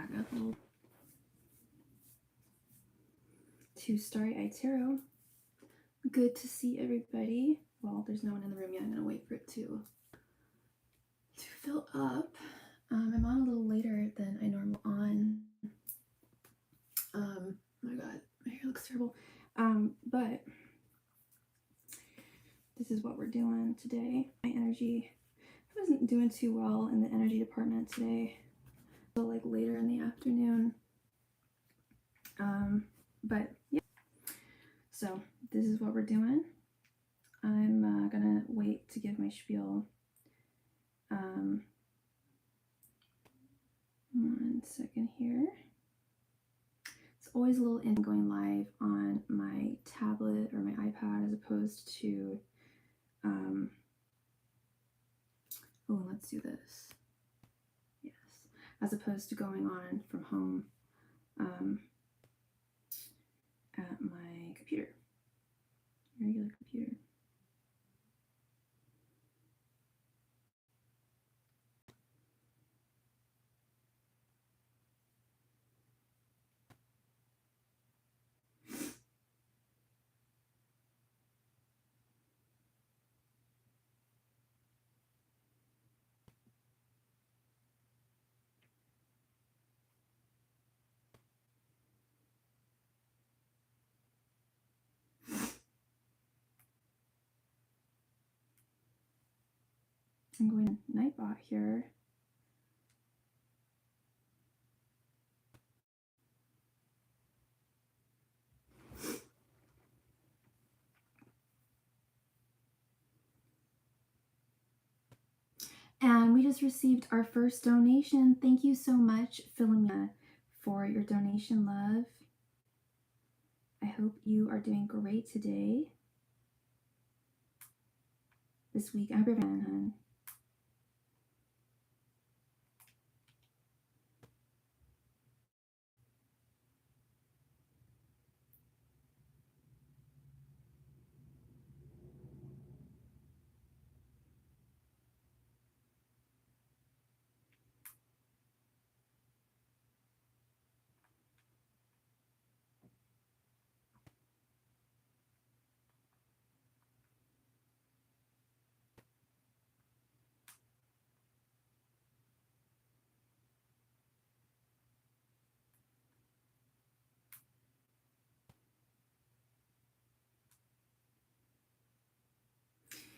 back up a little. To Starry-Eyed Tarot. Good to see everybody. Well, there's no one in the room yet. I'm gonna wait for it to fill up. I'm on a little later than I normally on. Oh my god, my hair looks terrible. But this is what we're doing today. My energy, I wasn't doing too well in the energy department today. So like later in the afternoon. But yeah. So this is what we're doing. I'm gonna wait to give my spiel. 1 second here. It's always a little in going live on my tablet or my iPad as opposed to, oh, let's do this. Yes, as opposed to going on from home at my computer, regular computer. I'm going Nightbot here. And we just received our first donation. Thank you so much, Philomena, for your donation, love. I hope you are doing great today. This week, I hope you're fine, hon.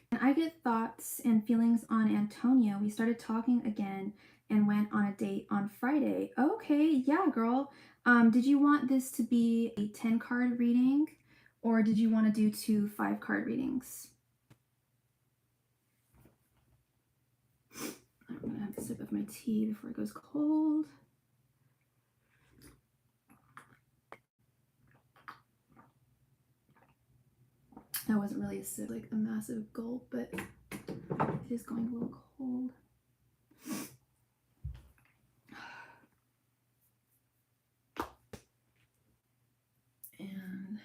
And I get thoughts and feelings on Antonio. We started talking again and went on a date on Friday. Okay, yeah, girl. Did you want this to be a 10-card reading, or did you want to do 2 5-card readings? I'm gonna have a sip of my tea before it goes cold. That wasn't really a sip, like a massive gulp, but it is going a little cold. And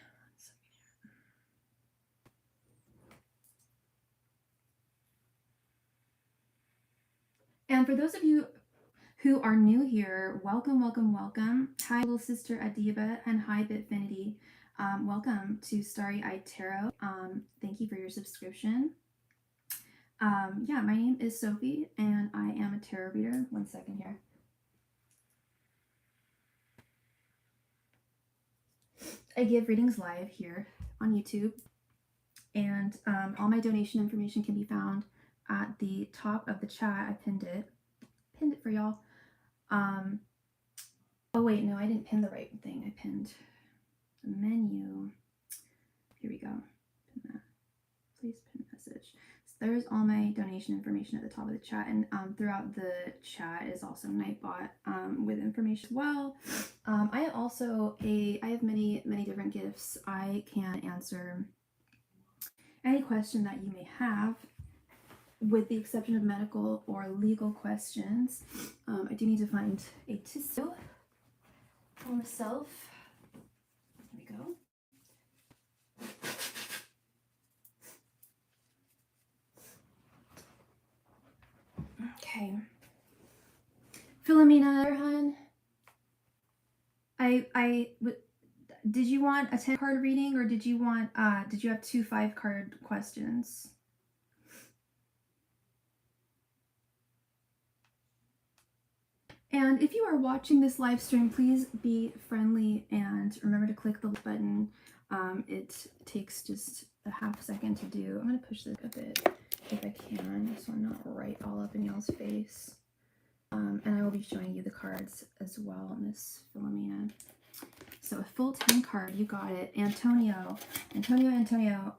And for those of you who are new here, welcome, welcome, welcome. Hi, little sister Adiba, and hi, Bitfinity. Welcome to Starry-Eyed Tarot. Thank you for your subscription. Yeah, my name is Sophie, and I am a tarot reader. 1 second here. I give readings live here on YouTube, and all my donation information can be found at the top of the chat. I pinned it for y'all. Oh wait, no, I didn't pin the right thing. I pinned the menu. Here we go. Pin that. Please pin message. So there's all my donation information at the top of the chat, and throughout the chat is also Nightbot with information as well. I have many different gifts. I can answer any question that you may have, with the exception of medical or legal questions. I do need to find a tissue for myself. There we go. Okay. Philomena, hon. Did you want a 10 card reading, or did you have 2 5-card questions? And if you are watching this live stream, please be friendly and remember to click the like button. It takes just a half second to do. I'm going to push this a bit if I can, so I'm not right all up in y'all's face. And I will be showing you the cards as well, Miss Philomena. So a full 10 card, you got it. Antonio.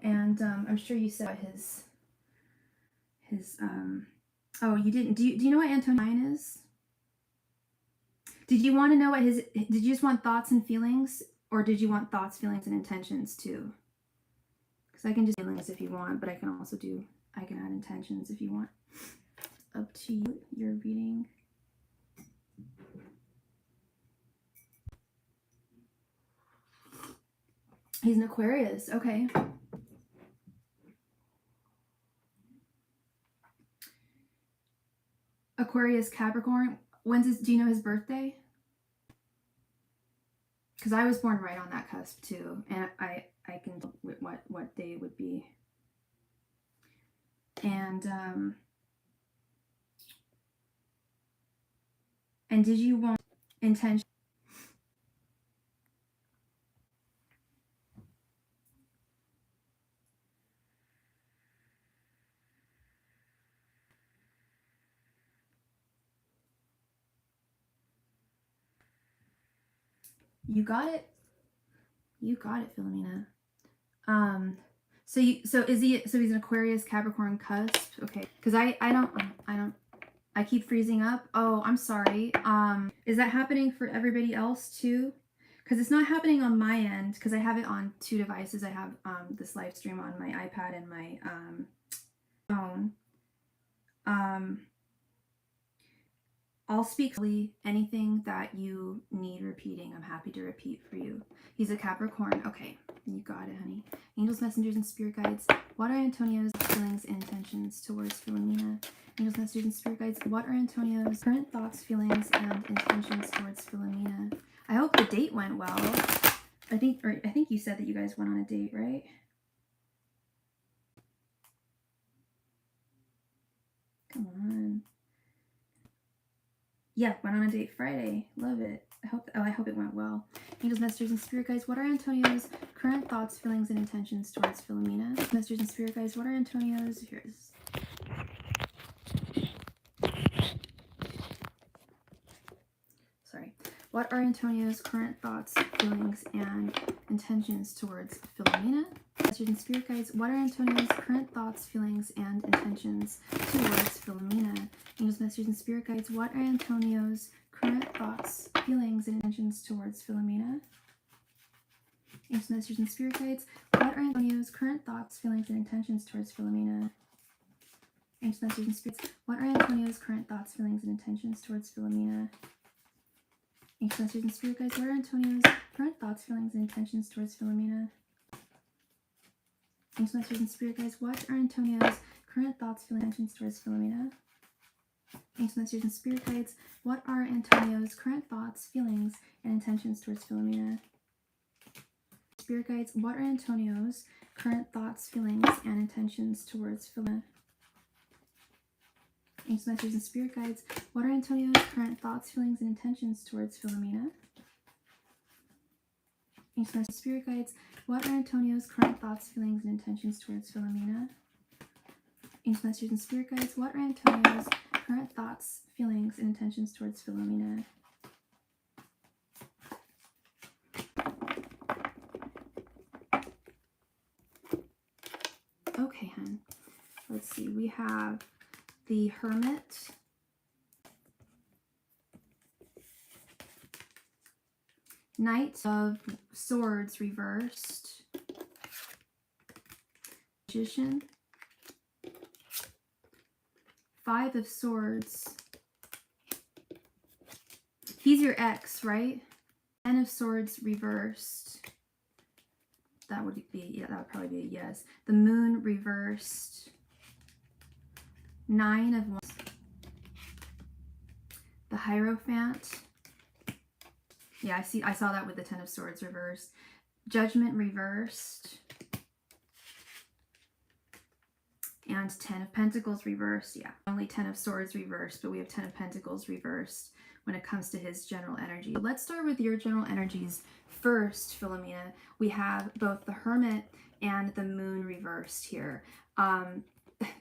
And I'm sure you said his oh, you didn't. Do you know what Antonio is? Did you want to know what did you just want thoughts and feelings, or did you want thoughts, feelings, and intentions too? Because I can just feelings if you want, but I can add intentions if you want. Up to you, your reading. He's an Aquarius, okay. Aquarius, Capricorn. Do you know his birthday? Because I was born right on that cusp too, and I can tell what day it would be. And did you want intention? You got it. You got it, Philomena. So he's an Aquarius Capricorn cusp. Okay. Because I keep freezing up. Oh, I'm sorry. Is that happening for everybody else too? Because it's not happening on my end, because I have it on 2 devices. I have this live stream on my iPad and my phone. I'll speak anything that you need repeating. I'm happy to repeat for you. He's a Capricorn. Okay, you got it, honey. Angels, messengers, and spirit guides. What are Antonio's feelings and intentions towards Philomena? Angels, messengers, and spirit guides. What are Antonio's current thoughts, feelings, and intentions towards Philomena? I hope the date went well. I think you said that you guys went on a date, right? Come on. Yeah, went on a date Friday. Love it. I hope it went well. Angels, messengers, and spirit guides. What are Antonio's current thoughts, feelings, and intentions towards Philomena? Messengers and spirit guides. What are Antonio's? Here's. Sorry. What are Antonio's current thoughts, feelings, and intentions towards Philomena? Messengers and spirit guides. What are Antonio's current thoughts, feelings, and intentions towards Philomena? Angels, messengers, and spirit guides. What are Antonio's current thoughts, feelings, and intentions towards Philomena? Angels, messengers, and spirit guides. What are Antonio's current thoughts, feelings, and intentions towards Philomena? Angels, messengers, and spirits. What are Antonio's current thoughts, feelings, and intentions towards Philomena? Angels, messengers, and spirit guides. What are Antonio's current thoughts, feelings, and intentions towards Philomena? Angels, messengers, and spirit guides. What are Antonio's current thoughts, feelings, and intentions towards Philomena? Angels, messengers, and spirit guides. What are Antonio's current thoughts, feelings, and intentions towards Philomena? Spirit guides. What are Antonio's current thoughts, feelings, and intentions towards Philomena? Angels, messengers, and spirit guides. What are Antonio's current thoughts, feelings, and intentions towards Philomena? Angels, messengers, and spirit guides. What are Antonio's current thoughts, feelings, and intentions towards Philomena? Angels, messengers, and spirit guides. What are Antonio's current thoughts, feelings, and intentions towards Philomena? Okay, hun. Let's see. We have the Hermit, Knight of Swords reversed, Magician, 5 of Swords. He's your ex, right? 10 of Swords reversed. That would probably be a yes. The Moon reversed. 9 of Wands. The Hierophant. Yeah, I saw that with the Ten of Swords reversed. Judgment reversed. And 10 of Pentacles reversed. Yeah, only 10 of Swords reversed, but we have 10 of Pentacles reversed when it comes to his general energy. Let's start with your general energies first, Philomena. We have both the Hermit and the Moon reversed here.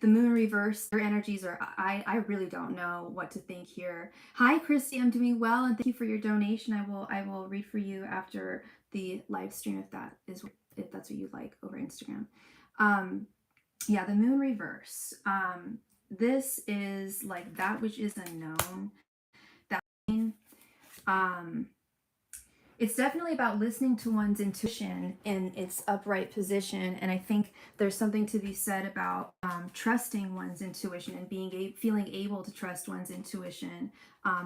The Moon reversed, your energies are, I really don't know what to think here. Hi, Christy, I'm doing well, and thank you for your donation. I will read for you after the live stream if that's what you like over Instagram. Yeah, the Moon reverse. This is like that which is unknown. That it's definitely about listening to one's intuition in its upright position, and I think there's something to be said about trusting one's intuition and feeling able to trust one's intuition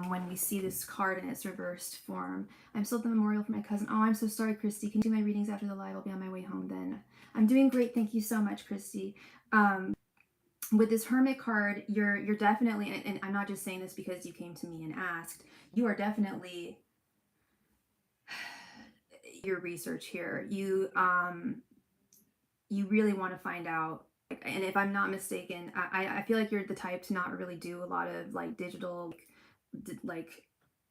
when we see this card in its reversed form. I'm still at the memorial for my cousin. Oh, I'm so sorry, Christy. Can you do my readings after the live? I'll be on my way home then. I'm doing great. Thank you so much, Christy. With this Hermit card, you're definitely, and I'm not just saying this because you came to me and asked, you are definitely your research here. You really want to find out, and if I'm not mistaken, I feel like you're the type to not really do a lot of like digital, like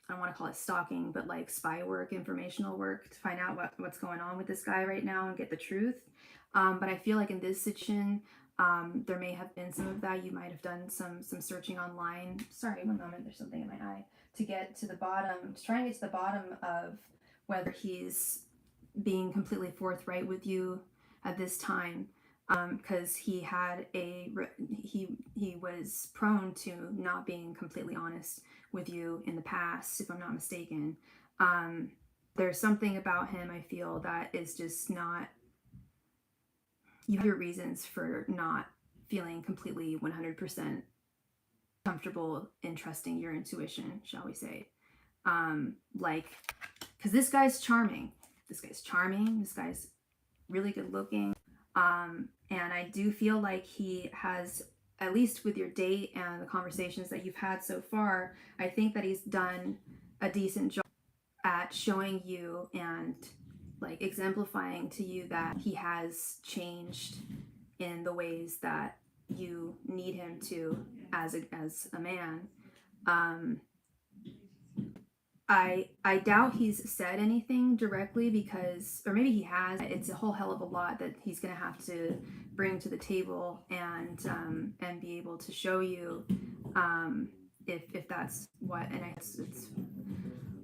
I don't want to call it stalking, but like spy work, informational work to find out what's going on with this guy right now and get the truth. But I feel like in this situation, there may have been some of that. You might have done some searching online. Sorry, one moment, there's something in my eye. To get to the bottom, to try and get to the bottom of whether he's being completely forthright with you at this time, because he was prone to not being completely honest with you in the past, if I'm not mistaken. There's something about him, I feel, that is just not, you have your reasons for not feeling completely 100% comfortable in trusting your intuition, shall we say. Because this guy's charming. This guy's really good looking. And I do feel like he has, at least with your date and the conversations that you've had so far, I think that he's done a decent job at showing you and like exemplifying to you that he has changed in the ways that you need him to as a man. I doubt he's said anything directly because, or maybe he has. It's a whole hell of a lot that he's going to have to bring to the table and be able to show you if that's what, and it's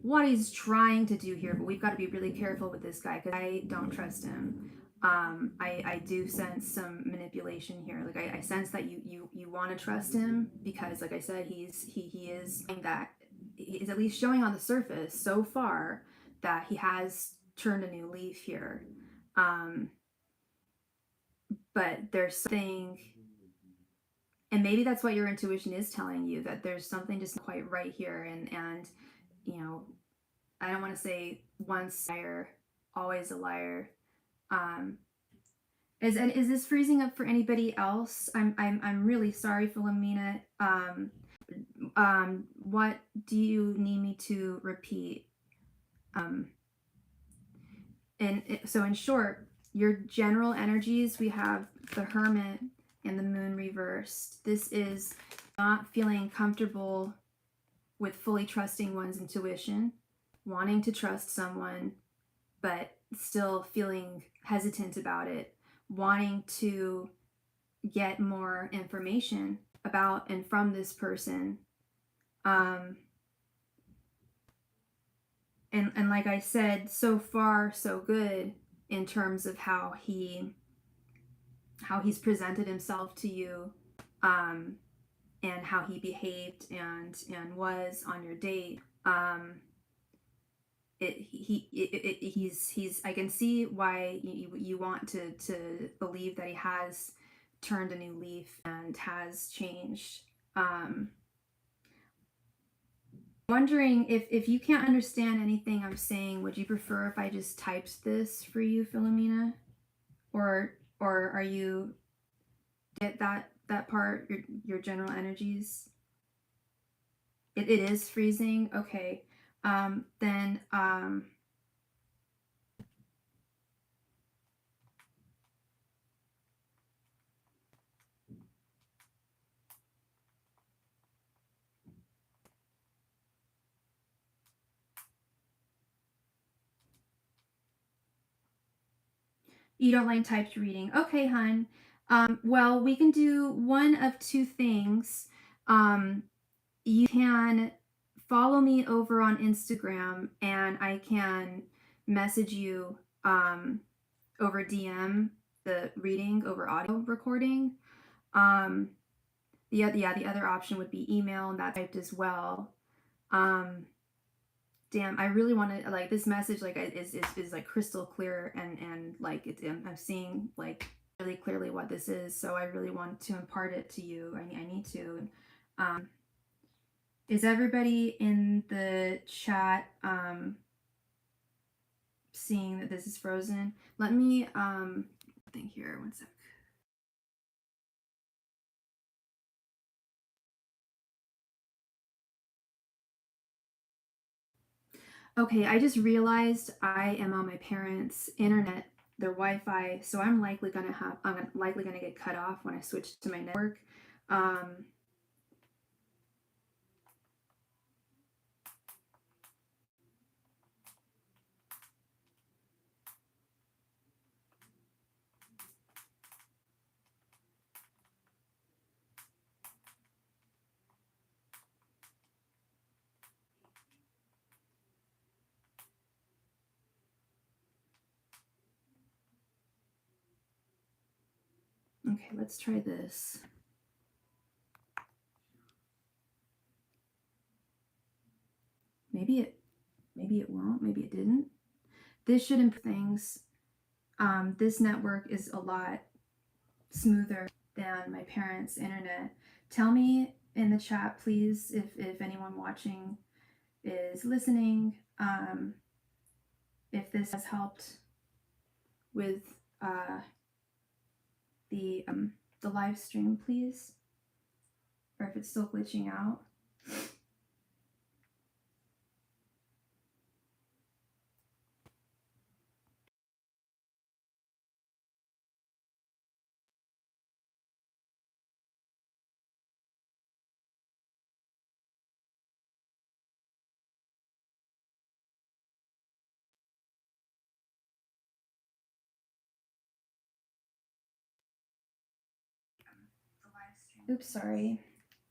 what he's trying to do here. But we've got to be really careful with this guy because I don't trust him. I do sense some manipulation here. Like I sense that you want to trust him because, like I said, he is that. Is at least showing on the surface so far that he has turned a new leaf here. But there's something, and maybe that's what your intuition is telling you, that there's something just not quite right here. And you know, I don't want to say once a liar, always a liar. Is this freezing up for anybody else? I'm really sorry, Philomena. What do you need me to repeat? So in short, your general energies, we have the Hermit and the Moon reversed. This is not feeling comfortable with fully trusting one's intuition, wanting to trust someone, but still feeling hesitant about it, wanting to get more information about and from this person. And like I said, so far so good in terms of how he's presented himself to you, and how he behaved and was on your date. He's I can see why you want to believe that he has turned a new leaf and has changed. Wondering if you can't understand anything I'm saying, would you prefer if I just typed this for you, Philomena? Or are you get that part, your general energies? It is freezing. Okay. then you don't like typed reading. Okay, hun. Well, we can do one of two things. You can follow me over on Instagram and I can message you over DM the reading over audio recording. The other option would be email, and that's typed as well. Damn, I really want to like this message like is like crystal clear and like I'm seeing like really clearly what this is, so I really want to impart it to you. I need to. Is everybody in the chat seeing that this is frozen? Let me think here. One sec. Okay, I just realized I am on my parents' internet, their Wi-Fi, so I'm likely gonna get cut off when I switch to my network. Okay, let's try this. Maybe it won't. Maybe it didn't. This should improve things. This network is a lot smoother than my parents' internet. Tell me in the chat, please, if anyone watching is listening, if this has helped with the live stream, please, or if it's still glitching out. Oops, sorry.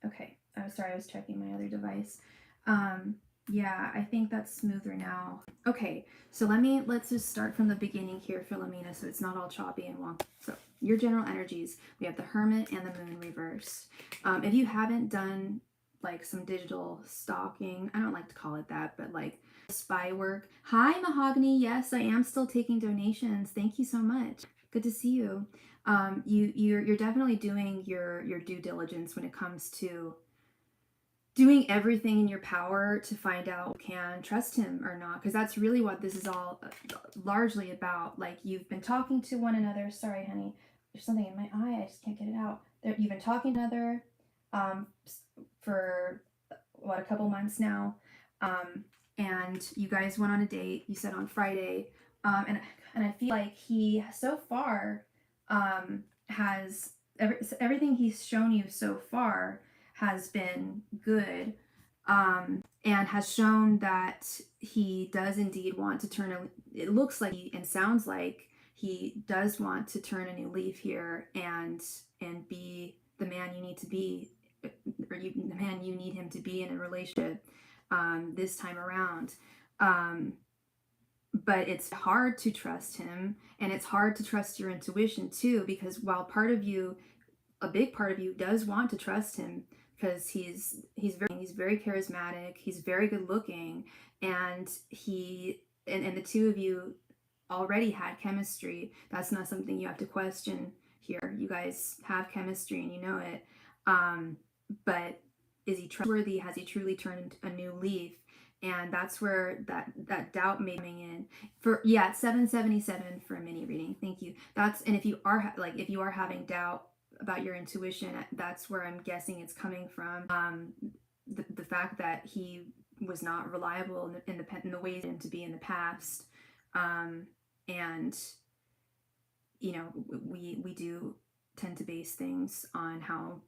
Okay, I'm sorry, I was checking my other device. Yeah, I think that's smoother now. Okay, so let's just start from the beginning here, Philomena, so it's not all choppy and wonky. So your general energies, we have the Hermit and the Moon reversed. If you haven't done like some digital stalking, I don't like to call it that, but like spy work. Hi, Mahogany. Yes, I am still taking donations. Thank you so much. Good to see you. You're definitely doing your due diligence when it comes to doing everything in your power to find out if you can trust him or not, because that's really what this is all largely about. Like, you've been talking to one another. Sorry, honey, there's something in my eye, I just can't get it out. You've been talking to another for what, a couple months now, and you guys went on a date, you said on Friday, and I feel like he so far has everything he's shown you so far has been good, and has shown that he does indeed want to it looks like and sounds like he does want to turn a new leaf here and be the man you need to be, or the man you need him to be in a relationship this time around. But it's hard to trust him, and it's hard to trust your intuition too, because while a big part of you does want to trust him, because he's very charismatic, he's very good looking, and and the two of you already had chemistry. That's not something you have to question here. You guys have chemistry and you know it. But is he trustworthy? Has he truly turned a new leaf? And that's where that doubt may come in. For 777 for a mini reading. Thank you. And if you are having doubt about your intuition, that's where I'm guessing it's coming from. The fact that he was not reliable in the ways to be in the past. And you know, we do tend to base things on how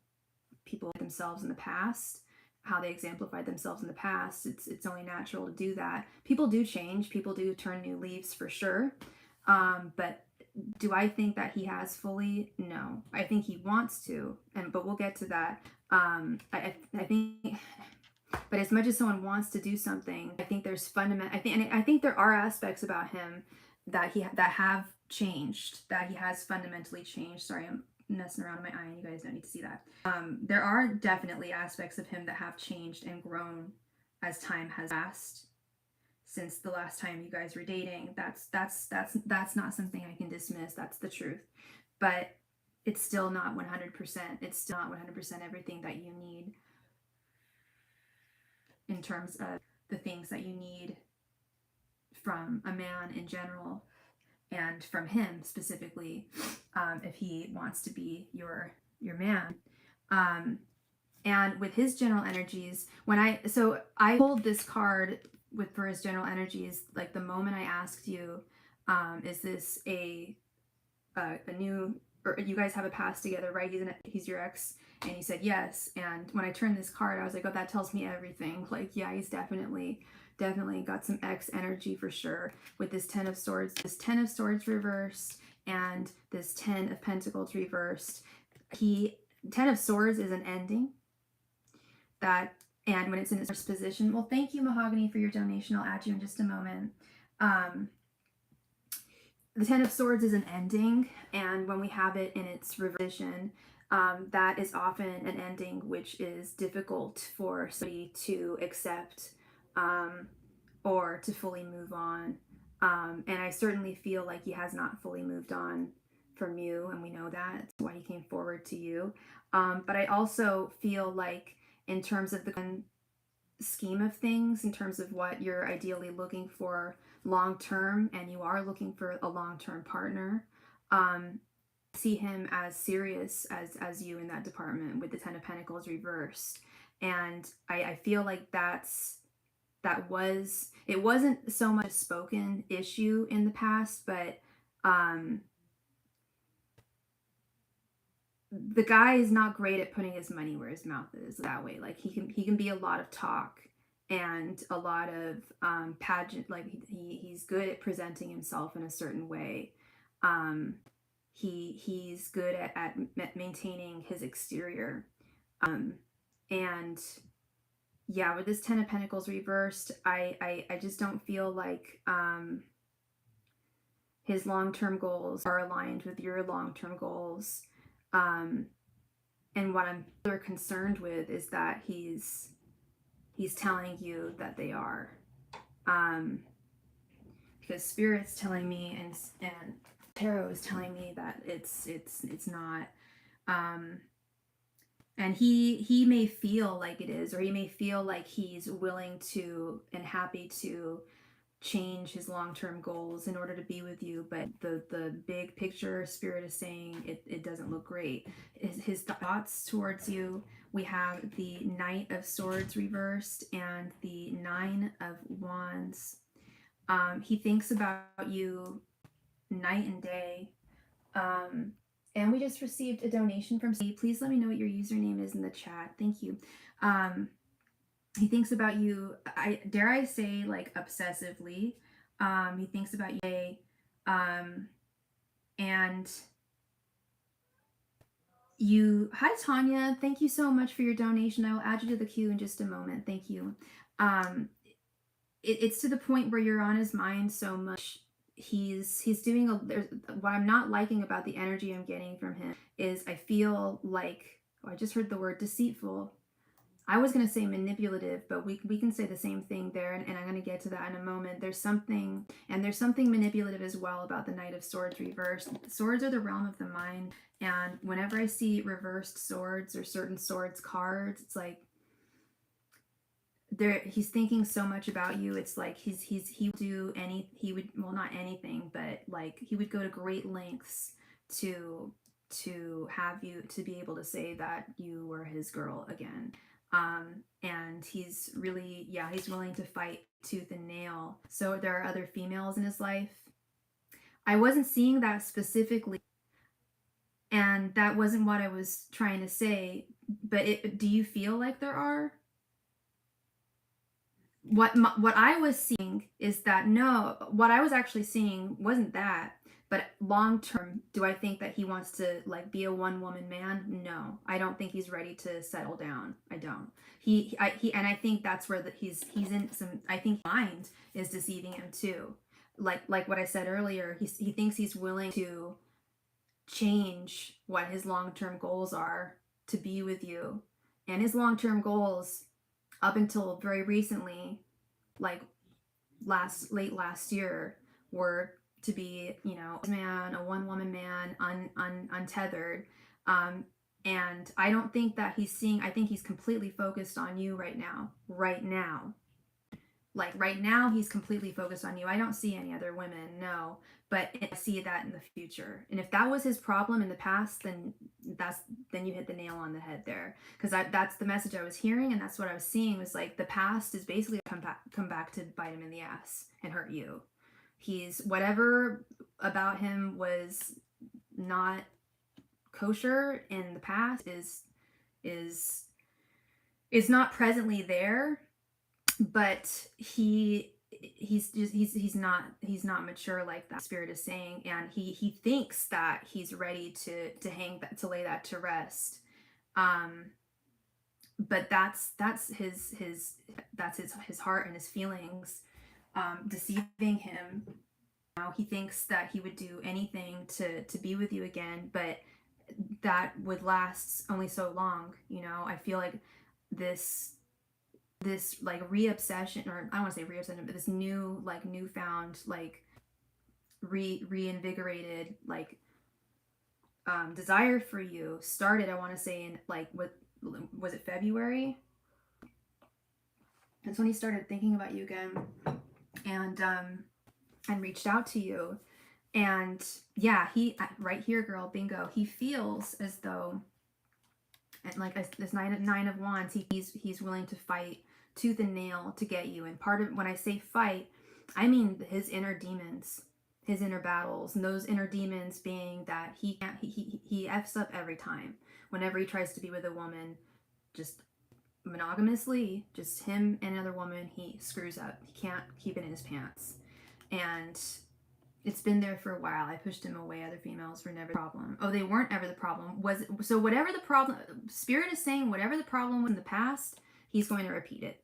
people themselves in the past, how they exemplified themselves in the past. It's only natural to do that. People do change, people do turn new leaves for sure. But do I think that he has fully? No. I think he wants to, but we'll get to that. I think, but as much as someone wants to do something, I think there's I think there are aspects about him that have changed, that he has fundamentally changed. Sorry, I'm messing around with my eye and you guys don't need to see that. There are definitely aspects of him that have changed and grown as time has passed since the last time you guys were dating. That's not something I can dismiss. That's the truth. But it's still not 100%. It's still not 100% everything that you need in terms of the things that you need from a man in general, and from him specifically, if he wants to be your man. And with his general energies, I pulled this card for his general energies, like the moment I asked you, is this a new, or you guys have a past together, right? He's your ex, and you said yes. And when I turned this card, I was like, oh, that tells me everything. Like, yeah, he's definitely got some ex energy for sure. With this 10 of Swords reversed, and this 10 of Pentacles reversed. 10 of Swords is an ending. And when it's in its first position, well, thank you, Mahogany, for your donation. I'll add you in just a moment. The 10 of Swords is an ending, and when we have it in its reversion, that is often an ending which is difficult for somebody to accept, or to fully move on. And I certainly feel like he has not fully moved on from you, and we know that. That's why he came forward to you. But I also feel like, in terms of the scheme of things, in terms of what you're ideally looking for long term, and you are looking for a long-term partner, see him as serious as you in that department, with the 10 of Pentacles reversed. And I feel like it wasn't so much a spoken issue in the past, but the guy is not great at putting his money where his mouth is, that way. Like, he can be a lot of talk and a lot of pageant, like he's good at presenting himself in a certain way. He's good at maintaining his exterior. And yeah, with this 10 of Pentacles reversed, I just don't feel like his long-term goals are aligned with your long-term goals. And what I'm further concerned with is that he's telling you that they are, because Spirit's telling me, and Tarot is telling me that it's not. And he may feel like it is, or he may feel like he's willing to and happy to change his long-term goals in order to be with you, but the big picture, Spirit is saying it doesn't look great. His thoughts towards you, we have the Knight of Swords reversed and the 9 of Wands. He thinks about you night and day. And we just received a donation from Steve. Please let me know what your username is in the chat. Thank you. He thinks about you, dare I say, like, obsessively. He thinks about you, and you, hi Tanya, thank you so much for your donation. I will add you to the queue in just a moment. Thank you. It's to the point where you're on his mind so much. He's doing what I'm not liking about the energy I'm getting from him is, I feel like, I just heard the word deceitful. I was going to say manipulative, but we can say the same thing there, and I'm going to get to that in a moment. There's something manipulative as well about the Knight of Swords reversed. Swords are the realm of the mind, and whenever I see reversed swords or certain swords cards, it's like he's thinking so much about you. It's like he would not anything, but like he would go to great lengths to have you, to be able to say that you were his girl again. And he's really, yeah, he's willing to fight tooth and nail. So there are other females in his life. I wasn't seeing that specifically, and that wasn't what I was trying to say, but do you feel like there are? What I was seeing is that, no, what I was actually seeing wasn't that, but long term, do I think that he wants to like be a one woman man? No, I don't think he's ready to settle down. I don't. And I think that's where he's in some. I think mind is deceiving him too. Like what I said earlier, he thinks he's willing to change what his long term goals are to be with you, and his long term goals up until very recently, like late last year, were to be, you know, a man, a one woman man, untethered. And I don't think that he's seeing, I think he's completely focused on you right now. Right now. Like right now, he's completely focused on you. I don't see any other women, no. But I see that in the future. And if that was his problem in the past, then you hit the nail on the head there. Because that's the message I was hearing, and that's what I was seeing, was like the past is basically come back to bite him in the ass and hurt you. He's, whatever about him was not kosher in the past is not presently there, but he's not mature like that, Spirit is saying, and he thinks that he's ready to lay that to rest. But that's his heart and his feelings deceiving him. Now he thinks that he would do anything to be with you again, but that would last only so long. You know, I feel like this like re-obsession, or I don't want to say re-obsession, but this newfound like reinvigorated like desire for you started, I want to say, in like, what was it, February? That's when he started thinking about you again, and reached out to you. And yeah, he, right here, girl, bingo, he feels as though, and like this nine of wands, he's willing to fight tooth and nail to get you. And part of, when I say fight, I mean his inner demons, his inner battles, and those inner demons being that he f's up every time whenever he tries to be with a woman, just monogamously, just him and another woman, he screws up. He can't keep it in his pants. And it's been there for a while. I pushed him away. Other females were never the problem. Oh, they weren't ever the problem. So whatever the problem, Spirit is saying, whatever the problem was in the past, he's going to repeat it.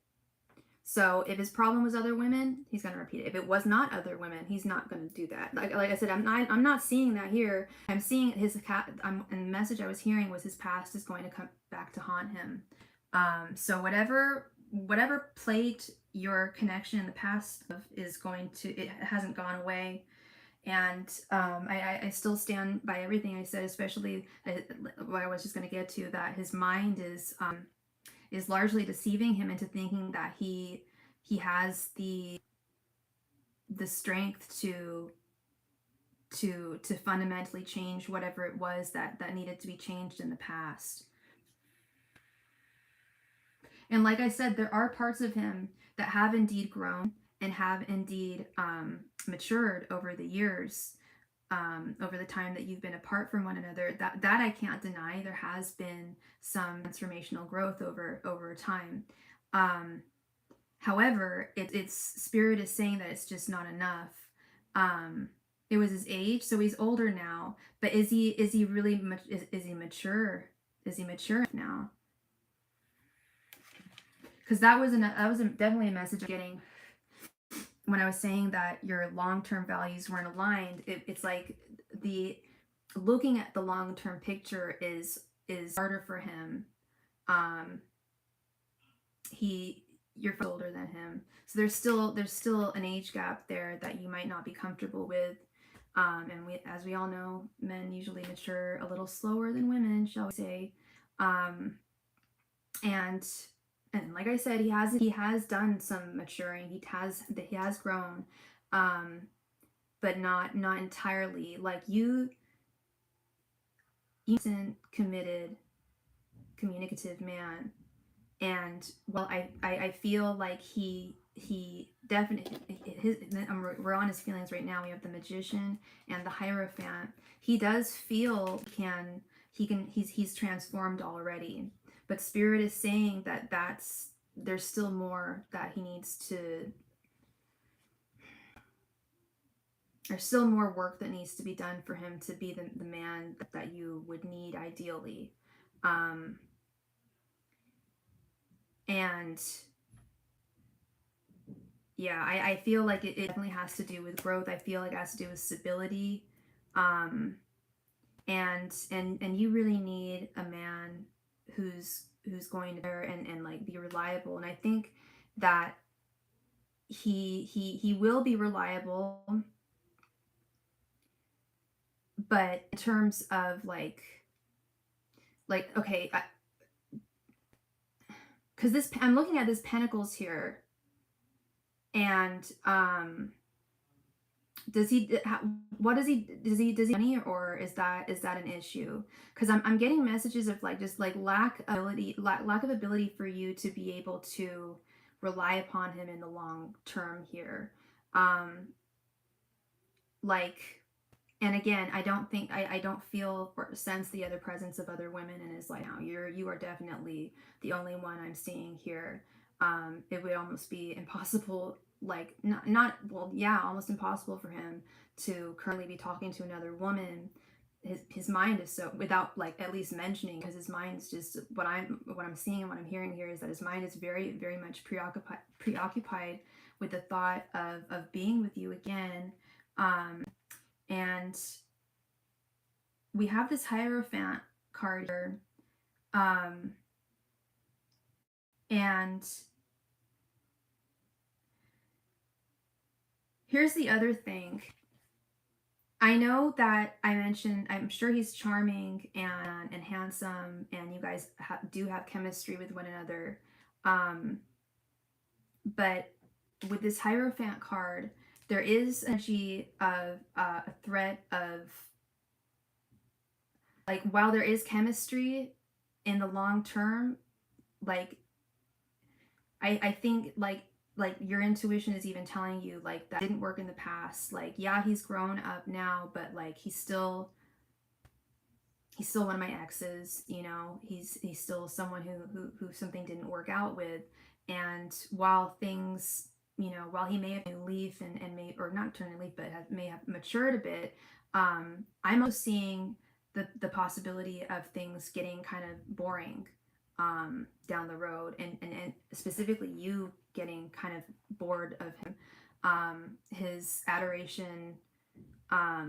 So if his problem was other women, he's going to repeat it. If it was not other women, he's not going to do that. Like I said, I'm not seeing that here. I'm seeing and the message I was hearing was his past is going to come back to haunt him. So whatever plagued your connection in the past is going to, it hasn't gone away. And I still stand by everything I said, especially what I was just going to get to, that his mind is largely deceiving him into thinking that he has the strength to fundamentally change whatever it was that needed to be changed in the past. And like I said, there are parts of him that have indeed grown and have indeed matured over the years, over the time that you've been apart from one another. That I can't deny. There has been some transformational growth over time. However, it's Spirit is saying that it's just not enough. It was his age, so he's older now. But is he really is he mature? Is he mature now? Because that was definitely a message I'm getting when I was saying that your long-term values weren't aligned. It's like looking at the long-term picture is harder for him. You're older than him, so there's still an age gap there that you might not be comfortable with. And as we all know, men usually mature a little slower than women, shall we say. And like I said, he has done some maturing. He has grown, but not entirely. Like you isn't committed, communicative man. And well, I feel like he definitely we're on his feelings right now. We have the Magician and the Hierophant. He does feel he's transformed already, but Spirit is saying that there's still more that he needs to. There's still more work that needs to be done for him to be the man that you would need ideally. And yeah, I feel like it definitely has to do with growth. I feel like it has to do with stability. Um, and you really need a man who's going to bear and like be reliable. And I think that he will be reliable, but in terms of okay, because this I'm looking at this Pentacles here, and does he what does he money, or is that an issue? Because I'm getting messages of like just like lack of ability for you to be able to rely upon him in the long term here. Like, and again, I don't feel or sense the other presence of other women in his life now. You are definitely the only one I'm seeing here. It would almost be impossible, like not well, yeah, almost impossible for him to currently be talking to another woman. His mind is so, without like at least mentioning, because his mind's just what I'm seeing and what I'm hearing here is that his mind is very very much preoccupied with the thought of being with you again. And we have this Hierophant card here. And here's the other thing. I know that I mentioned, I'm sure he's charming and handsome, and you guys do have chemistry with one another. But with this Hierophant card, there is energy of a threat of, like, while there is chemistry in the long term, like I think like your intuition is even telling you like that didn't work in the past. Like, yeah, he's grown up now, but like he's still one of my exes, you know. He's still someone who something didn't work out with. And while things, you know, while he may have turned a leaf and may, or not turned a leaf, but may have matured a bit, I'm also seeing the possibility of things getting kind of boring down the road, and specifically you getting kind of bored of him. His adoration a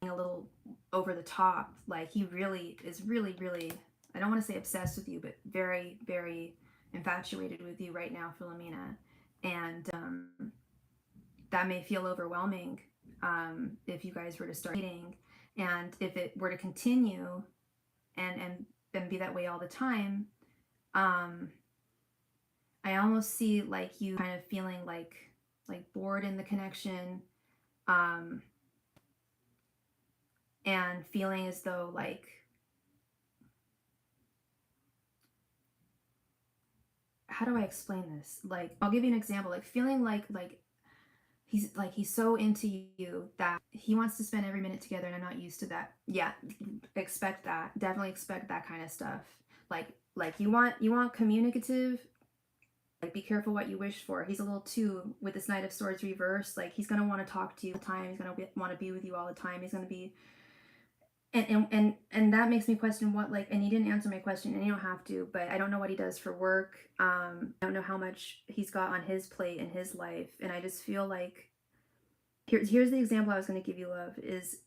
little over the top. Like, he really is really really, I don't want to say obsessed with you, but very very infatuated with you right now, Philomena. And that may feel overwhelming if you guys were to start dating, and if it were to continue and be that way all the time. I almost see like you kind of feeling like bored in the connection, and feeling as though like, how do I explain this? Like, I'll give you an example. Like, feeling like he's so into you that he wants to spend every minute together, and I'm not used to that. Yeah, expect that. Definitely expect that kind of stuff. Like you want communicative. Like, be careful what you wish for. He's a little too, with this Knight of Swords reversed. Like, he's gonna want to talk to you all the time. He's gonna want to be with you all the time. He's gonna be, and that makes me question what, like, and you didn't answer my question, and you don't have to, but I don't know what he does for work. I don't know how much he's got on his plate in his life, and I just feel like, here's the example I was going to give you, love, is,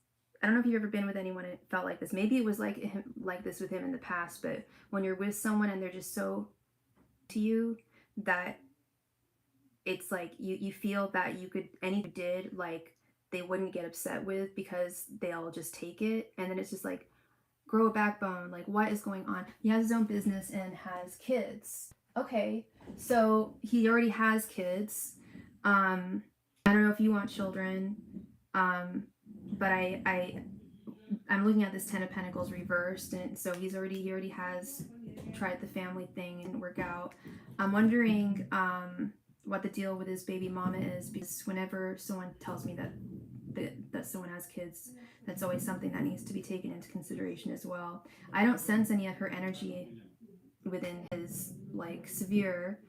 I don't know if you've ever been with anyone it felt like this. Maybe it was like this with him in the past, but when you're with someone and they're just so to you that it's like you feel that you could, anything you did, like, they wouldn't get upset with, because they'll just take it. And then it's just like, grow a backbone. Like, what is going on? He has his own business and has kids. Okay, so he already has kids. I don't know if you want children, but I'm looking at this Ten of Pentacles reversed, and so he already has tried the family thing and didn't work out. I'm wondering what the deal with his baby mama is, because whenever someone tells me that someone has kids, that's always something that needs to be taken into consideration as well. I don't sense any of her energy within his like severe,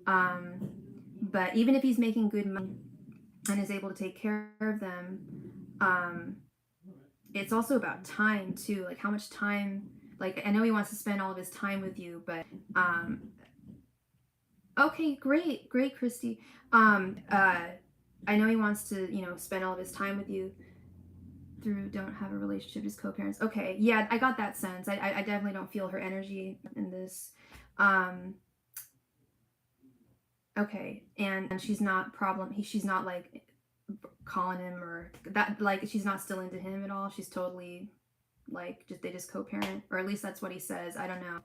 but even if he's making good money and is able to take care of them, it's also about time too, like how much time. Like, I know he wants to spend all of his time with you, but okay, great, Christy. I know he wants to, spend all of his time with you through don't have a relationship as co-parents. Okay, yeah, I got that sense. I definitely don't feel her energy in this. Okay, and she's not she's not like calling him or that, like she's not still into him at all. She's totally like they just co-parent, or at least that's what he says. I don't know.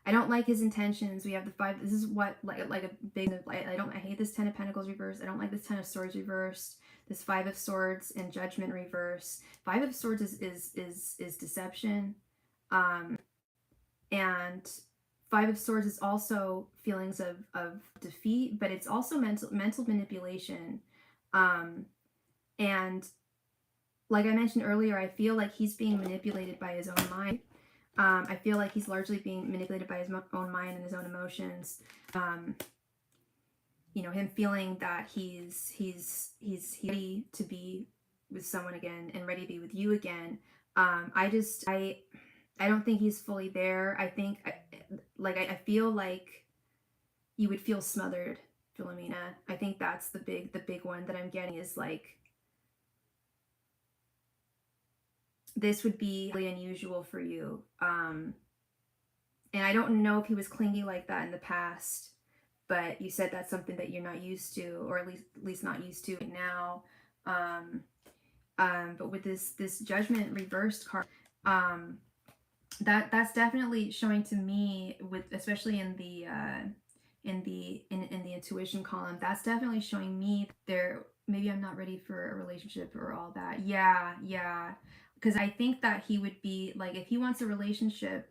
I don't like his intentions. We have the 5. This is what like a big. I hate this 10 of Pentacles reversed. I don't like this 10 of Swords reversed. This 5 of Swords and Judgment reverse. 5 of Swords is deception, and 5 of Swords is also feelings of defeat, but it's also mental manipulation, and like I mentioned earlier, I feel like he's being manipulated by his own mind. I feel like he's largely being manipulated by his own mind and his own emotions. Him feeling that he's ready to be with someone again and ready to be with you again. I don't think he's fully there. I think, I feel like you would feel smothered, Philomena. I think that's the big one that I'm getting, is like, this would be really unusual for you. And I don't know if he was clingy like that in the past, but you said that's something that you're not used to, or at least not used to right now. But with this Judgment reversed card, that's definitely showing to me, with especially in the intuition column, that's definitely showing me maybe I'm not ready for a relationship or all that. Yeah. Because I think that he would be like, if he wants a relationship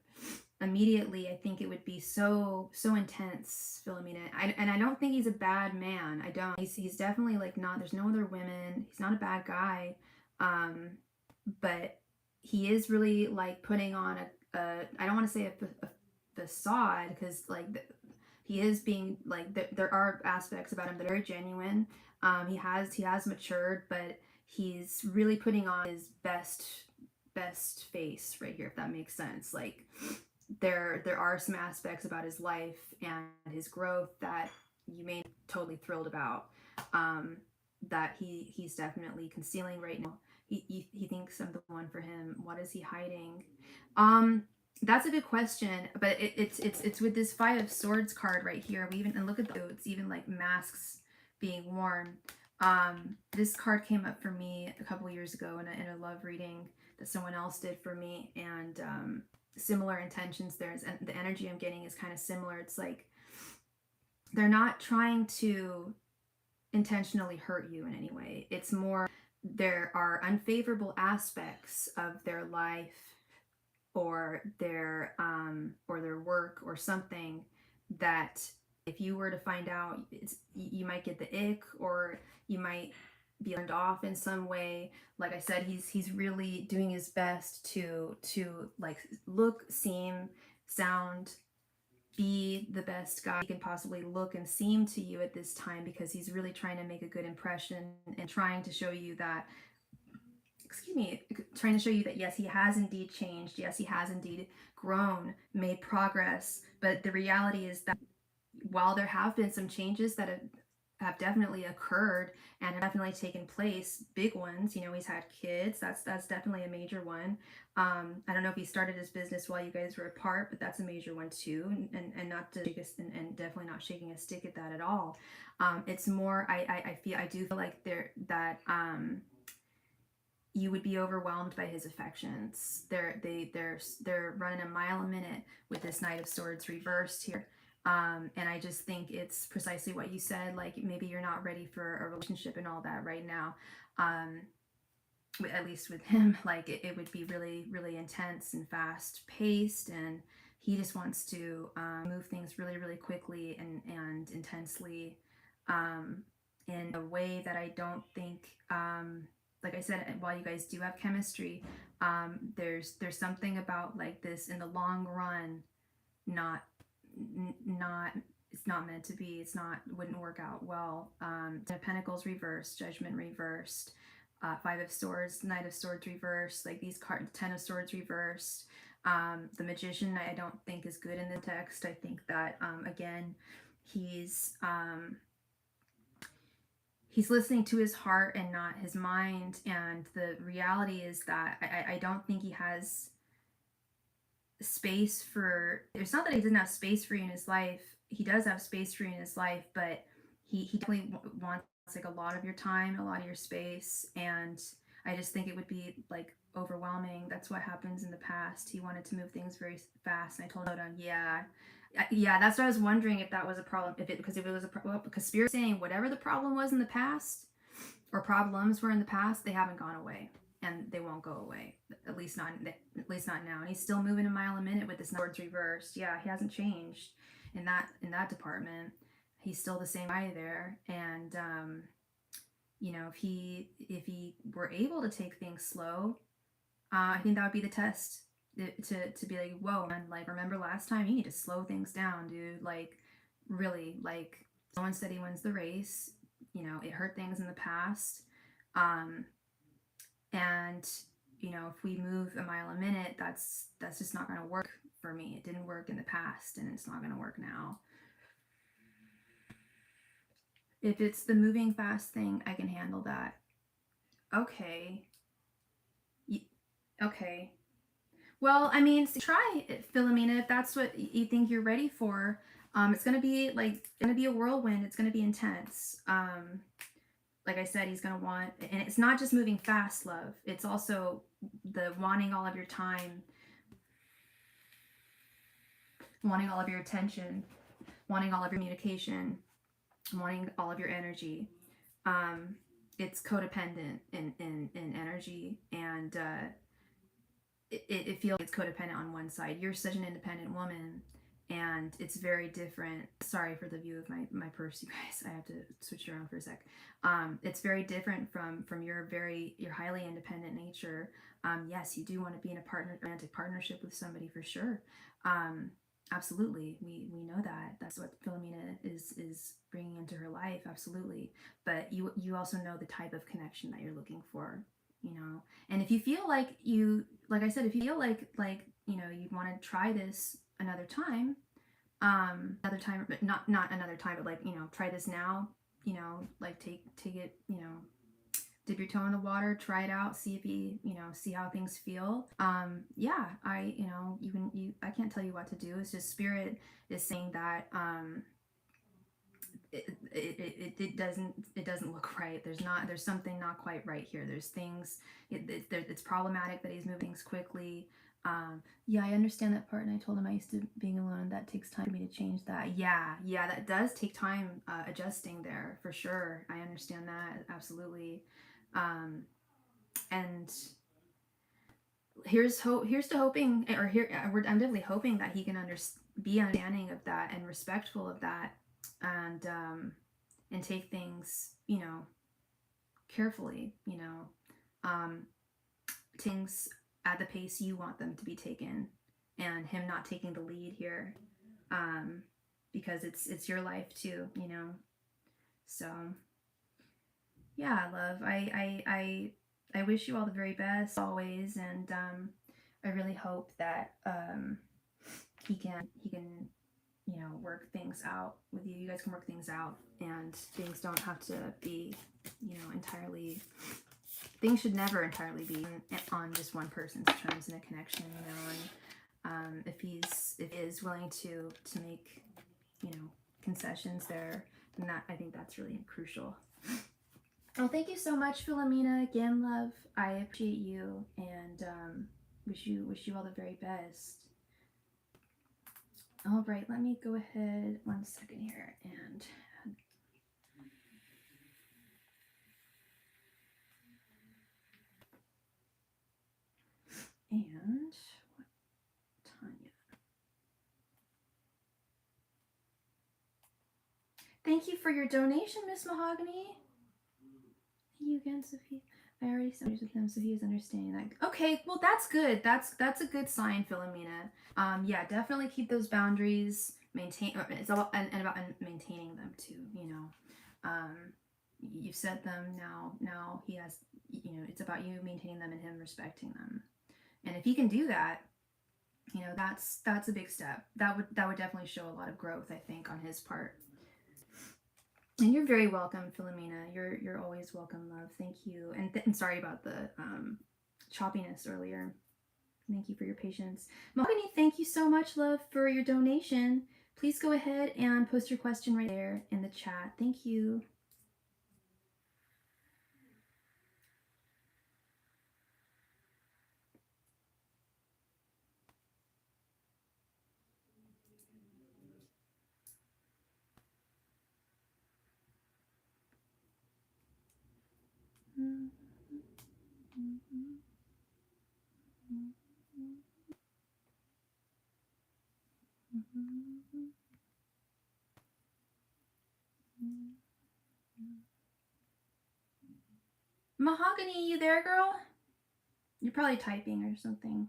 immediately, I think it would be so intense, Philomena. And I don't think he's a bad man. I don't. He's definitely like not. There's no other women. He's not a bad guy. But he is really like putting on I don't want to say a facade, because like he is being like there are aspects about him that are very genuine. He has matured, but he's really putting on his best face right here, if that makes sense. Like there are some aspects about his life and his growth that you may not be totally thrilled about, that he's definitely concealing right now. He thinks I'm the one for him. What is he hiding? That's a good question, but it's with this 5 of Swords card right here. And look at it's even like masks being worn. This card came up for me a couple years ago in a love reading that someone else did for me, and similar intentions there. And the energy I'm getting is kind of similar. It's like they're not trying to intentionally hurt you in any way. It's more there are unfavorable aspects of their life or their work or something that if you were to find out, you might get the ick, or you might be turned off in some way. Like I said, he's really doing his best to like look, seem, sound, be the best guy he can possibly look and seem to you at this time, because he's really trying to make a good impression and trying to show you that, yes, he has indeed changed. Yes, he has indeed grown, made progress. But the reality is that while there have been some changes that have definitely occurred and have definitely taken place, big ones, he's had kids. That's definitely a major one. I don't know if he started his business while you guys were apart, but that's a major one too. And not to shake and definitely not shaking a stick at that at all. It's more, I do feel like you would be overwhelmed by his affections. They're running a mile a minute with this Knight of Swords reversed here. And I just think it's precisely what you said. Like, maybe you're not ready for a relationship and all that right now. At least with him, like it would be really, really intense and fast paced, and he just wants to move things really, really quickly and intensely, in a way that I don't think, like I said, while you guys do have chemistry, there's something about like this in the long run, not not it's not meant to be. It's not, wouldn't work out well. Ten of Pentacles reversed, Judgment reversed, Five of Swords, Knight of Swords reversed. Like these cards, Ten of Swords reversed. The Magician I don't think is good in the text. I think that again, he's listening to his heart and not his mind. And the reality is that I don't think he has space for, it's not that he doesn't have space for you in his life. He does have space for you in his life, but he definitely wants like a lot of your time, a lot of your space. And I just think it would be like overwhelming. That's what happens in the past. He wanted to move things very fast, and I told him, yeah, that's what I was wondering, if that was a problem, because if it was a problem, because Spirit's saying whatever the problem was in the past, or problems were in the past, they haven't gone away, and they won't go away. At least not now. And he's still moving a mile a minute with this swords reversed. Yeah, he hasn't changed in that department. He's still the same guy there. And you know, if he were able to take things slow, I think that would be the test, to be like, whoa, man, like, remember last time? You need to slow things down, dude. Like, really, like, no one said he wins the race. You know, it hurt things in the past. And, you know, if we move a mile a minute, that's just not going to work for me. It didn't work in the past, and it's not going to work now. If it's the moving fast thing, I can handle that. Okay. Okay. Well, I mean, try it, Philomena, if that's what you think you're ready for. It's going to be a whirlwind. It's going to be intense. Like I said, he's going to want, and it's not just moving fast, love. It's also the wanting all of your time, wanting all of your attention, wanting all of your communication, wanting all of your energy. It's codependent in energy, and it feels it's codependent on one side. You're such an independent woman, and it's very different. Sorry for the view of my purse, you guys. I have to switch it around for a sec. It's very different from your highly independent nature. Yes, you do want to be in a romantic partnership with somebody, for sure. Absolutely, we know that. That's what Philomena is bringing into her life. Absolutely, but you also know the type of connection that you're looking for. You know, and if you feel like I said, if you feel like you know, you want to try this another time, but not another time, but like, you know, try this now, you know, like take it, you know, dip your toe in the water, try it out, see if you know, see how things feel. Yeah, you know, I can't tell you what to do. It's just Spirit is saying that it doesn't look right. There's something not quite right here. There's things, it's problematic that he's moving things quickly. Yeah, I understand that part, and I told him I used to being alone, and that takes time for me to change that. Yeah, that does take time, adjusting there, for sure. I understand that, absolutely. And here's to hoping, or I'm definitely hoping that he can be understanding of that and respectful of that, and take things, you know, carefully, you know, things at the pace you want them to be taken, and him not taking the lead here, because it's your life too, you know. So yeah, love, I wish you all the very best always, and I really hope that he can you know, work things out with you. You guys can work things out, and things don't have to be, you know, entirely, things should never entirely be on just one person's terms in a connection, you know. And if he is willing to make, you know, concessions there, then I think that's really crucial. Well, thank you so much, Philomena. Again, love, I appreciate you, and wish you all the very best. All right, let me go ahead 1 second here, and what, Tanya? for your donation, Miss Mahogany. Thank you again, Sophie. I already started with him, so he is understanding that. Okay, well that's good. That's a good sign, Philomena. Yeah, definitely keep those boundaries. Maintain. It's all and about maintaining them too. You know, you've set them now. Now he has. You know, it's about you maintaining them and him respecting them. And if he can do that, you know, that's a big step. That would definitely show a lot of growth, I think, on his part. And you're very welcome, Philomena. You're always welcome, love. Thank you. And sorry about the choppiness earlier. Thank you for your patience. Mahogany, thank you so much, love, for your donation. Please go ahead and post your question right there in the chat. Thank you. Mahogany, you there, girl? You're probably typing or something.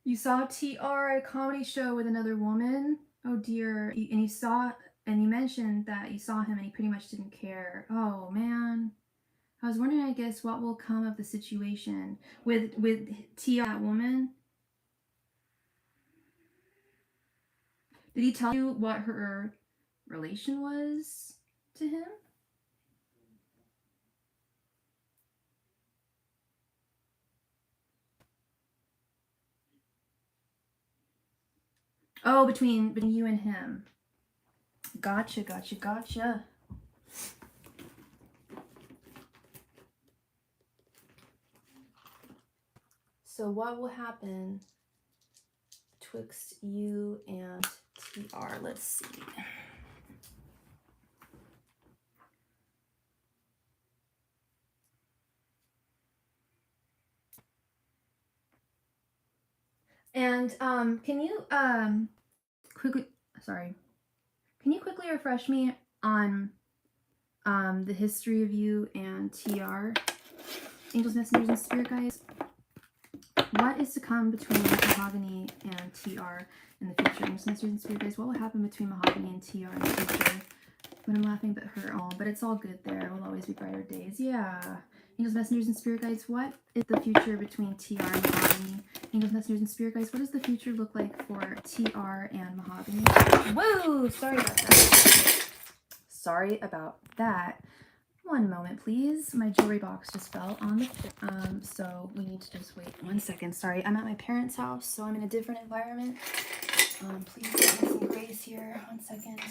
You saw TR at a comedy show with another woman? Oh dear. And you mentioned that you saw him and he pretty much didn't care. Oh man. I was wondering, I guess, what will come of the situation with TR, that woman. Did he tell you what her relation was to him? Oh, between you and him. Gotcha. So what will happen twixt you and TR? Let's see. And can you quickly refresh me on the history of you and TR, angels, messengers, and spirit guides? What is to come between Mahogany and TR in the future? Angels, messengers, and spirit guides, what will happen between Mahogany and TR in the future? But I'm laughing but hurt. Oh, but it's all good there. It will always be brighter days. Yeah. Angels, messengers, and spirit guides, what is the future between TR and Mahogany? Angels, messengers, and spirit guides, what does the future look like for TR and Mahogany? Whoa! Sorry about that. Sorry about that. One moment, please. My jewelry box just fell on the so we need to just wait 1 second. Sorry, I'm at my parents' house, so I'm in a different environment. Please give me some grace here. 1 second.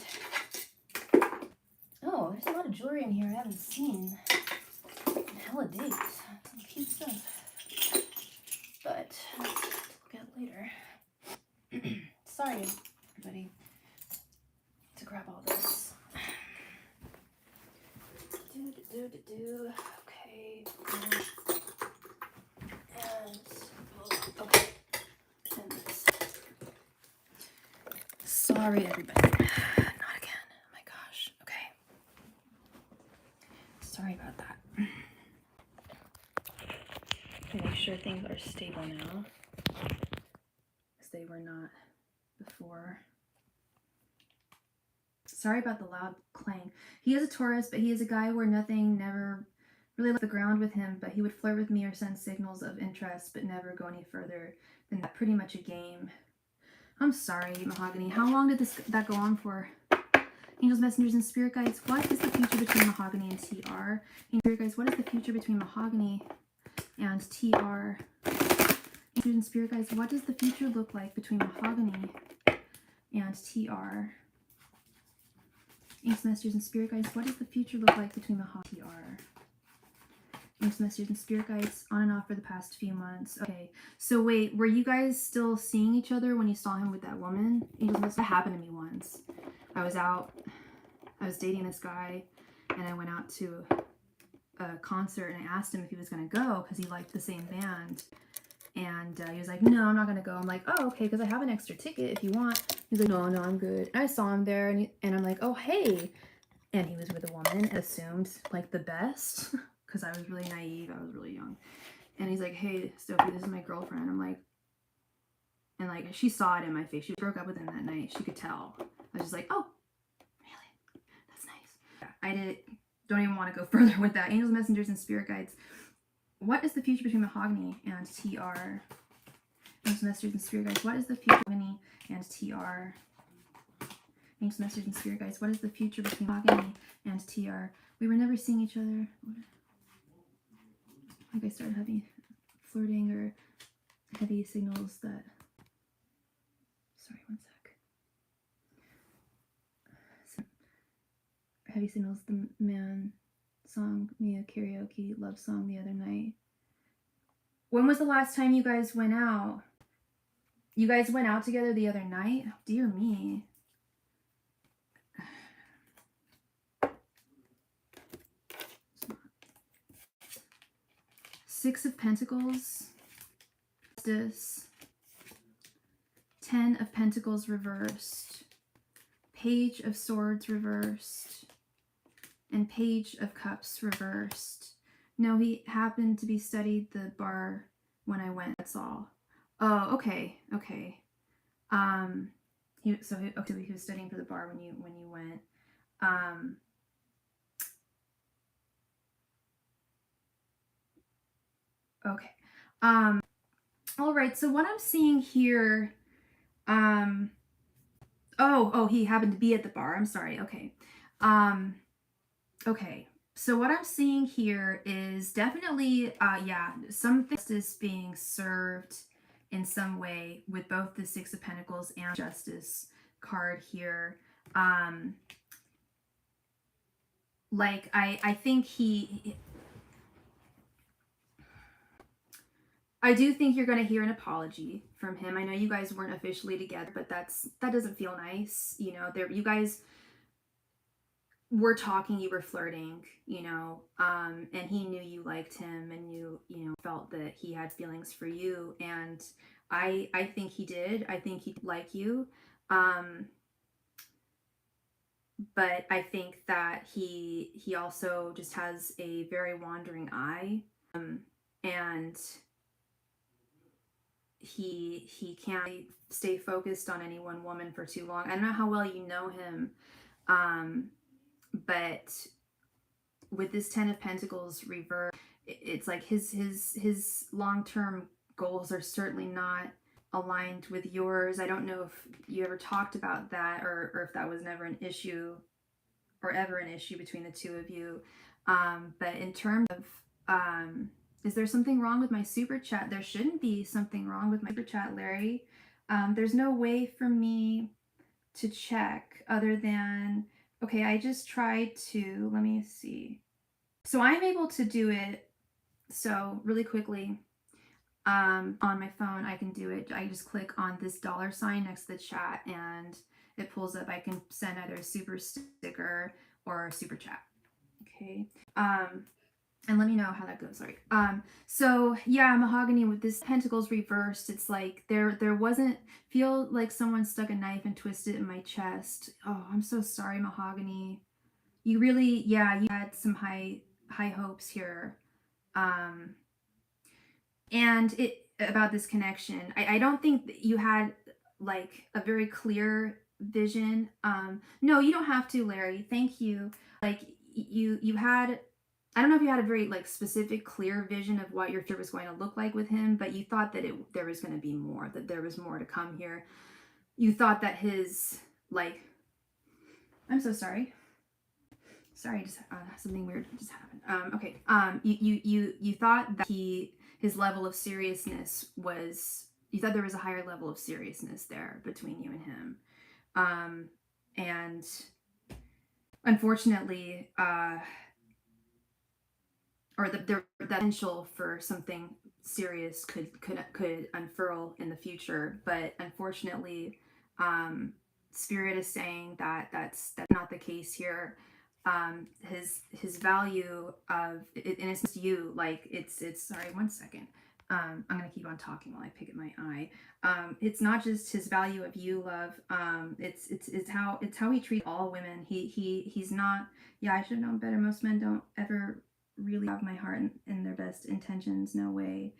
Oh, there's a lot of jewelry in here I haven't seen in hella days. Some cute stuff. But let's look at later. Sorry, everybody, to grab all this. Okay. And okay. And this. Sorry, everybody. Not again. Oh my gosh. Okay. Sorry about that. Make sure things are stable now, because they were not before. Sorry about the loud clang. He is a Taurus, but he is a guy where nothing never really left the ground with him, but he would flirt with me or send signals of interest, but never go any further than that. Pretty much a game. I'm sorry, Mahogany. How long did that go on for? Angels, messengers, and spirit guides, what is the future between Mahogany and TR? Spirit guides, what is the future between Mahogany and TR? Angels and spirit guides, what does the future look like between Mahogany and TR? Angels, messengers, and spirit guides, what does the future look like between Mahogany and TR? Angels, messengers, and spirit guides, on and off for the past few months. Okay, so wait, were you guys still seeing each other when you saw him with that woman? Angels, that happened to me once. I was out I was dating this guy, and I went out to a concert, and I asked him if he was going to go because he liked the same band. And he was like, no, I'm not going to go. I'm like, oh, okay, because I have an extra ticket if you want. He's like, no, I'm good. And I saw him there, and I'm like, oh, hey. And he was with a woman and assumed, like, the best because I was really naive. I was really young. And he's like, hey, Sophie, this is my girlfriend. I'm like, and, like, she saw it in my face. She broke up with him that night. She could tell. I was just like, oh, really? That's nice. Yeah, don't even want to go further with that. Angels, messengers, and spirit guides. What is the future between mahogany and TR? Angels, messengers, and spirit guides. What is the future between mahogany and TR? Angels, messengers, and spirit guides. What is the future between mahogany and TR? We were never seeing each other. Like I started having flirting or heavy signals that. Sorry, one sec. Heavy signals. The man song me a karaoke love song the other night. When was the last time you guys went out? You guys went out together the other night? Dear me. Six of Pentacles. Justice. 10 of Pentacles reversed. Page of Swords reversed. And Page of Cups reversed. No, he happened to be studied the bar when I went, that's all. Oh, okay. He was studying for the bar when you went. Okay. All right, so what I'm seeing here, he happened to be at the bar. I'm sorry. Okay. Okay. So what I'm seeing here is definitely, some justice being served in some way with both the Six of Pentacles and Justice card here. Like, I think I do think you're going to hear an apology from him. I know you guys weren't officially together, but that doesn't feel nice. You know, you guys were talking, you were flirting, you know, and he knew you liked him, and you felt that he had feelings for you. And I think he did. I think he'd like you. But I think that he also just has a very wandering eye. And he can't stay focused on any one woman for too long. I don't know how well you know him, but with this 10 of Pentacles reverse, it's like his long-term goals are certainly not aligned with yours. I don't know if you ever talked about that, or if that was never an issue, or ever an issue between the two of you. But in terms of is there something wrong with my super chat? There shouldn't be something wrong with my super chat, Larry. There's no way for me to check other than, okay, I just tried to, let me see. So I'm able to do it. So really quickly, on my phone, I can do it. I just click on this $ next to the chat, and it pulls up. I can send either a super sticker or a super chat. Okay. And let me know how that goes. Sorry. So yeah, mahogany with this Pentacles reversed. It's like there wasn't, feel like someone stuck a knife and twisted it in my chest. Oh, I'm so sorry, mahogany. You really, yeah, you had some high hopes here. And it about this connection. I don't think that you had like a very clear vision. No, you don't have to, Larry. Thank you. Like you had, I don't know if you had a very like specific, clear vision of what your future was going to look like with him, but you thought that there was going to be more, that there was more to come here. You thought that his, like, I'm so sorry. Sorry, just something weird just happened. Okay. You thought that his level of seriousness was, you thought there was a higher level of seriousness there between you and him. And unfortunately, or the potential for something serious could unfurl in the future, but unfortunately, Spirit is saying that that's not the case here. His value of it, and it's just you, like it's sorry, one second. I'm gonna keep on talking while I pick at my eye. It's not just his value of you, love. It's how he treats all women. He's not. Yeah, I should have known better. Most men don't ever really have my heart and their best intentions. No way.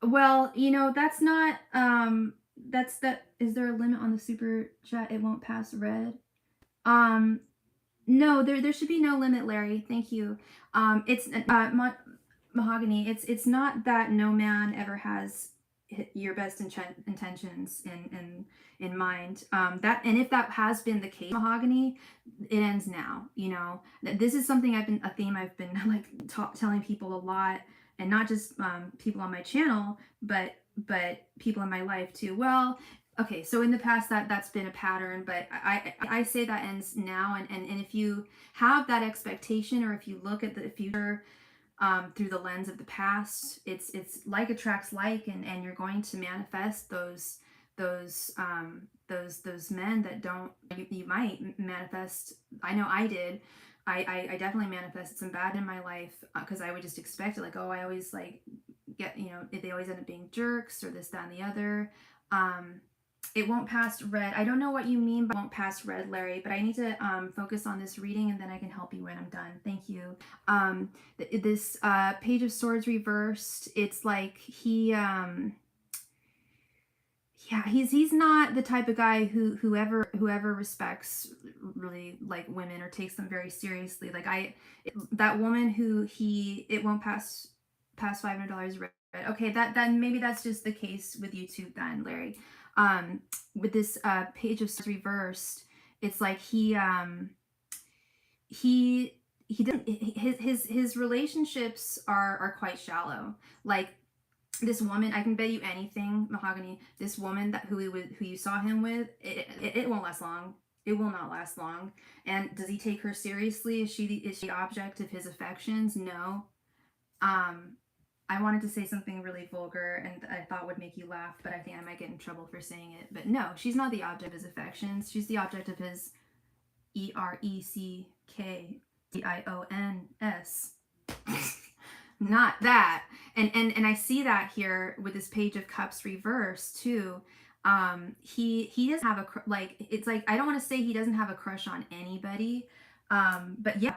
Well, that's not. That's that. Is there a limit on the super chat? It won't pass red. No, there should be no limit, Larry. Thank you. It's Mahogany. It's not that no man ever has your best intentions in mind. That, and if that has been the case, Mahogany, it ends now. This is something a theme I've been like telling people a lot, and not just people on my channel, but people in my life too. Well, okay, so in the past that's been a pattern, but I say that ends now, and if you have that expectation, or if you look at the future through the lens of the past, it's like attracts like, and you're going to manifest those men that don't. You might manifest. I know I did. I definitely manifested some bad in my life, because I would just expect it, like, oh, I always like get, they always end up being jerks, or this, that, and the other. It won't pass red. I don't know what you mean by won't pass red, Larry, but I need to focus on this reading, and then I can help you when I'm done. Thank you. This Page of Swords reversed, it's like he's not the type of guy whoever respects really like women or takes them very seriously. Like that woman who it won't pass $500 red. Okay, then maybe that's just the case with you too then, Larry. With this Page of Swords reversed, it's like he didn't, his relationships are quite shallow. Like this woman, I can bet you anything, Mahogany, this woman who you saw him with, it won't last long. It will not last long. And does he take her seriously? Is she the object of his affections? No. I wanted to say something really vulgar and I thought would make you laugh, but I think I might get in trouble for saying it. But no, she's not the object of his affections. She's the object of his ERECKTIONS. Not that. And I see that here with this Page of Cups reversed too. He doesn't have it's like, I don't want to say he doesn't have a crush on anybody. But yeah,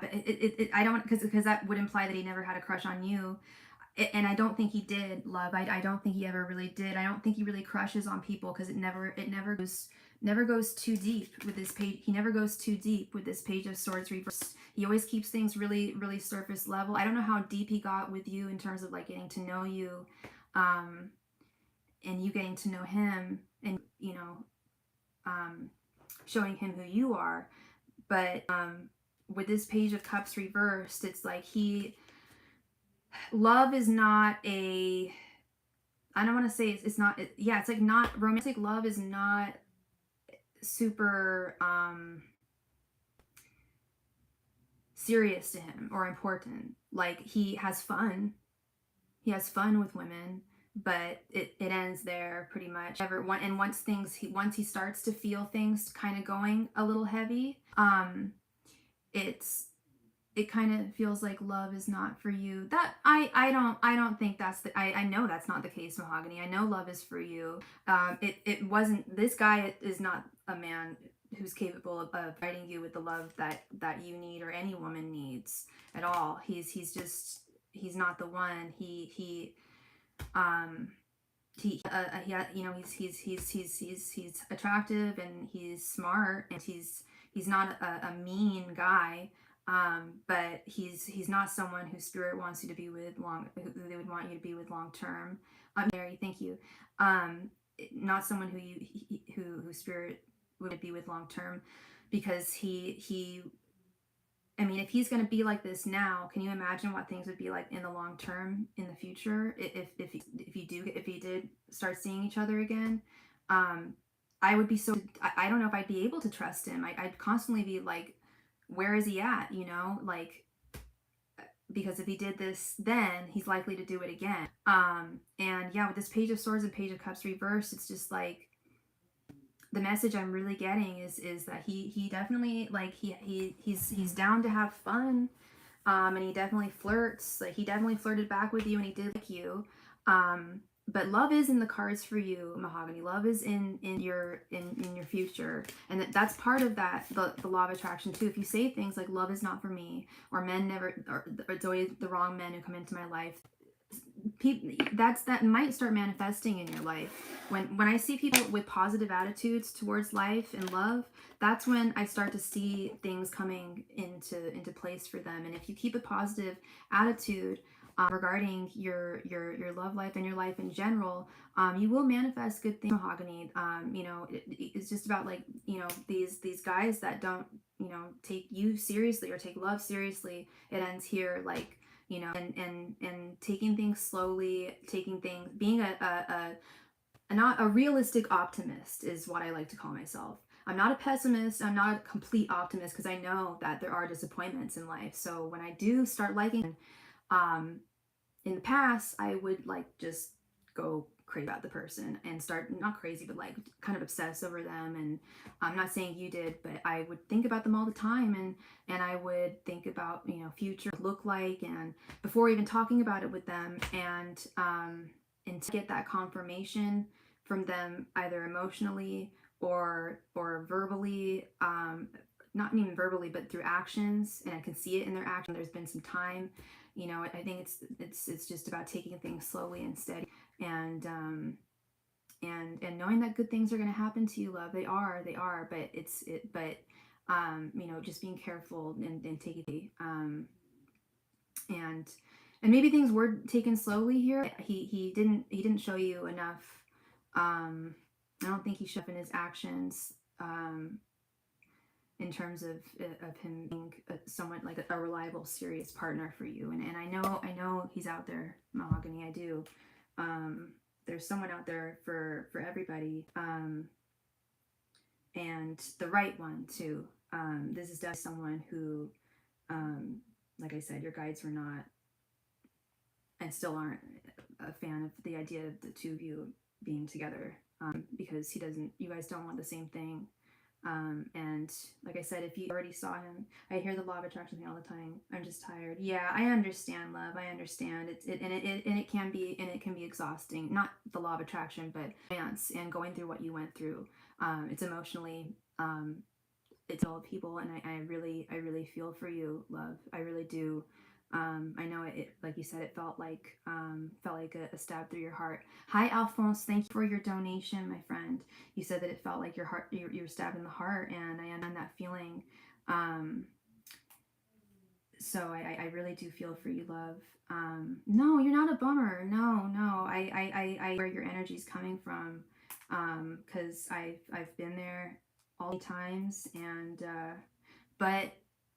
I don't, because that would imply that he never had a crush on you. And I don't think he did, love. I don't think he ever really did. I don't think he really crushes on people, because it never goes too deep with this page. He never goes too deep with this Page of Swords reversed. He always keeps things really, really surface level. I don't know how deep he got with you in terms of like getting to know you, and you getting to know him, and showing him who you are. But with this Page of Cups reversed, it's like love is not I don't want to say it's not, it's like not romantic love is not super serious to him or important. Like he has fun with women, but it ends there pretty much. And once he starts to feel things kind of going a little heavy, it kind of feels like love is not for you. That I don't think that's I know that's not the case, Mahogany. I know love is for you. It wasn't, this guy is not a man who's capable of providing you with the love that you need or any woman needs at all. He's not the one. He's attractive and he's smart and he's not a mean guy. But he's not someone who Spirit wants you to be with who they would want you to be with long term. Mary, thank you. Not someone who Spirit would be with long term, because I mean, if he's going to be like this now, can you imagine what things would be like in the long term, in the future, if you did start seeing each other again? I would be I don't know if I'd be able to trust him. I'd constantly be like, where is he at? Like, because if he did this then, he's likely to do it again. And yeah, with this Page of Swords and Page of Cups reversed, it's just like the message I'm really getting is that he definitely, like, he's down to have fun, and he definitely flirts. Like, he definitely flirted back with you, and he did like you. But love is in the cards for you, Mahogany. Love is in your future, and that's part of that, the law of attraction too. If you say things like "love is not for me," or "men never," or "it's always the wrong men who come into my life," that might start manifesting in your life. When I see people with positive attitudes towards life and love, that's when I start to see things coming into place for them. And if you keep a positive attitude regarding your love life and your life in general, you will manifest good things, Mahogany. It's just about, like, these guys that don't take you seriously or take love seriously. It ends here, like, and taking things slowly, being not a realistic optimist is what I like to call myself. I'm not a pessimist. I'm not a complete optimist, because I know that there are disappointments in life. So when I do start liking, in the past, I would, like, just go crazy about the person and start, not crazy, but like kind of obsess over them. And I'm not saying you did, but I would think about them all the time, and I would think about, future look like, and before even talking about it with them, and to get that confirmation from them, either emotionally or verbally, not even verbally, but through actions, and I can see it in their action. There's been some time. I think it's just about taking things slowly and steady, and knowing that good things are going to happen to you, love. They are, but just being careful and taking it, and maybe things were taken slowly here. He didn't show you enough. I don't think he showed in his actions, in terms of him being someone like a reliable, serious partner for you. And I know he's out there, Mahogany. I do. There's someone out there for everybody, and the right one too. This is definitely someone who, like I said, your guides were not, and still aren't, a fan of the idea of the two of you being together, because you guys don't want the same thing. And like I said, if you already saw him, I hear the law of attraction thing all the time. I'm just tired. Yeah, I understand, love. I understand. It can be exhausting. Not the law of attraction, but dance and going through what you went through. It's emotionally, it's all people, and I really feel for you, love. I really do. I know it, like you said, it felt like a stab through your heart. Hi, Alphonse. Thank you for your donation, my friend. You said that it felt like your heart, you were stabbed in the heart, and I understand that feeling. So I really do feel for you, love. No, you're not a bummer. No. I where your energy's coming from, because I've been there all the times, and but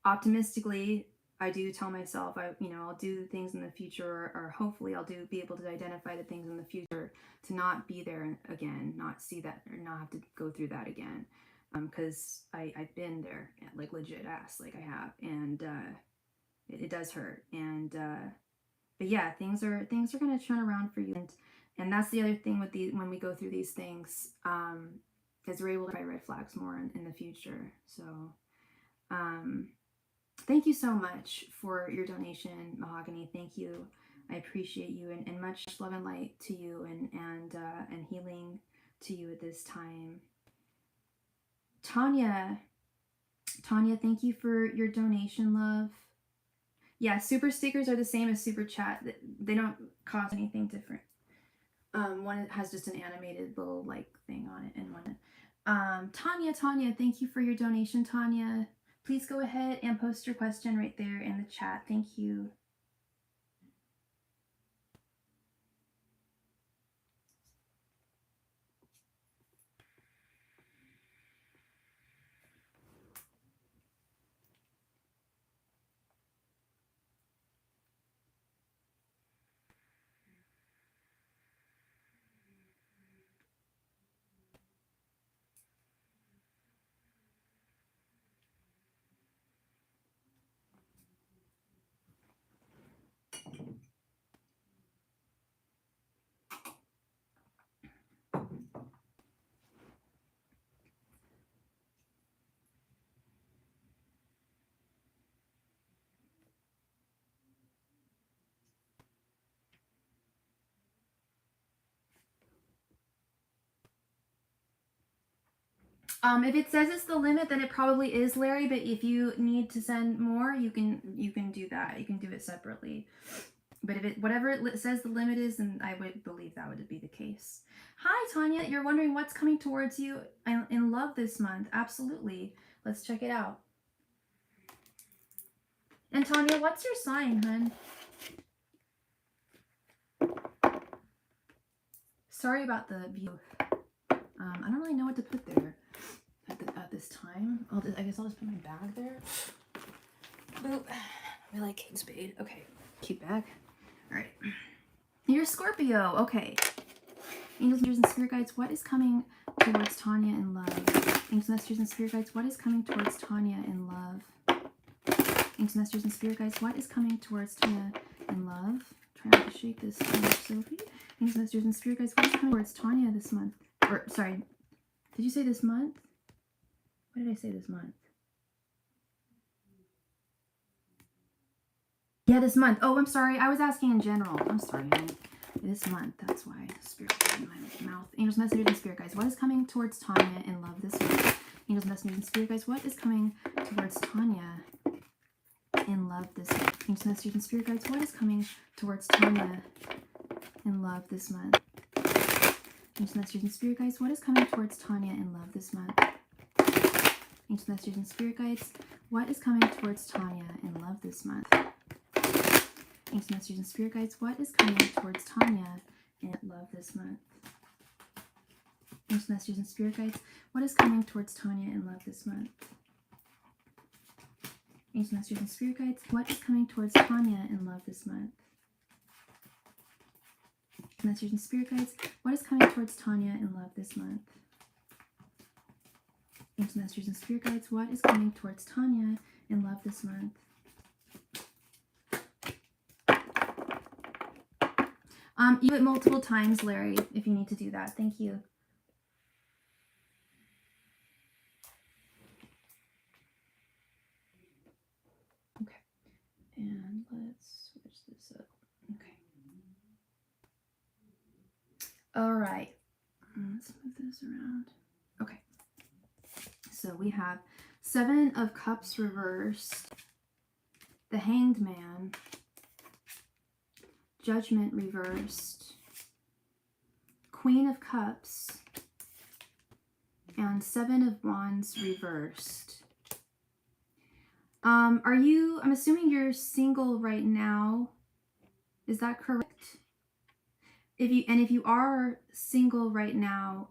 optimistically, I do tell myself, I'll do the things in the future, or hopefully I'll be able to identify the things in the future to not be there again, not see that, or not have to go through that again. Because I've been there, like, legit ass, like I have, and it does hurt. And but yeah, things are gonna turn around for you, and that's the other thing with when we go through these things, is we're able to find red flags more in the future. So thank you so much for your donation, Mahogany. Thank you. I appreciate you, and much love and light to you, and healing to you at this time. Tanya, thank you for your donation, love. Yeah, super stickers are the same as super chat. They don't cost anything different. One has just an animated little, like, thing on it, and one. Tanya, thank you for your donation, Tanya. Please go ahead and post your question right there in the chat. Thank you. If it says it's the limit, then it probably is, Larry, but if you need to send more, you can do that. You can do it separately. But if it, whatever it says the limit is, then I would believe that would be the case. Hi, Tanya. You're wondering what's coming towards you in love this month. Absolutely. Let's check it out. And Tanya, what's your sign, hun? Sorry about the view. I don't really know what to put there at this time. I guess I'll just put my bag there. Boop. I like Kate Spade. Okay. Cute bag. All right. You're Scorpio. Okay. Angels, messengers, and spirit guides, what is coming towards Tanya in love? Angels, messengers, and spirit guides, what is coming towards Tanya in love? Angels, messengers, and spirit guides, what is coming towards Tanya in love? Try not to shake this too much, Sophie. Angels, messengers, and spirit guides, what is coming towards Tanya this month? Or, sorry, did you say this month? What did I say this month? Yeah, this month. Oh, I'm sorry. I was asking in general. I'm sorry, honey. This month. That's why spirit in my mouth. Angels, messengers, and spirit guides, what is coming towards Tanya in love this month? Angels, messengers, and spirit guides, what is coming towards Tanya in love this month? Angels, messengers, and spirit guides, what is coming towards Tanya in love this month? Angels, messengers, and spirit guides, what is coming towards Tanya in love this month? Angels, messengers, and spirit guides, what is coming towards Tanya in love this month? Angels, messengers, and spirit guides, what is coming towards Tanya in love this month? Angels, messengers, and spirit guides, what is coming towards Tanya in love this month? Angels, messengers, and spirit guides, what is coming towards Tanya in love this month? Messengers and spirit guides, what is coming towards Tanya in love this month? Angels, messengers, and spirit guides, what is coming towards Tanya in love this month? You do it multiple times, Larry, if you need to do that. Thank you. Okay. And let's switch this up. Okay. All right. Let's move this around. Okay. So we have 7 of Cups reversed, the Hanged Man, Judgment reversed, Queen of Cups, and 7 of Wands reversed. I'm assuming you're single right now. Is that correct? If you are single right now,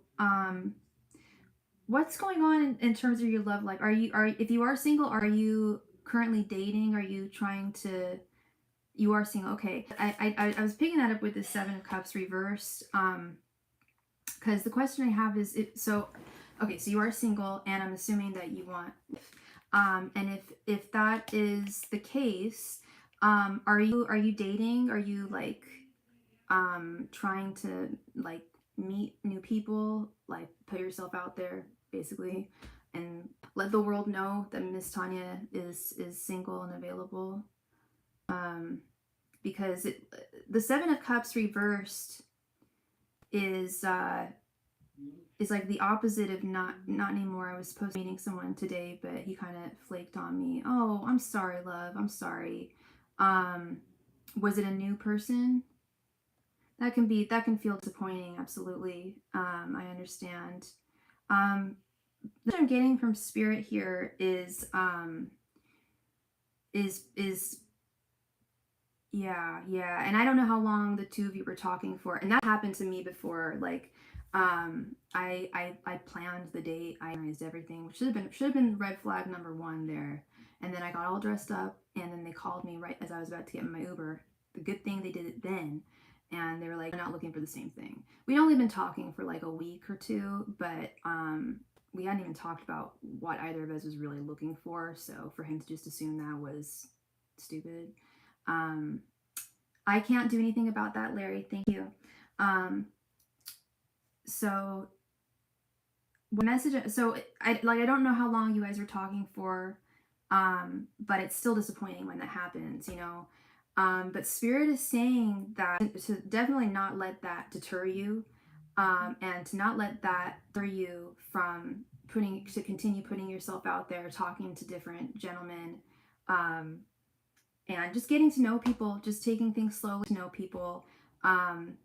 what's going on in terms of your love life? If you are single, are you currently dating? Are you trying to? You are single. Okay. I was picking that up with the 7 of Cups reversed. Because the question I have is so you are single, and I'm assuming that you want. And if that is the case, are you dating? Are you like trying to like meet new people, like put yourself out there basically, and let the world know that Miss Tanya is single and available? Because the 7 of Cups reversed is like the opposite of not anymore. I was supposed to be meeting someone today, but he kind of flaked on me. Oh, I'm sorry, love. I'm sorry. Was it a new person? That can feel disappointing. Absolutely. I understand. What I'm getting from spirit here is yeah, and I don't know how long the two of you were talking for, and that happened to me before. Like, I planned the date, I organized everything, which should have been red flag number 1 there. And then I got all dressed up, and then they called me right as I was about to get in my Uber. The good thing they did it then, and they were like, "We're not looking for the same thing." We'd only been talking for like a week or 2, but we hadn't even talked about what either of us was really looking for. So for him to just assume that was stupid. I can't do anything about that, Larry. Thank you. So what message? So I don't know how long you guys were talking for, but it's still disappointing when that happens, you know. But Spirit is saying that to definitely not let that deter you, and to not let that deter you from continue putting yourself out there, talking to different gentlemen, and just getting to know people, just taking things slowly to know people. And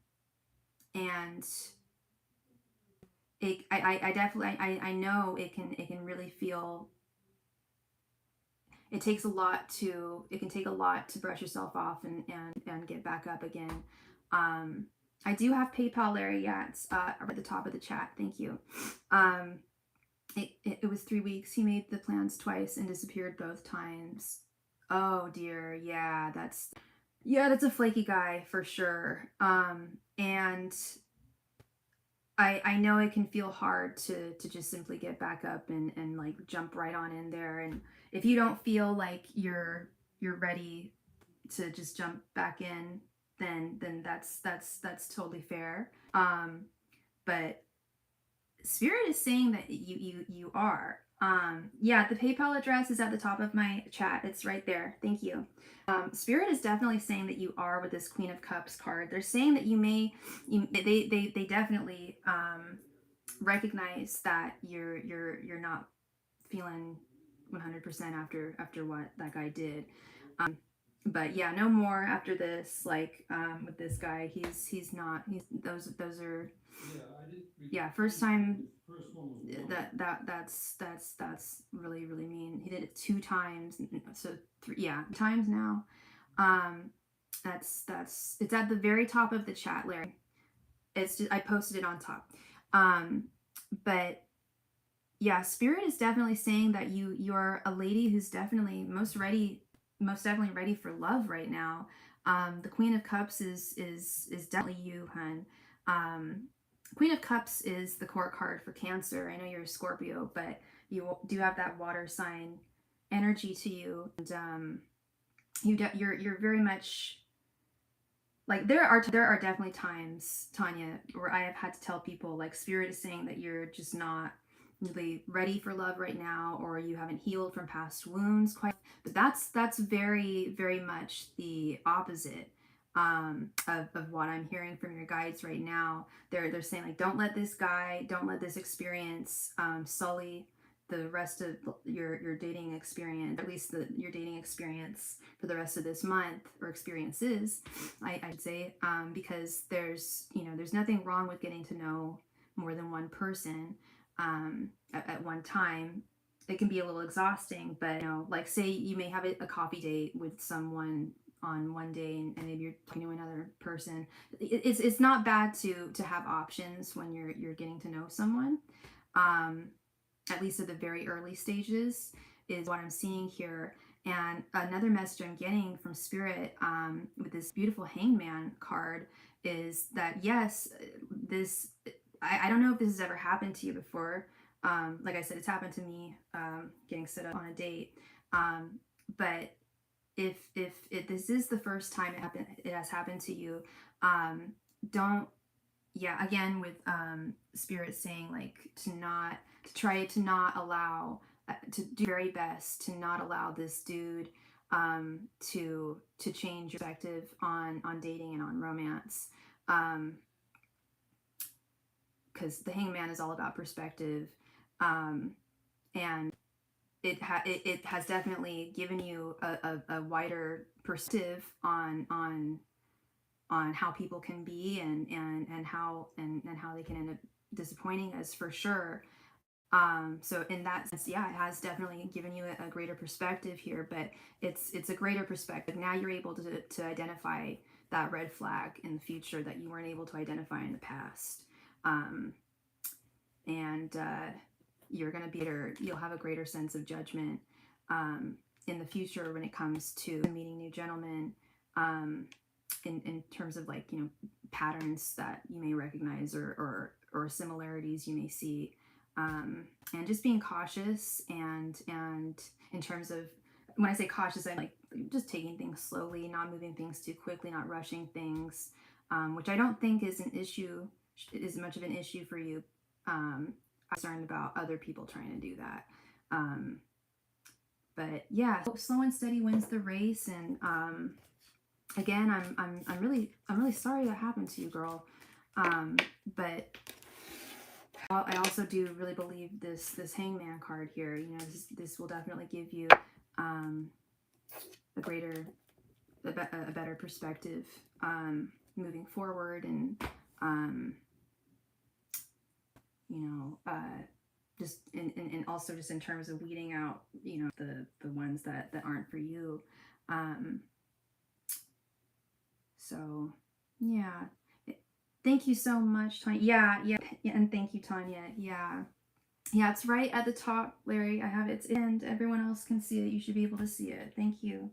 I definitely, I know it can really feel, it can take a lot to brush yourself off and get back up again. I do have PayPal, Larry. Yeah, it's at the top of the chat. Thank you. It was 3 weeks. He made the plans twice and disappeared both times. Oh dear. Yeah, that's a flaky guy for sure. And I know it can feel hard to just simply get back up and like jump right on in there. And if you don't feel like you're ready to just jump back in, then that's totally fair. But Spirit is saying that you are. Yeah, the PayPal address is at the top of my chat. It's right there. Thank you. Spirit is definitely saying that you are with this Queen of Cups card. They're saying that they definitely recognize that you're not feeling 100% after what that guy did. But yeah, no more after this. Like with this guy, he's not. Those are. Yeah, first time. That's really mean. He did it 2 times, so 3 times now. That's it's at the very top of the chat, Larry. It's just, I posted it on top. But yeah, Spirit is definitely saying that you're a lady who's definitely most definitely ready for love right now. The Queen of Cups is definitely you, hun. Queen of Cups is the court card for Cancer. I know you're a Scorpio, but you do have that water sign energy to you, and you're very much like there are definitely times, Tanya, where I have had to tell people like Spirit is saying that you're just not really ready for love right now, or you haven't healed from past wounds quite. But that's very much the opposite of what I'm hearing from your guides right now. They're saying like, don't let this experience sully the rest of your dating experience, at least your dating experience for the rest of this month, or experiences, I'd say, because there's nothing wrong with getting to know more than one person at one time. It can be a little exhausting, but like say you may have a coffee date with someone on one day, and maybe you're talking to another person. It's not bad to have options when you're getting to know someone. At least at the very early stages is what I'm seeing here. And another message I'm getting from Spirit with this beautiful Hangman card is that yes, this I don't know if this has ever happened to you before. Like I said, it's happened to me getting set up on a date. But if this is the first time it has happened to you, don't. Yeah, again with Spirit saying like to try to not allow to do your very best to not allow this dude to change your perspective on dating and on romance, because the Hangman is all about perspective, and it has definitely given you a wider perspective on how people can be and how they can end up disappointing us, for sure. So in that sense, yeah, it has definitely given you a greater perspective here, but it's a greater perspective. Now you're able to identify that red flag in the future that you weren't able to identify in the past. And you're going to you'll have a greater sense of judgment in the future when it comes to meeting new gentlemen, in terms of like, patterns that you may recognize or similarities you may see. And just being cautious, and in terms of, when I say cautious, I'm like just taking things slowly, not moving things too quickly, not rushing things, which I don't think is much of an issue for you. I'm concerned about other people trying to do that. But yeah, slow and steady wins the race. And again, I'm really sorry that happened to you, girl. But I also do really believe this Hangman card here. You know, this will definitely give you a better perspective moving forward, and you know, just and also just in terms of weeding out, you know, the ones that aren't for you. So yeah, thank you so much, Tanya. Yeah, and thank you, Tanya. Yeah, it's right at the top, Larry. I have it, and everyone else can see it. You should be able to see it. Thank you.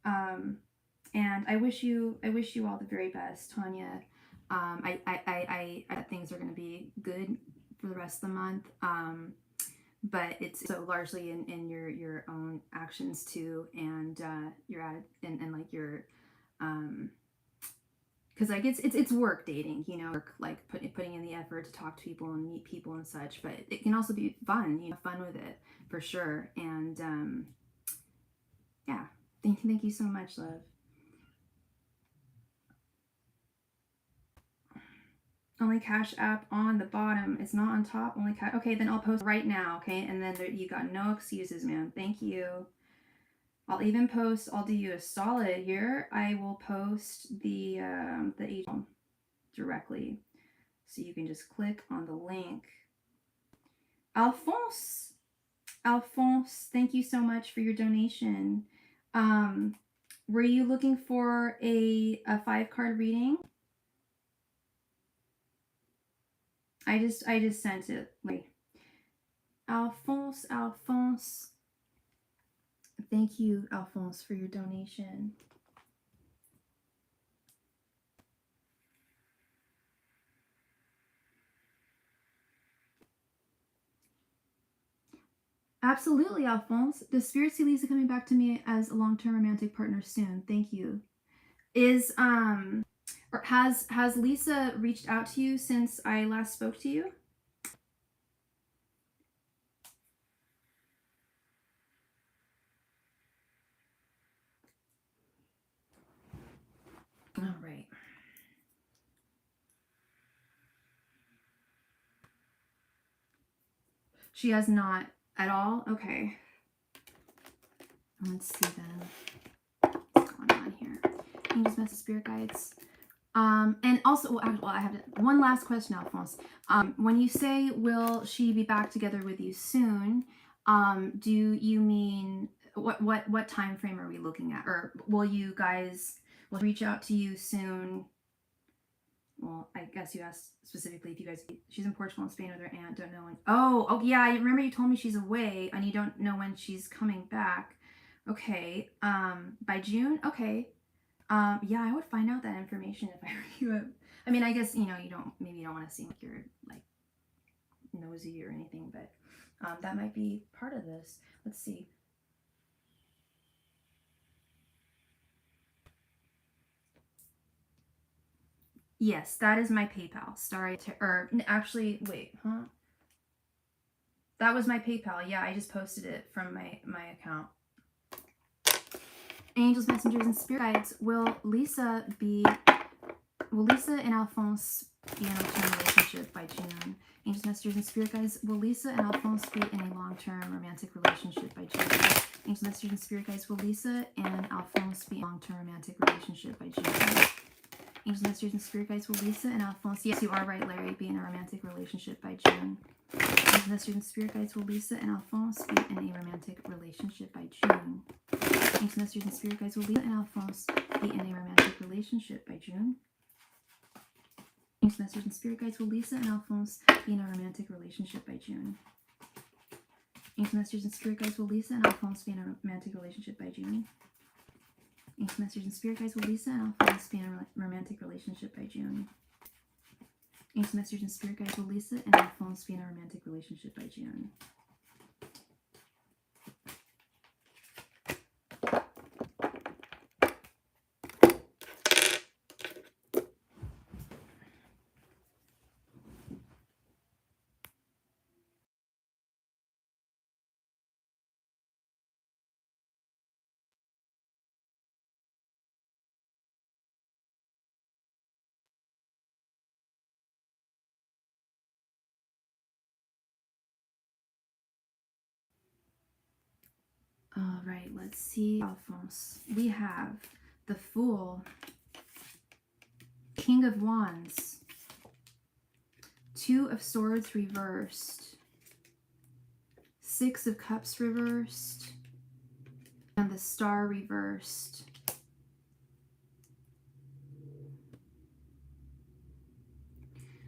And I wish you all the very best, Tanya. I things are going to be good for the rest of the month. But it's so largely in your own actions too, and your and like your because like it's work dating, you know, work, like putting in the effort to talk to people and meet people and such, but it can also be fun, you know, fun with it for sure. And yeah, thank you so much, love. Only Cash App on the bottom. It's not on top. Only Cash. Okay, then I'll post right now. Okay, and then you got no excuses, man. Thank you. I'll even post. I'll do you a solid here. I will post the agent directly, so you can just click on the link. Alphonse, thank you so much for your donation. Were you looking for a 5-card reading? I just sent it. Like, Alphonse, thank you, Alphonse, for your donation. Absolutely, Alphonse. The spirit see Lisa coming back to me as a long-term romantic partner soon. Thank you. Is or has Lisa reached out to you since I last spoke to you? All right. She has not at all? Okay. Let's see then. What's going on here? Angels, message, spirit guides. And also, well, I have one last question, Alphonse. When you say, will she be back together with you soon, do you mean, what time frame are we looking at? Or will you guys, will reach out to you soon? Well, I guess you asked specifically if you guys, she's in Portugal and Spain with her aunt, don't know when. Oh, yeah, I remember you told me she's away and you don't know when she's coming back. Okay, by June? Okay. Yeah, I would find out that information if I were you. I mean, I guess, you know, maybe you don't want to seem like you're like nosy or anything, but that might be part of this. Let's see. Yes, that is my PayPal. Sorry, or actually, wait, huh? That was my PayPal. Yeah, I just posted it from my account. Angels, messengers, and spirit guides. Will Lisa and Alphonse be in a long-term relationship by June? Angels, messengers, and spirit guides. Will Lisa and Alphonse be in a long-term romantic relationship by June? Angels, messengers, and spirit guides. Will Lisa and Alphonse be in a long-term romantic relationship by June? Angels, messengers, and spirit guides. Will Lisa and Alphonse, yes, you are right, Larry, be in a romantic relationship by June? Angels, messengers, and spirit guides. Will Lisa and Alphonse be in a romantic relationship by June? Angels, messengers, and spirit guides. Will Lisa and Alphonse be in a romantic relationship by June? Angels, messengers, and spirit guides. Will Lisa and Alphonse be in a romantic relationship by June? Angels, messengers, and spirit guides. Will Lisa and Alphonse be in a romantic relationship by June? Angels, messengers, and spirit guides. Will Lisa and Alphonse be in a romantic relationship by June? Angels, messengers, and spirit guides. Will Lisa and Alphonse be in a romantic relationship by June? All right, let's see, Alphonse. We have the Fool, King of Wands, Two of Swords reversed, Six of Cups reversed, and the Star reversed.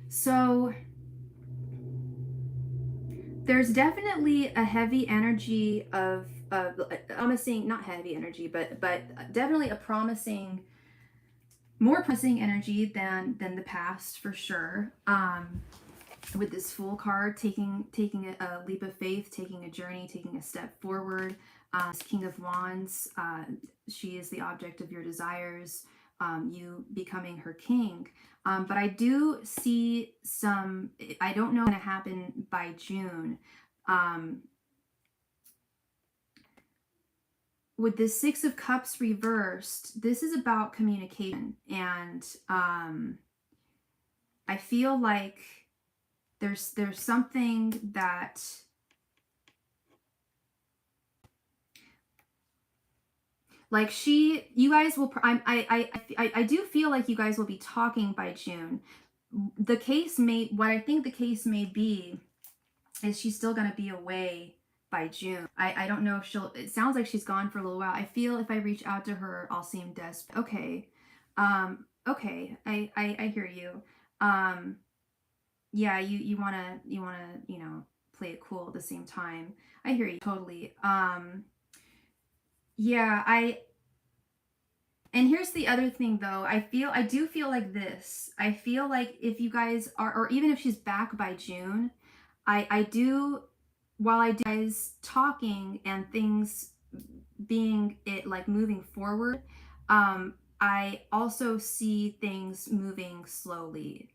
So there's definitely a heavy energy of promising, not heavy energy, but definitely a promising, more promising energy than the past for sure. With this Fool card, taking a leap of faith, taking a journey, taking a step forward. King of Wands, she is the object of your desires, you becoming her king. But I do see some, I don't know what's going to happen by June. With the Six of Cups reversed, this is about communication. And I feel like there's something that like you guys will, I do feel like you guys will be talking by June. What I think the case may be is she's still going to be away by June. I don't know if it sounds like she's gone for a little while. I feel if I reach out to her, I'll seem desperate. Okay. Okay. I hear you. Yeah, you want to, play it cool at the same time. I hear you totally. Yeah, and here's the other thing though. I do feel like this. I feel like if you guys are, or even if she's back by June, I do, while I do guys talking and things being it like moving forward, I also see things moving slowly.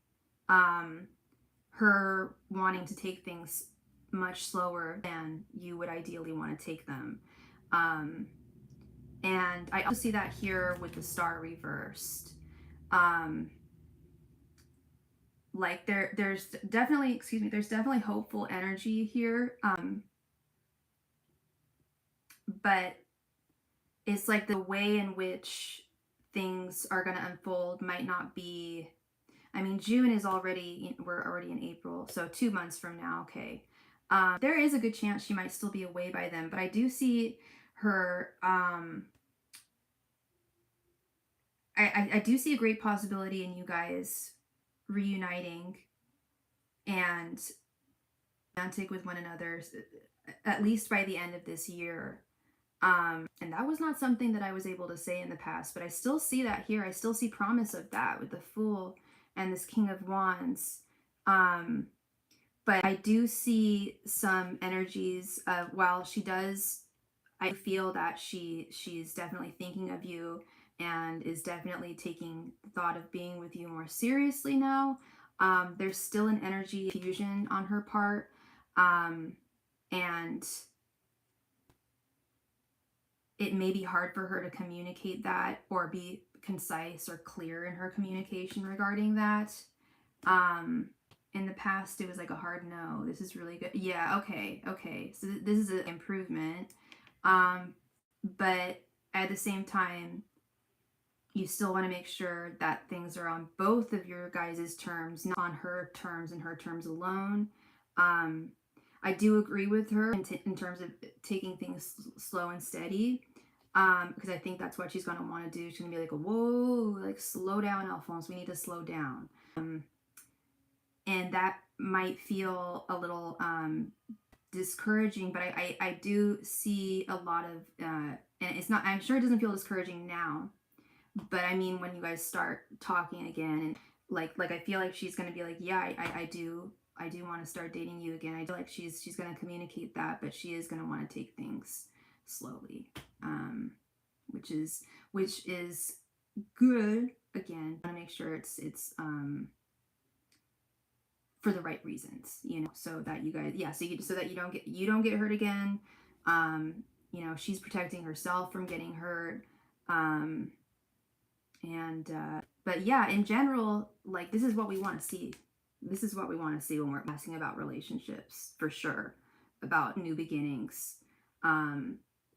Her wanting to take things much slower than you would ideally want to take them. And I also see that here with the Star reversed. Like there's definitely, there's definitely hopeful energy here. But it's like the way in which things are going to unfold might not be, I mean, June is already, we're already in April, so 2 months from now, okay. There is a good chance she might still be away by then, but I do see her, I do see a great possibility in you guys reuniting and romantic with one another, at least by the end of this year. And that was not something that I was able to say in the past, but I still see that here. I still see promise of that with the Fool and this King of Wands. But I do see some energies of, while she does, I feel that she's definitely thinking of you and is definitely taking the thought of being with you more seriously now. There's still an energy fusion on her part. And it may be hard for her to communicate that or be concise or clear in her communication regarding that. In the past, it was like a hard no. This is really good. Yeah, okay. So this is an improvement. But at the same time, you still want to make sure that things are on both of your guys' terms, not on her terms and her terms alone. I do agree with her in terms of taking things slow and steady, because I think that's what she's going to want to do. She's going to be like, whoa, like slow down, Alphonse. We need to slow down. And that might feel a little discouraging, but I do see a lot of, and it's not, I'm sure it doesn't feel discouraging now, but I mean, when you guys start talking again, and like I feel like she's going to be like, yeah, I do want to start dating you again. I feel like she's going to communicate that, but she is going to want to take things slowly, which is good. Again, I want to make sure it's for the right reasons, so that you guys, so that you don't get hurt again. She's protecting herself from getting hurt. But yeah, in general, like, this is what we want to see. This is what we want to see when we're asking about relationships, for sure, about new beginnings.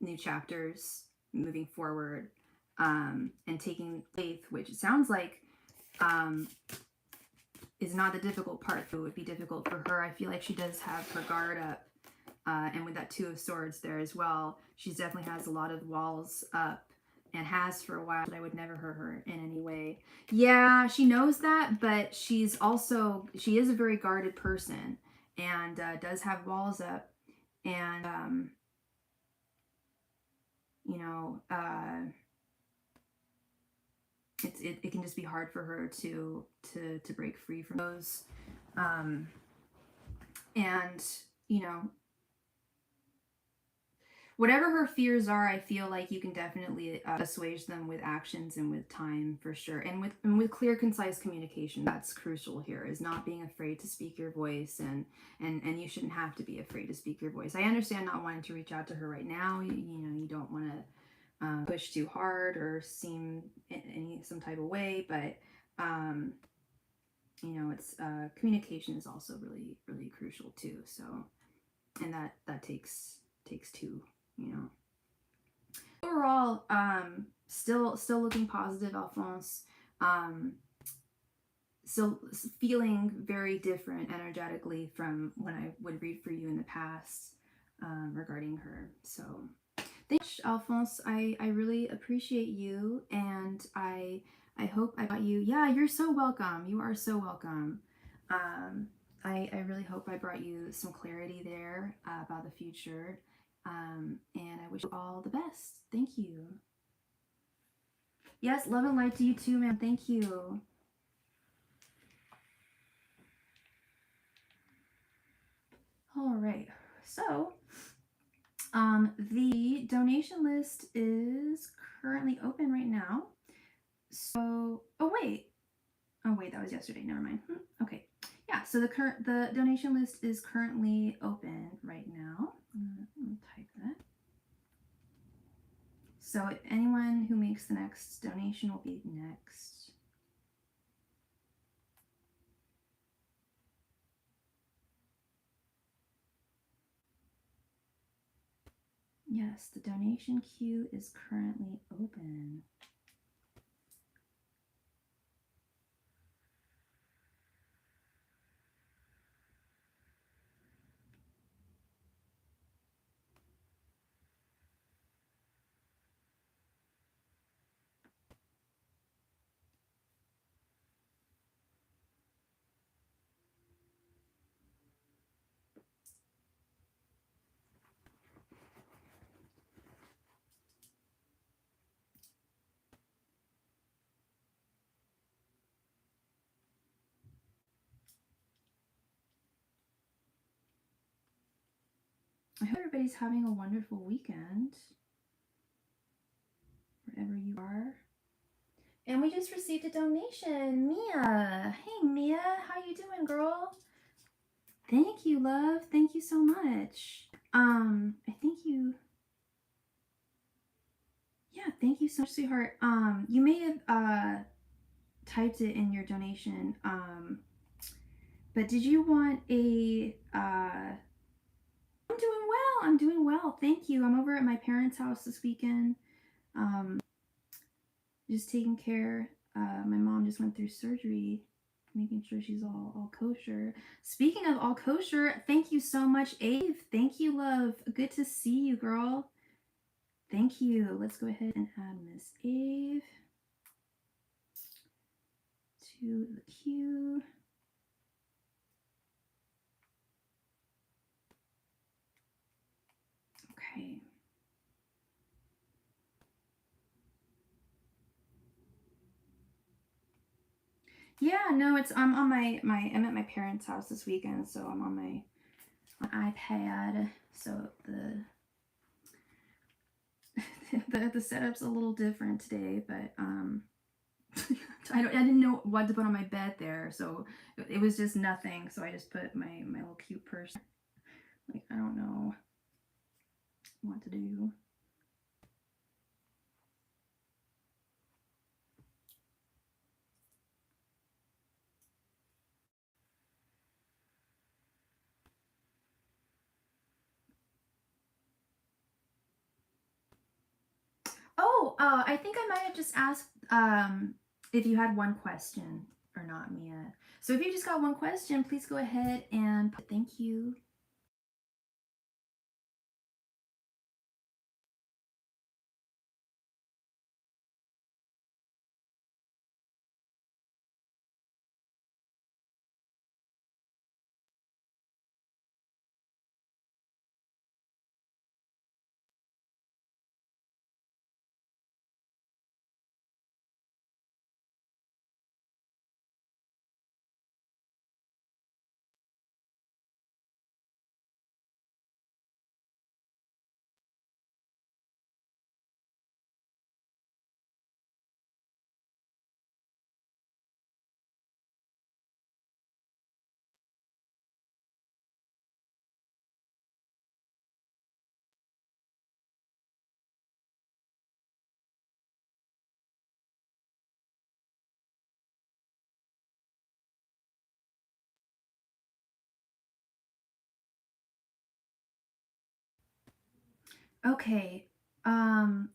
new chapters moving forward, and taking faith, which it sounds like is not the difficult part. It would be difficult for her. I feel like she does have her guard up, and with that Two of Swords there as well, she definitely has a lot of walls up and has for a while, but I would never hurt her in any way. Yeah, she knows that, but she is a very guarded person, and does have walls up, and you know, it can just be hard for her to break free from those, and you know, whatever her fears are, I feel like you can definitely assuage them with actions and with time, for sure, and with clear, concise communication. That's crucial here, is not being afraid to speak your voice, and you shouldn't have to be afraid to speak your voice. I understand not wanting to reach out to her right now. You know, you don't want to push too hard or seem in some type of way, but you know, it's communication is also really, really crucial too. So, and that takes two, you know. Overall, still looking positive, Alphonse. Still feeling very different energetically from when I would read for you in the past, regarding her. So thanks, Alphonse. I really appreciate you, and I hope I got you. Yeah, you're so welcome. You are so welcome. I really hope I brought you some clarity there about the future, and I wish you all the best. Thank you. Yes, love and light to you too, man. Thank you. All right, so the donation list is currently open right now. So, oh wait, that was yesterday. Never mind. Okay, yeah. So the donation list is currently open right now. I'm gonna type that. So anyone who makes the next donation will be next. Yes, the donation queue is currently open. I hope everybody's having a wonderful weekend, wherever you are. And we just received a donation, Mia. Hey, Mia, how you doing, girl? Thank you, love. Thank you so much. I think you. Yeah, thank you so much, sweetheart. You may have typed it in your donation. But did you want a? I'm doing well. I'm doing well. Thank you. I'm over at my parents' house this weekend. Just taking care. My mom just went through surgery, making sure she's all kosher. Speaking of all kosher, thank you so much, Ave. Thank you, love. Good to see you, girl. Thank you. Let's go ahead and add Miss Ave to the queue. Okay. Yeah, no, it's I'm on I'm at my parents' house this weekend, so I'm on my iPad. So the setup's a little different today, but I didn't know what to put on my bed there, so it was just nothing. So I just put my little cute purse. Like, I don't know what to do. I think I might have just asked if you had one question or not, Mia. So if you just got one question, please go ahead and thank you. Okay.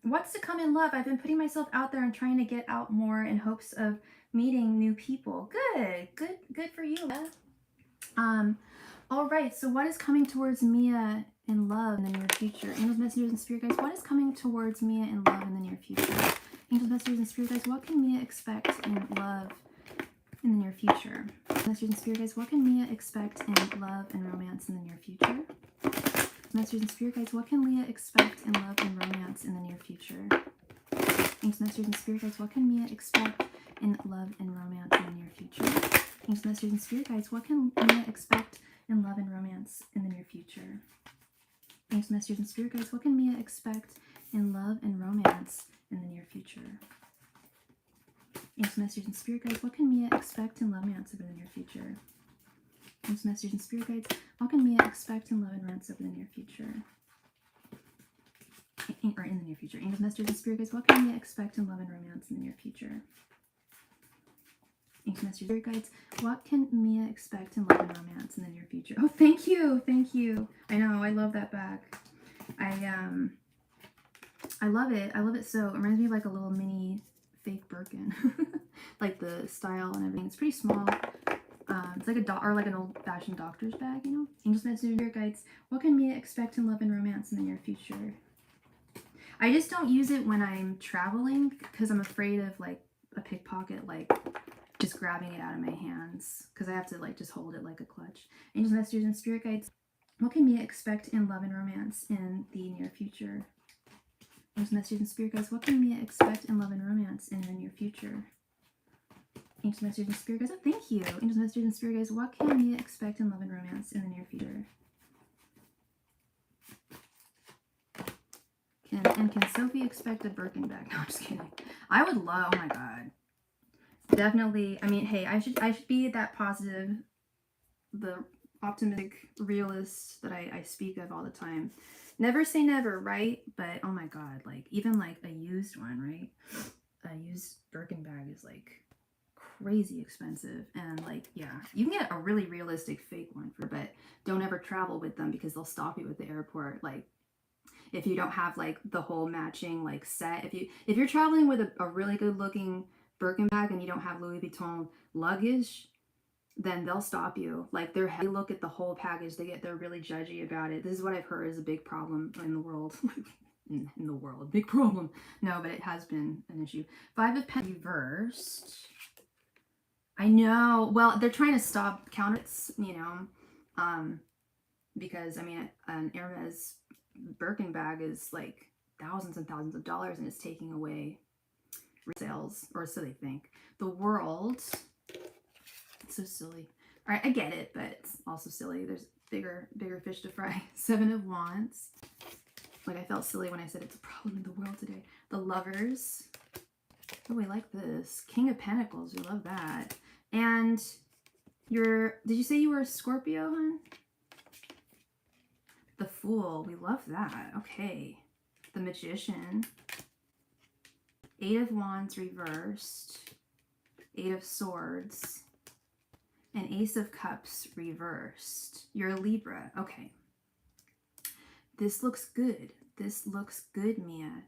What's to come in love? I've been putting myself out there and trying to get out more in hopes of meeting new people. Good for you. All right. So what is coming towards Mia in love in the near future? Angels, messengers, and spirit guides. What is coming towards Mia in love in the near future? Angels, messengers, and spirit guides. What can Mia expect in love in the near future? Messengers and spirit guides. What can Mia expect in love and romance in the near future? Messengers and spirit guides, what can Leah expect in love and romance in the near future? Angels, messengers, and spirit guides, what can Mia expect in love and romance in the near future? Angels, messengers, and spirit guides, what can Mia expect in love and romance in the near future? Angels, messengers, and spirit guides, what can Mia expect in love and romance in the near future? Angels, messengers, and spirit guides, what can Mia expect in love and romance over the near future? Angels, messengers, and spirit guides, what can Mia expect in love and romance over the near future? Or in the near future. Angels, messengers, and spirit guides, what can Mia expect in love and romance in the near future? Angels, messengers, spirit guides, what can Mia expect in love and romance in the near future? Oh, thank you, thank you. I know, I love that bag. I love it. I love it so. It reminds me of like a little mini fake Birkin, like the style and everything. It's pretty small. It's like like an old-fashioned doctor's bag, you know. Angels, messengers, spirit guides, what can Mia expect in love and romance in the near future? I just don't use it when I'm traveling because I'm afraid of like a pickpocket, like just grabbing it out of my hands because I have to like just hold it like a clutch. Angels, messengers, and spirit guides, what can Mia expect in love and romance in the near future? Angels, messengers, and spirit guides, what can Mia expect in love and romance in the near future? Angels, messengers, and spirit guides, oh, thank you. Angels, messengers, and spirit guides, what can Mia expect in love and romance in the near future? Can Sophie expect a Birkin bag? No, I'm just kidding. I would love, oh my god. Definitely, I mean, hey, I should be that positive, the optimistic realist that I speak of all the time. Never say never, right? But oh my god, like even like a used one, right? A used Birkin bag is like crazy expensive, and like yeah, you can get a really realistic fake one for, but don't ever travel with them because they'll stop you at the airport. Like if you don't have like the whole matching like set, if you're traveling with a really good looking Birkin bag and you don't have Louis Vuitton luggage, then they'll stop you. Like they look at the whole package. They're really judgy about it. This is what I've heard is a big problem in the world. in the world, big problem. No, but it has been an issue. Five of Pentacles reversed. I know. Well, they're trying to stop counterfeits, you know, because I mean, an Hermes Birkin bag is like thousands and thousands of dollars, and it's taking away sales, or so they think. The world. It's so silly. All right, I get it, but it's also silly. There's bigger fish to fry. Seven of Wands. Like I felt silly when I said it's a problem in the world today. The Lovers. Oh, we like this. King of Pentacles. We love that. And did you say you were a Scorpio, hon? The Fool. We love that. Okay. The Magician. Eight of Wands reversed. Eight of Swords. And Ace of Cups reversed. You're a Libra. Okay. This looks good. This looks good, Mia.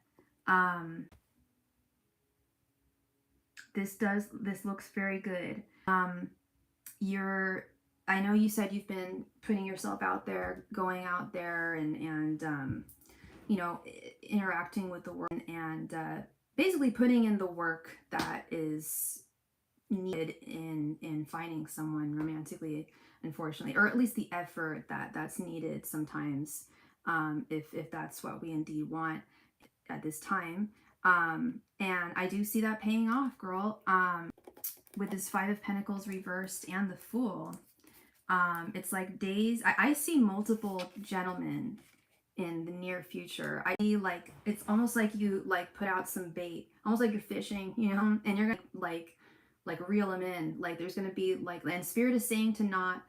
this looks very good. I know you said you've been putting yourself out there, going out there and interacting with the world and basically putting in the work that is needed in finding someone romantically, unfortunately, or at least the effort that's needed sometimes, if that's what we indeed want at this time. And I do see that paying off, girl. With this Five of Pentacles reversed and the Fool, it's like days. I see multiple gentlemen in the near future. I see, like, it's almost like you like put out some bait, almost like you're fishing, and you're gonna like reel them in. Like there's gonna be like, and Spirit is saying to not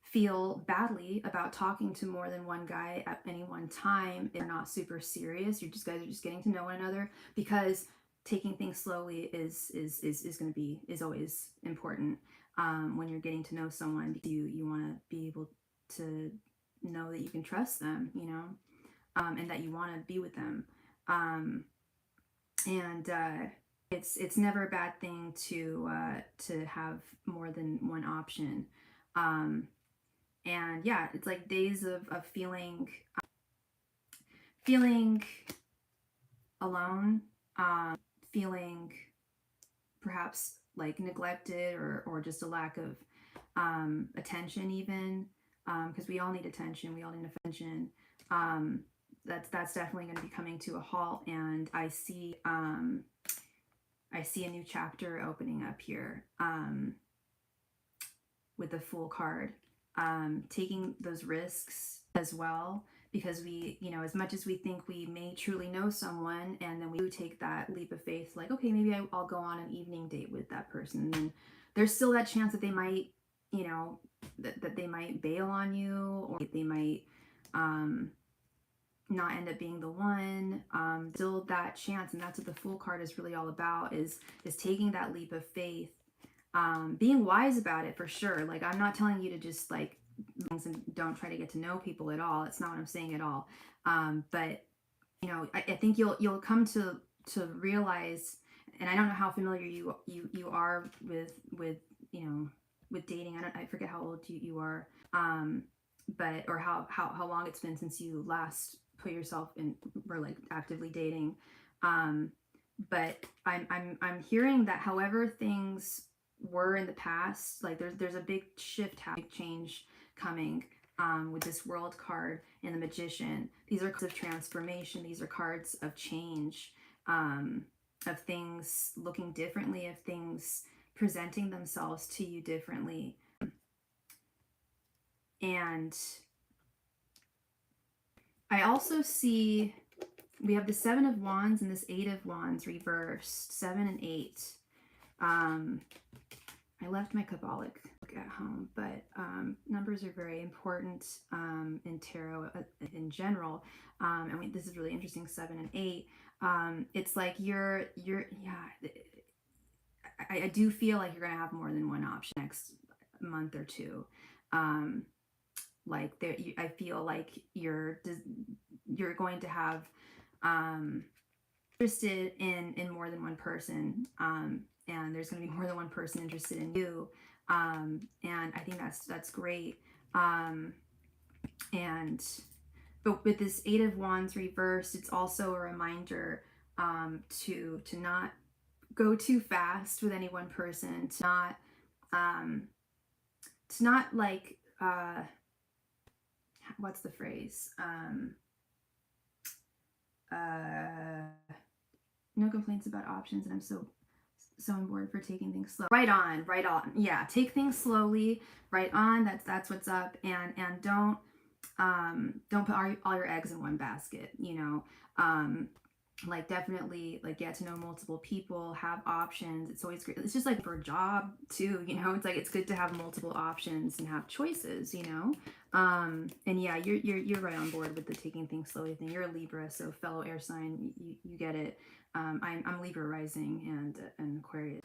feel badly about talking to more than one guy at any one time. They're not super serious. You guys are just getting to know one another, because taking things slowly is always important when you're getting to know someone. You want to be able to know that you can trust them, and that you want to be with them. It's never a bad thing to have more than one option. And yeah, it's like days of feeling alone, feeling perhaps like neglected, or just a lack of attention even, because we all need attention, we all need attention. That's definitely going to be coming to a halt, and I see a new chapter opening up here with the Fool card. Taking those risks as well, because we, as much as we think we may truly know someone, and then we do take that leap of faith, like, okay, maybe I'll go on an evening date with that person, and then there's still that chance that they might, that they might bail on you, or they might not end up being the one. Still that chance, and that's what the Fool card is really all about, is taking that leap of faith, being wise about it, for sure. Like, I'm not telling you to just like things and don't try to get to know people at all. It's not what I'm saying at all. But I think you'll come to realize, and I don't know how familiar you are with dating. I forget how old you are, but or how long it's been since you last put yourself in, were like actively dating. But I'm hearing that however things were in the past, like there's a big shift, big change coming with this World card and the Magician. These are cards of transformation. These are cards of change, of things looking differently, of things presenting themselves to you differently. And I also see we have the Seven of Wands and this Eight of Wands reversed, 7 and 8. I left my Kabbalic book at home, but numbers are very important in tarot in general. This is really interesting, 7 and 8. It's like I do feel like you're going to have more than one option next month or two. Like I feel like you're going to have interested in more than one person, and there's going to be more than one person interested in you, and I think that's great. But with this Eight of Wands reversed, it's also a reminder to not go too fast with any one person, to not like what's the phrase? No complaints about options, and I'm so on board for taking things slow. Right on. Yeah, take things slowly. Right on. That's what's up. And don't put all your eggs in one basket. Like definitely like get to know multiple people, have options. It's always great. It's just like for a job too. It's like it's good to have multiple options and have choices. And yeah, you're right on board with the taking things slowly thing. You're a Libra, so fellow air sign, you get it. I'm Libra rising and Aquarius.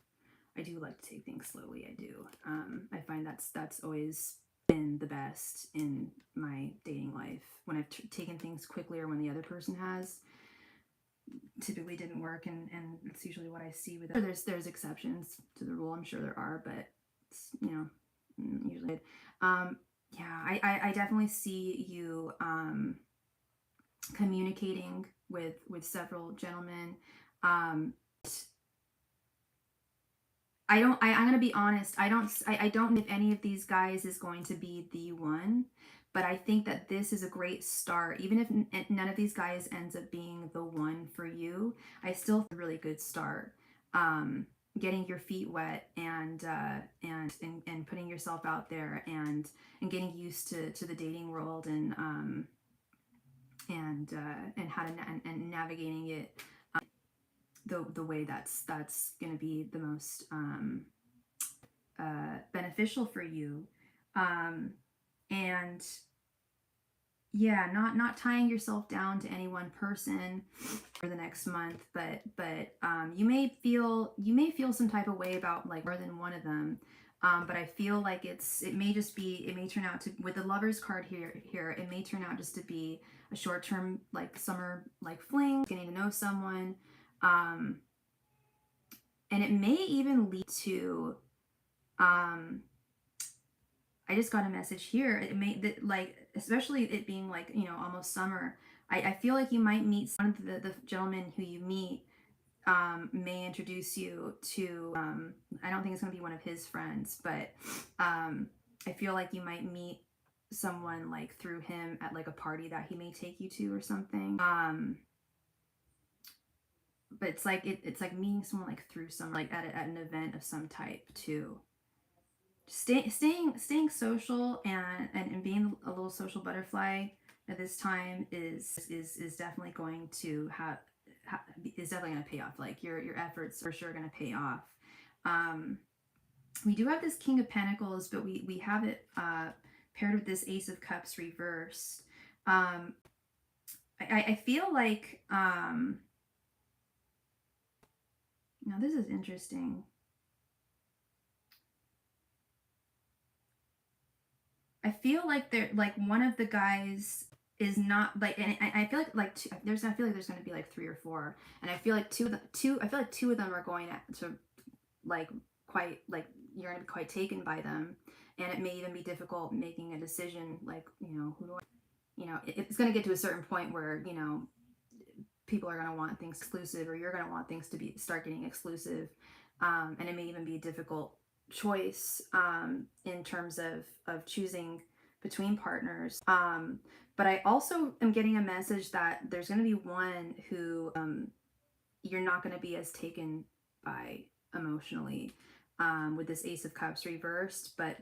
I do like to take things slowly. I do. I find that's always been the best in my dating life. When I've taken things quickly, or when the other person has, typically didn't work, and it's usually what I see with it. There's exceptions to the rule, I'm sure there are, but it's, you know, usually yeah, I definitely see you communicating with several gentlemen. I'm gonna be honest, I don't know if any of these guys is going to be the one, but I think that this is a great start. Even if none of these guys ends up being the one for you, I still think it's a really good start. Getting your feet wet and putting yourself out there and getting used to the dating world and how to and navigating it the way that's going to be the most beneficial for you. And yeah, not tying yourself down to any one person for the next month, but you may feel some type of way about like more than one of them. But I feel like it may turn out to, with the Lovers card here, it may turn out just to be a short-term like summer like fling, getting to know someone. And it may even lead to I just got a message here. It may that like, especially it being like, you know, almost summer. I feel like you might meet one of the gentlemen who you meet may introduce you to. I don't think it's gonna be one of his friends, but I feel like you might meet someone like through him at like a party that he may take you to or something. But it's like meeting someone like through some like at an event of some type too. Staying social and being a little social butterfly at this time is definitely going to is definitely going to pay off. Like your efforts are sure going to pay off. We do have this King of Pentacles, but we have it paired with this Ace of Cups reversed. I feel like now this is interesting. I feel like they're like one of the guys is not like, and I feel like two, I feel like there's going to be like 3 or 4, and I feel like two of them are going to like quite like you're going to be quite taken by them, and it may even be difficult making a decision like, you know, who do I, you know, it's going to get to a certain point where, you know, people are going to want things exclusive, or you're going to want things to start getting exclusive, and it may even be a difficult choice in terms of choosing between partners. But I also am getting a message that there's going to be one who you're not going to be as taken by emotionally with this Ace of Cups reversed, but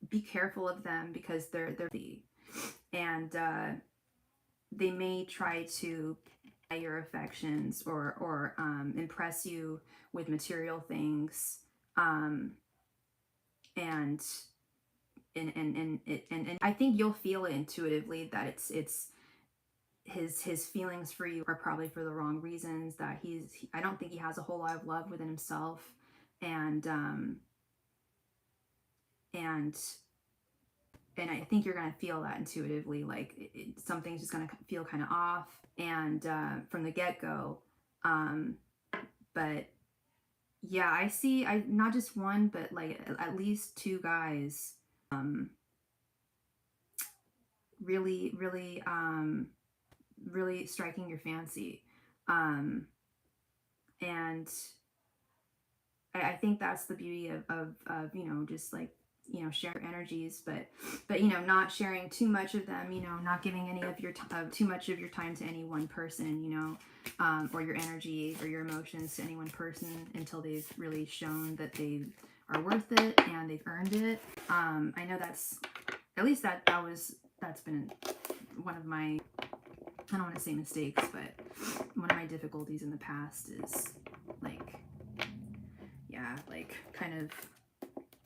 be careful of them because they're and they may try to buy your affections or impress you with material things. And I think you'll feel it intuitively that it's his feelings for you are probably for the wrong reasons, that I don't think he has a whole lot of love within himself, and I think you're going to feel that intuitively, like something's just going to feel kind of off and from the get-go. But yeah, I see not just one, but like at least 2 guys really striking your fancy. And I think that's the beauty of you know, just like, you know, share energies, but you know, not sharing too much of them, you know, not giving any of your too much of your time to any one person, you know, or your energy or your emotions to any one person until they've really shown that they are worth it and they've earned it. I know that's at least that's been one of my, I don't want to say mistakes, but one of my difficulties in the past is like, yeah, like kind of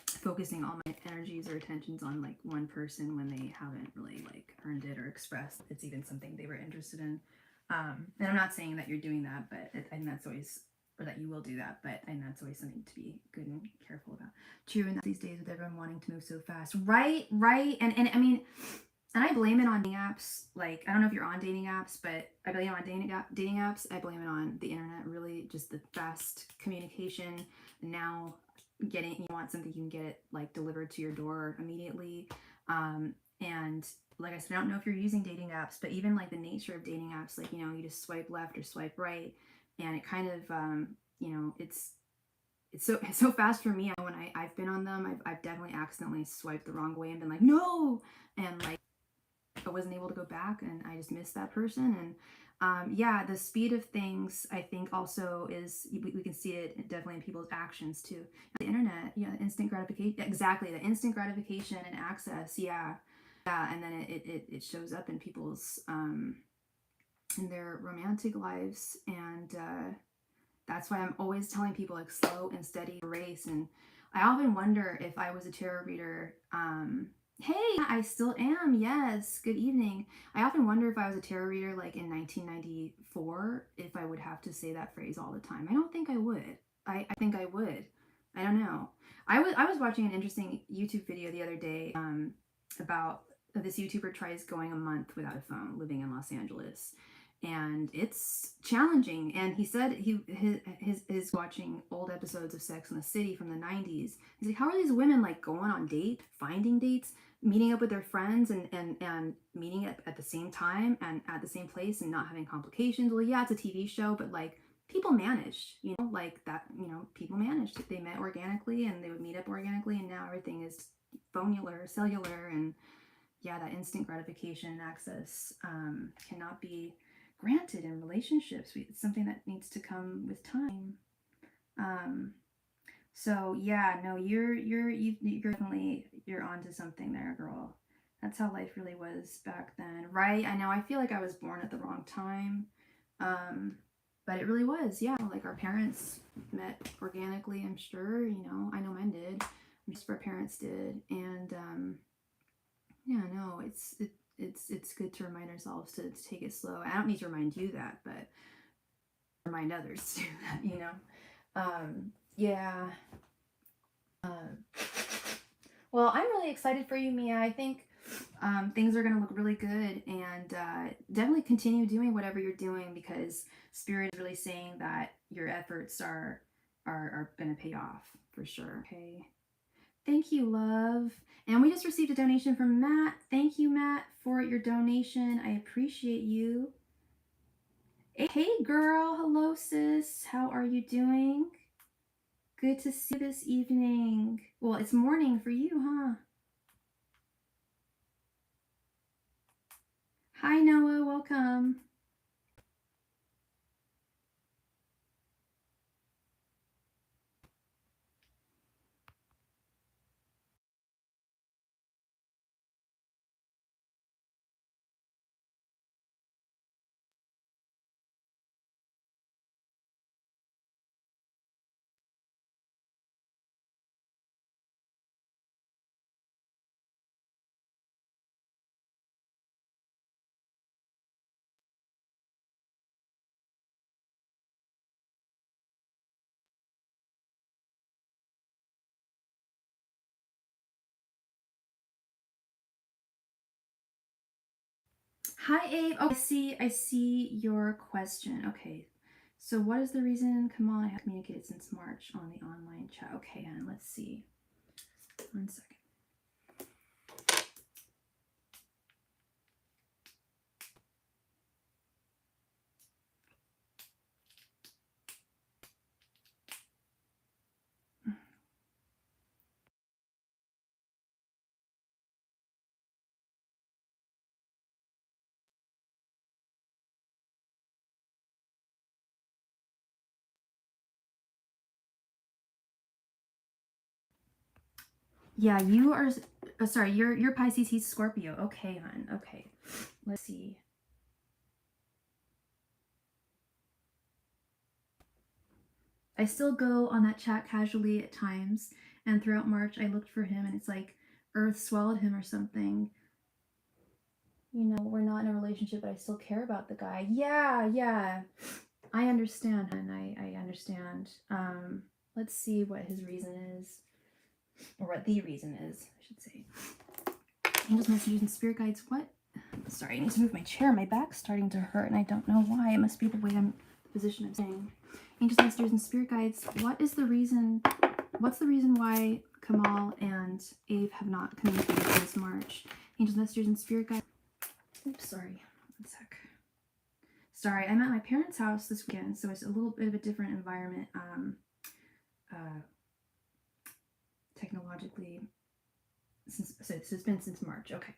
focusing all my energies or attentions on like one person when they haven't really like earned it or expressed it's even something they were interested in. And I'm not saying that you're doing that, but I think that's always, or that you will do that, but and that's always something to be good and careful about. True, and these days with everyone wanting to move so fast, right, and I mean, And I blame it on dating apps. Like, I don't know if you're on dating apps, but I blame it on dating apps. I blame it on the internet, really, just the fast communication. Now, you want something, you can get it like delivered to your door immediately. And like I said, I don't know if you're using dating apps, but even like the nature of dating apps, like, you just swipe left or swipe right, and it kind of, it's so fast for me. When I've been on them, I've definitely accidentally swiped the wrong way and been like, no, and like I wasn't able to go back, and I just missed that person. And yeah, the speed of things, I think, also is, we can see it definitely in people's actions too. The internet, yeah, instant gratification, exactly, the instant gratification and access, yeah, and then it shows up in people's in their romantic lives, and that's why I'm always telling people, like, slow and steady race. And I often wonder if I was a tarot reader. Hey, I still am. Yes. Good evening. I often wonder if I was a tarot reader like in 1994, if I would have to say that phrase all the time. I don't think I would. I think I would. I don't know. I was watching an interesting YouTube video the other day about this YouTuber tries going a month without a phone, living in Los Angeles. And it's challenging. And he said his watching old episodes of Sex and the City from the 90s. He's like, how are these women like going on finding dates, meeting up with their friends, and meeting at the same time and at the same place and not having complications? Well, yeah, it's a TV show, but like, people managed, like that, people managed. They met organically and they would meet up organically, and now everything is phonular, cellular, and yeah, that instant gratification access cannot be granted in relationships. It's something that needs to come with time. So yeah, no, you're definitely, you're onto something there, girl. That's how life really was back then, right? I know. I feel like I was born at the wrong time, but it really was. Yeah, like our parents met organically. I'm sure. I know mine did. Just our parents did, and yeah, no, it's good to remind ourselves to take it slow. I don't need to remind you that, but remind others to do that. Yeah. Well, I'm really excited for you, Mia. I think things are going to look really good, and definitely continue doing whatever you're doing, because Spirit is really saying that your efforts are going to pay off for sure. Okay. Thank you, love. And we just received a donation from Matt. Thank you, Matt, for your donation. I appreciate you. Hey, girl. Hello, sis. How are you doing? Good to see you this evening. Well, it's morning for you, huh? Hi, Noah. Welcome. Hi, Abe. Oh, I see your question. Okay. So what is the reason Kamal has communicated since March on the online chat? Okay, and let's see. 1 second. Yeah, you are. Sorry, you're Pisces. He's Scorpio. Okay, hon. Okay, let's see. I still go on that chat casually at times, and throughout March I looked for him, and it's like Earth swallowed him or something. We're not in a relationship, but I still care about the guy. Yeah. I understand, and I understand. Let's see what his reason is, or what the reason is, I should say. Angels, messengers, and spirit guides, what? Sorry, I need to move my chair. My back's starting to hurt, and I don't know why. It must be the way the position I'm staying. Angels, messengers, and spirit guides, what's the reason why Kamal and Ave have not communicated since March? Angels, messengers, and spirit guides. Oops, sorry. One sec. Sorry, I'm at my parents' house this weekend, so it's a little bit of a different environment, technologically. So it's been since March. Okay.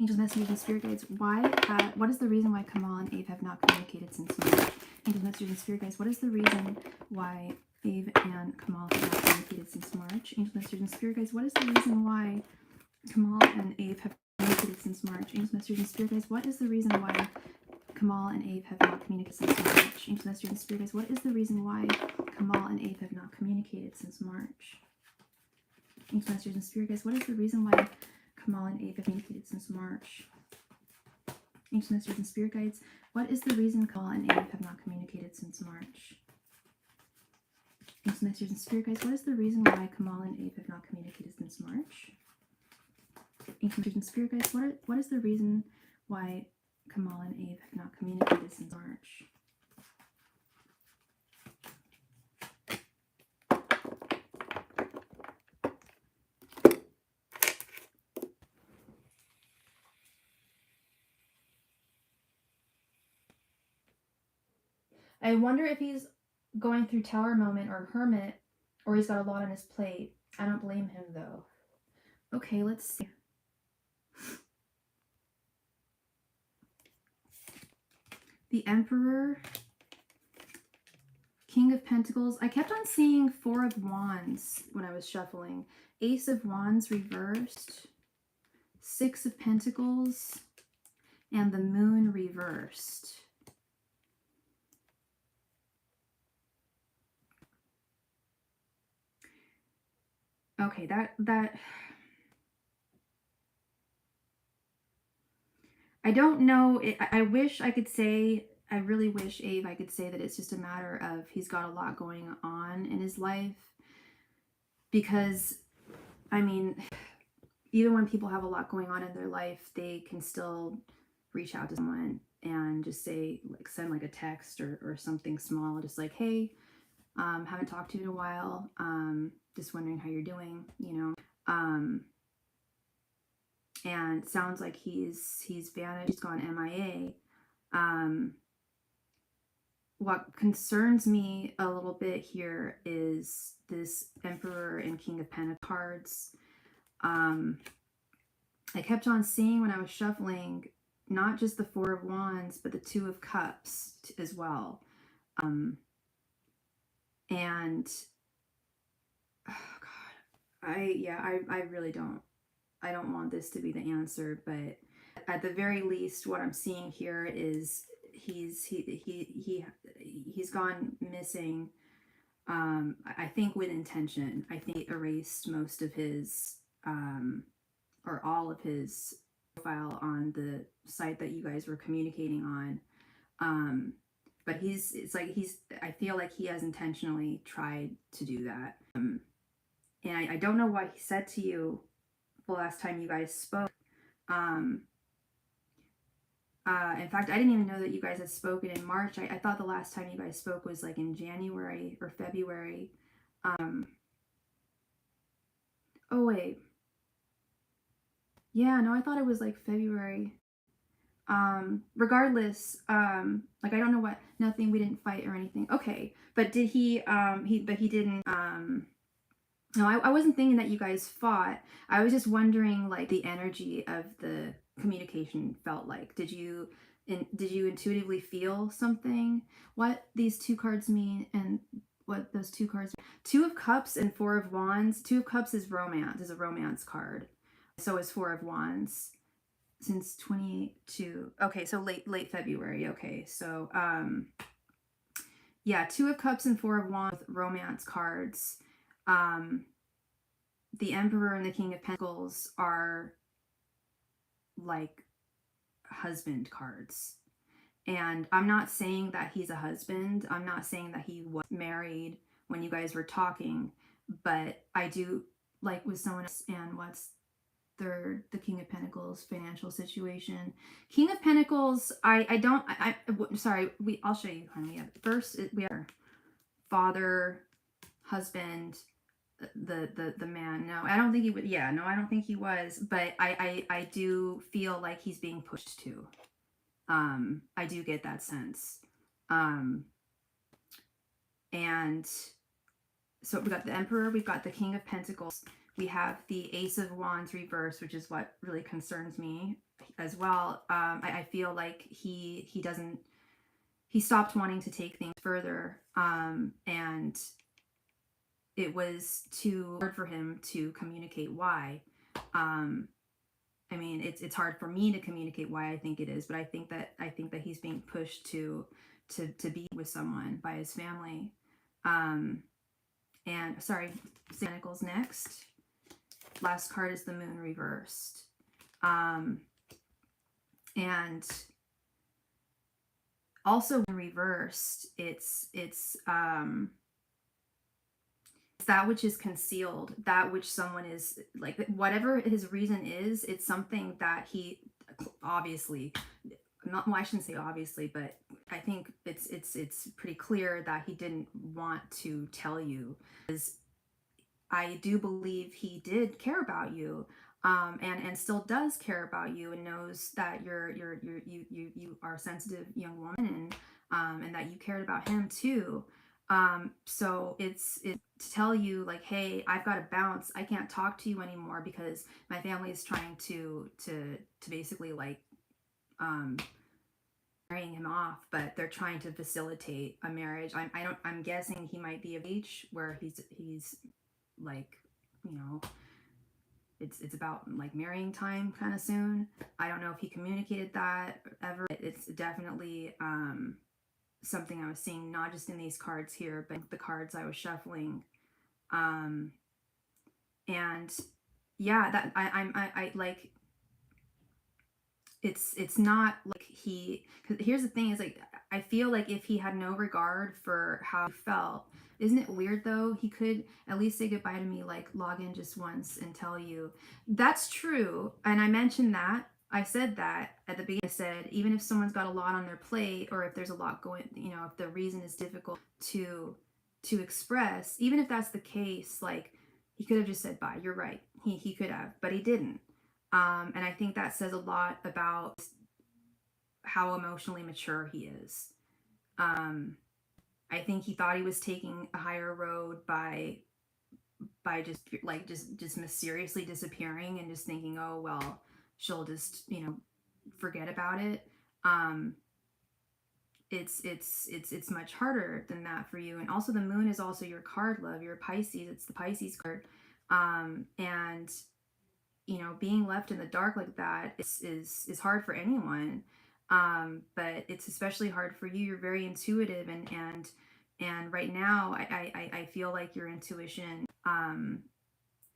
Angels, messengers, and spirit guides, what is the reason why Kamal and Ave have not communicated since March? Angels, messengers, and spirit guides, what is the reason why Ave and Kamal have not communicated since March? Angels, messengers, and spirit guides, what is the reason why Kamal and Ave have communicated since March? Angels, messengers, and spirit guides, what is the reason why Kamal and Ave have not communicated since March? Angels, messengers, and spirit guides, what is the reason why Kamal and Ave have not communicated since March? Angels, messengers, and spirit guides, what is the reason why Kamal and Ave have communicated since March? Angels, messengers, and spirit guides, what is the reason Kamal and Ave have not communicated since March? Angels, messengers, and spirit guides, what is the reason why Kamal and Ave have not communicated since March? Angels, messengers, and spirit guides, what is the reason why Kamal and Ave have not communicated since March? I wonder if he's going through Tower Moment or Hermit, or he's got a lot on his plate. I don't blame him, though. Okay, let's see. The Emperor, King of Pentacles. I kept on seeing Four of Wands when I was shuffling. Ace of Wands reversed, Six of Pentacles, and the Moon reversed. Okay, that I don't know. I wish I could say, I really wish, Ave, I could say that it's just a matter of he's got a lot going on in his life. Because, I mean, even when people have a lot going on in their life, they can still reach out to someone and just say, like, send like a text or something small, just like, hey, haven't talked to you in a while, just wondering how you're doing, you know. And sounds like he's vanished, he's gone MIA. What concerns me a little bit here is this Emperor and King of Pentacles cards. I kept on seeing when I was shuffling, not just the Four of Wands, but the Two of Cups as well. And oh God, I really don't want this to be the answer, but at the very least, what I'm seeing here is he's gone missing. I think with intention. I think he erased most of his or all of his profile on the site that you guys were communicating on. But I feel like he has intentionally tried to do that. And I don't know what he said to you the last time you guys spoke. In fact, I didn't even know that you guys had spoken in March. I thought the last time you guys spoke was like in January or February. Oh wait. Yeah, no, I thought it was like February. Regardless, like I don't know nothing, we didn't fight or anything. Okay, but did he didn't, no, I wasn't thinking that you guys fought. I was just wondering like the energy of the communication felt like. Did you intuitively feel something? What these two cards mean and what those two cards mean. Two of Cups and Four of Wands. Two of Cups is romance, is a romance card. So is Four of Wands. Since 22. Okay, so late February. Okay, so yeah, Two of Cups and Four of Wands, romance cards. The Emperor and the King of Pentacles are like husband cards. And I'm not saying that he's a husband. I'm not saying that he was married when you guys were talking, but I do like with someone else. And what's third, the King of Pentacles, financial situation. King of Pentacles, I'll show you, honey. First, we have father, husband, the man. No, I don't think he would. Yeah, no, I don't think he was. But I do feel like he's being pushed to. I do get that sense. And so we've got the Emperor, we've got the King of Pentacles, we have the Ace of Wands reversed, which is what really concerns me as well. I feel like he stopped wanting to take things further, and it was too hard for him to communicate why. I mean, it's hard for me to communicate why I think it is, but I think that he's being pushed to be with someone by his family. And sorry, Pentacles next. Last card is the Moon reversed. And also in reversed, it's that which is concealed, that which someone is like, whatever his reason is, it's something that he obviously, not, well, I shouldn't say obviously, but I think it's pretty clear that he didn't want to tell you, because I do believe he did care about you, and still does care about you, and knows that you are a sensitive young woman, and that you cared about him too. So it's to tell you like, hey, I've got to bounce. I can't talk to you anymore because my family is trying to basically like marrying him off, but they're trying to facilitate a marriage. I'm guessing he might be of age where he's like, you know, it's about like marrying time kind of soon. I don't know if he communicated that ever. It's definitely something I was seeing, not just in these cards here, but the cards I was shuffling. And yeah, that I like, it's not like he, because here's the thing is like, I feel like if he had no regard for how he felt, isn't it weird though? He could at least say goodbye to me, like log in just once and tell you. That's true. And I mentioned that. I said that at the beginning. I said, even if someone's got a lot on their plate, or if there's a lot going, you know, if the reason is difficult to express, even if that's the case, like he could have just said bye. You're right. He could have, but he didn't. And I think that says a lot about how emotionally mature he is. I think he thought he was taking a higher road by just mysteriously disappearing and just thinking, oh well, she'll just, you know, forget about it. It's much harder than that for you. And also the Moon is also your card, love. You're Pisces. It's the Pisces card. And you know, being left in the dark like that is hard for anyone. But it's especially hard for you. You're very intuitive, and right now I feel like your intuition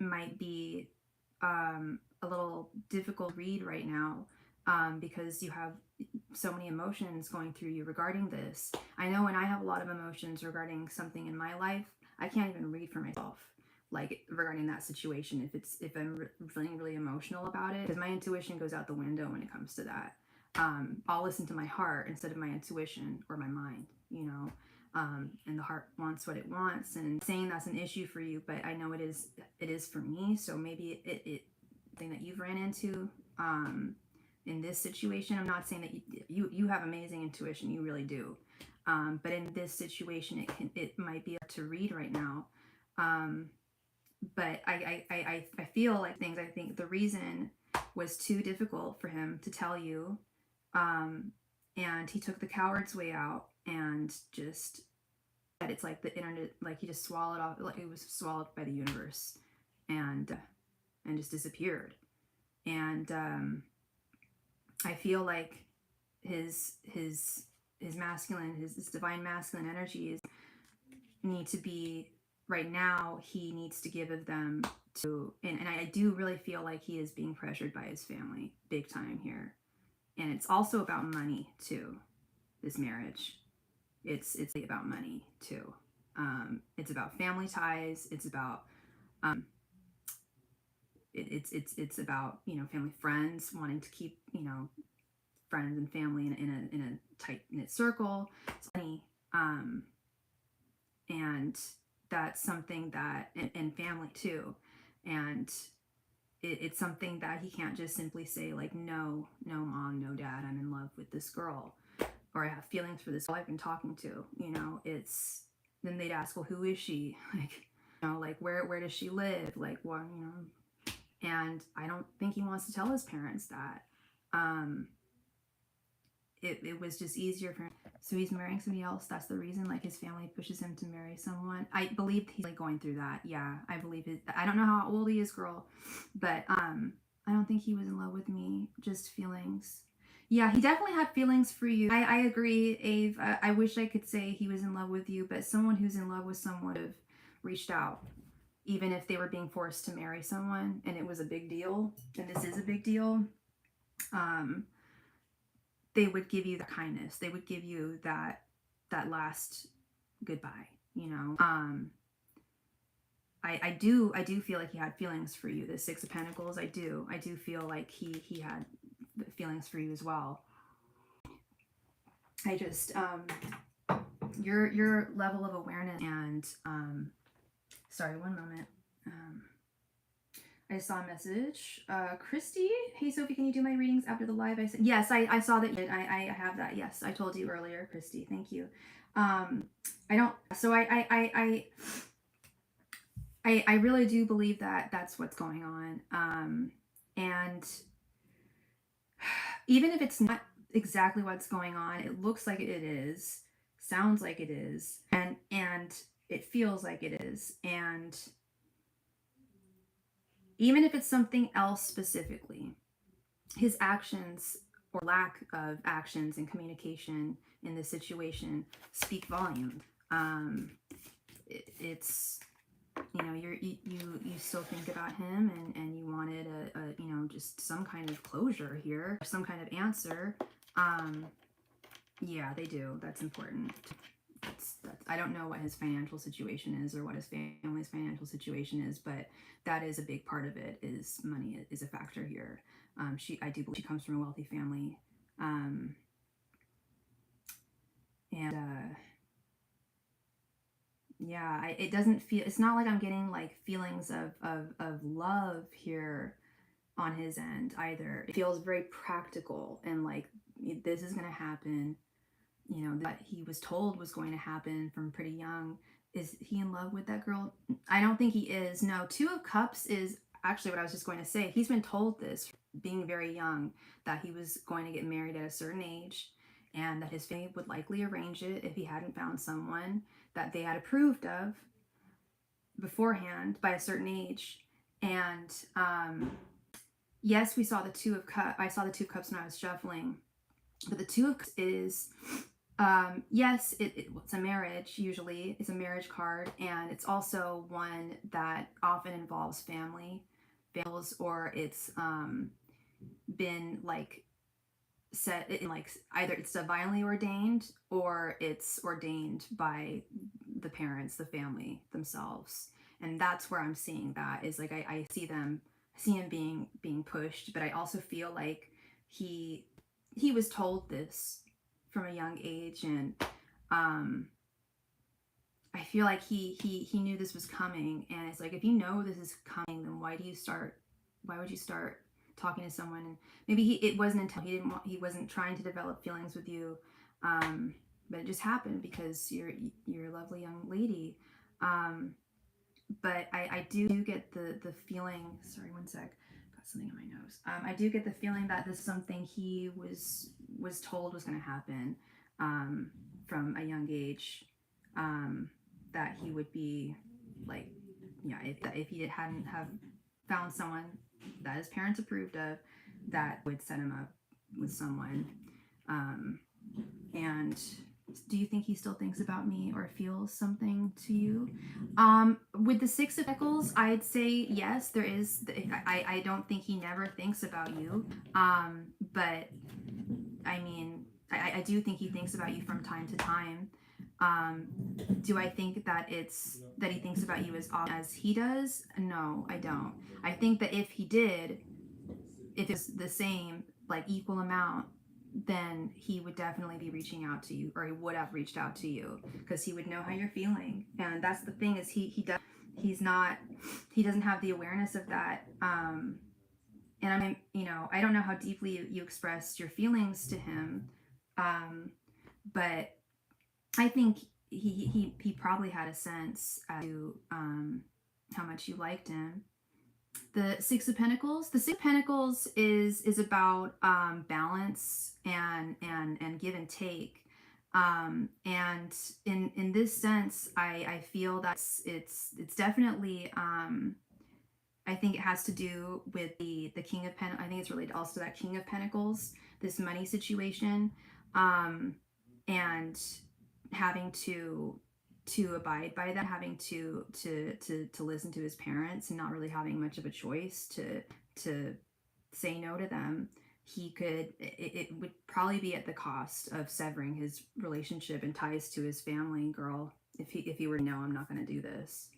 might be a little difficult to read right now, because you have so many emotions going through you regarding this. I know when I have a lot of emotions regarding something in my life, I can't even read for myself, like regarding that situation, if I'm feeling really emotional about it, because my intuition goes out the window when it comes to that. I'll listen to my heart instead of my intuition or my mind, you know. And the heart wants what it wants, and saying that's an issue for you, but I know it is for me. So maybe it thing that you've ran into in this situation. I'm not saying that you have amazing intuition, you really do, but in this situation it might be hard to read right now. But I feel like things, I think the reason was too difficult for him to tell you, and he took the coward's way out, and just that it's like the internet, like he just swallowed off, like it was swallowed by the universe, and just disappeared. And I feel like his masculine, his divine masculine energies need to be, right now he needs to give of them to, and I do really feel like he is being pressured by his family big time here. And it's also about money too, this marriage. It's about money too. It's about family ties. It's about it's about, you know, family, friends, wanting to keep, you know, friends and family in a tight knit circle. And that's something that, and family too, and it's something that he can't just simply say like, no, mom, no dad, I'm in love with this girl, or I have feelings for this girl I've been talking to. You know, it's, then they'd ask, well, who is she? Like, you know, like where does she live? Like, what, you know? And I don't think he wants to tell his parents that. It was just easier for him. So he's marrying somebody else. That's the reason, like, his family pushes him to marry someone. I believe he's like going through that. Yeah, I believe it. I don't know how old he is, girl, but I don't think he was in love with me. Just feelings. Yeah, he definitely had feelings for you. I agree, Ave. I wish I could say he was in love with you, but someone who's in love with someone would have reached out, even if they were being forced to marry someone and it was a big deal, and this is a big deal. They would give you the kindness. They would give you that last goodbye, you know. I do feel like he had feelings for you. The Six of Pentacles, I do feel like he had feelings for you as well. I just your level of awareness and sorry, one moment. I saw a message. Christy, hey Sophie, can you do my readings after the live? I said yes. I saw that you did. I have that. Yes, I told you earlier, Christy. Thank you. I don't. So I really do believe that that's what's going on. And even if it's not exactly what's going on, it looks like it is, sounds like it is, and it feels like it is, and even if it's something else specifically, his actions or lack of actions and communication in this situation speak volume. It's, you know, you still think about him, and you wanted a you know, just some kind of closure here, some kind of answer. Yeah, they do. That's important. I don't know what his financial situation is or what his family's financial situation is, but that is a big part of it. Is money is a factor here. I do believe she comes from a wealthy family, yeah, it doesn't feel. It's not like I'm getting like feelings of love here on his end either. It feels very practical and like this is gonna happen. You know, that he was told was going to happen from pretty young. Is he in love with that girl? I don't think he is. No, Two of Cups is actually what I was just going to say. He's been told this being very young, that he was going to get married at a certain age, and that his family would likely arrange it if he hadn't found someone that they had approved of beforehand by a certain age. And yes, we saw the Two of Cups. I saw the Two of Cups when I was shuffling, but the Two of Cups is yes, it's a marriage. Usually it's a marriage card, and it's also one that often involves family, or it's been like set in, like, either it's divinely ordained or it's ordained by the parents, the family themselves. And that's where I'm seeing that is like I see him being pushed, but I also feel like he was told this from a young age, and I feel like he knew this was coming, and it's like, if you know this is coming, then why would you start talking to someone? And maybe it wasn't until he wasn't trying to develop feelings with you, but it just happened because you're a lovely young lady. But I do get the feeling, sorry, one sec, got something in my nose. I do get the feeling that this is something he was told was going to happen from a young age, that he would be like, yeah, if he hadn't have found someone that his parents approved of, that would set him up with someone. And do you think he still thinks about me or feels something to you? With the Six of Pentacles, I'd say yes, there is. I don't think he never thinks about you. But I mean, I do think he thinks about you from time to time. Do I think that he thinks about you as often as he does? No, I don't. I think that if he did, if it's the same, like equal amount, then he would definitely be reaching out to you, or he would have reached out to you, because he would know how you're feeling. And that's the thing, is he doesn't have the awareness of that. And I don't know how deeply you expressed your feelings to him, but I think he probably had a sense as to how much you liked him. The Six of Pentacles. The Six of Pentacles is about balance and give and take. And in this sense, I feel that it's definitely I think it has to do with the King of Pentacles. I think it's related also to that King of Pentacles, this money situation, and having to abide by that, having to listen to his parents, and not really having much of a choice to say no to them. It would probably be at the cost of severing his relationship and ties to his family, girl, if he were to know, I'm not going to do this.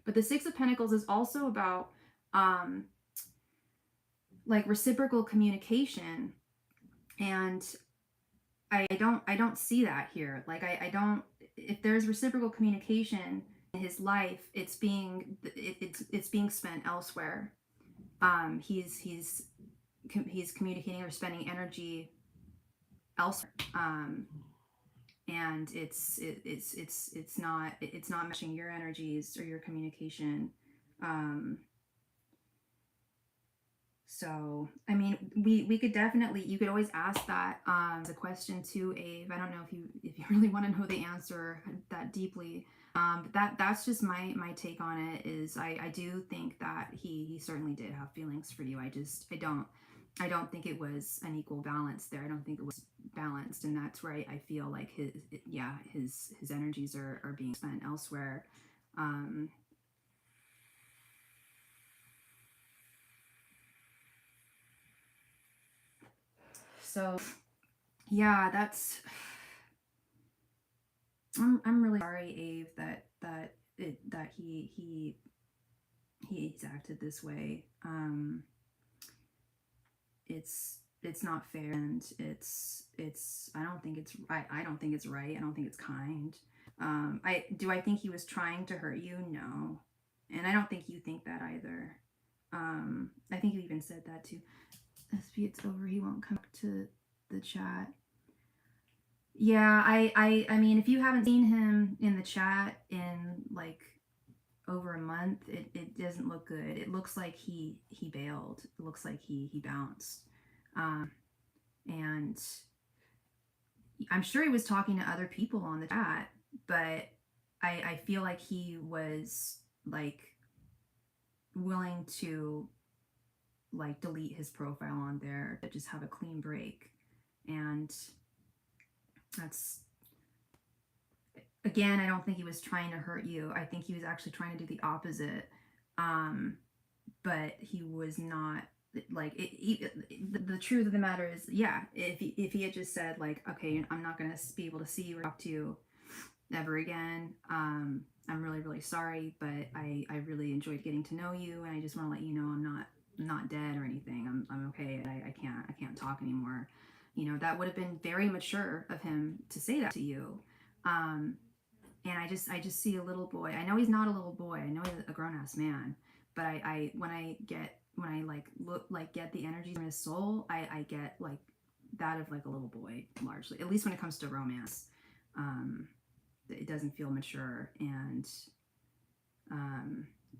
But the Six of Pentacles is also about like reciprocal communication, and I don't see that here. Like I don't, if there's reciprocal communication in his life, it's being spent elsewhere. He's communicating or spending energy elsewhere. And it's not matching your energies or your communication. So, I mean, we could definitely, you could always ask that as a question to Ave. I don't know if you really want to know the answer that deeply. But that's just my take on it. Is I do think that he certainly did have feelings for you. I don't think it was an equal balance there. I don't think it was balanced, and that's where I feel like his energies are being spent elsewhere. So yeah, that's. I'm really sorry, Ave, that he's acted this way. It's not fair, and it's I don't think it's right. I don't think it's right. I don't think it's kind. I think he was trying to hurt you? No, and I don't think you think that either. I think you even said that too. SB, it's over. He won't come to the chat. Yeah, I mean, if you haven't seen him in the chat in like over a month, it doesn't look good. It looks like he bailed. It looks like he bounced. And I'm sure he was talking to other people on the chat, but I feel like he was like willing to like delete his profile on there to just have a clean break. And that's, again, I don't think he was trying to hurt you. I think he was actually trying to do the opposite. But he was not, like, the truth of the matter is, yeah, if he had just said like, okay, I'm not going to be able to see you or talk to you ever again, I'm really, really sorry, but I really enjoyed getting to know you, and I just want to let you know I'm not dead or anything. I'm okay. I can't talk anymore. You know, that would have been very mature of him to say that to you. And I just see a little boy. I know he's not a little boy. I know he's a grown-ass man. But when I get the energy from his soul, I get like that of like a little boy, largely. At least when it comes to romance. It doesn't feel mature. And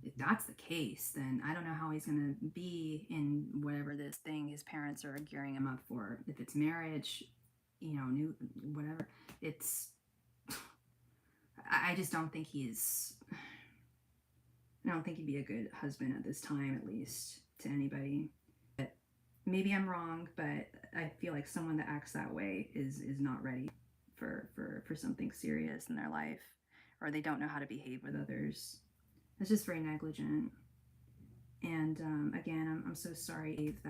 if that's the case, then I don't know how he's going to be in whatever this thing his parents are gearing him up for. If it's marriage, you know, new, whatever. I just don't think I don't think he'd be a good husband at this time, at least, to anybody. But maybe I'm wrong, but I feel like someone that acts that way is not ready for something serious in their life, or they don't know how to behave with others. It's just very negligent. And again, I'm so sorry, Eve,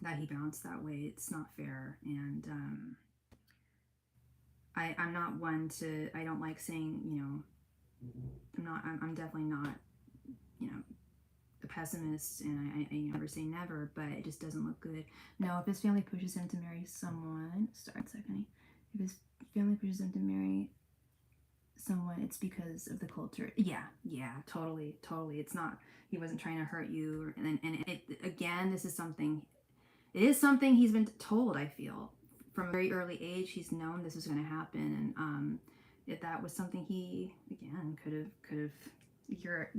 that he bounced that way. It's not fair. And I'm not one to, I don't like saying, you know, I'm definitely not, you know, a pessimist, and I never say never, but it just doesn't look good. No, if his family pushes him to marry someone, sorry, a second. If his family pushes him to marry someone, it's because of the culture. Yeah, totally. It's not, he wasn't trying to hurt you. And it, again, this is something, it is something he's been told, I feel. From a very early age, he's known this was going to happen. And if that was something he, again, could have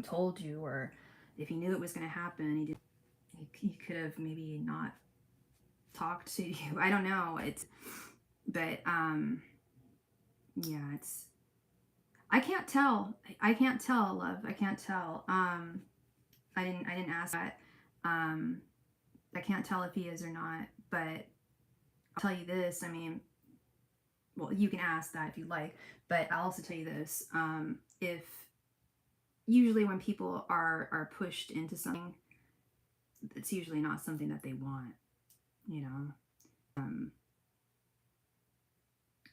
told you, or if he knew it was going to happen, he could have maybe not talked to you. I don't know. But yeah, I can't tell, love. I can't tell. I didn't ask that. I can't tell if he is or not, but I'll tell you this. I mean, well, you can ask that if you like, but I'll also tell you this. If usually when people are pushed into something, it's usually not something that they want, you know.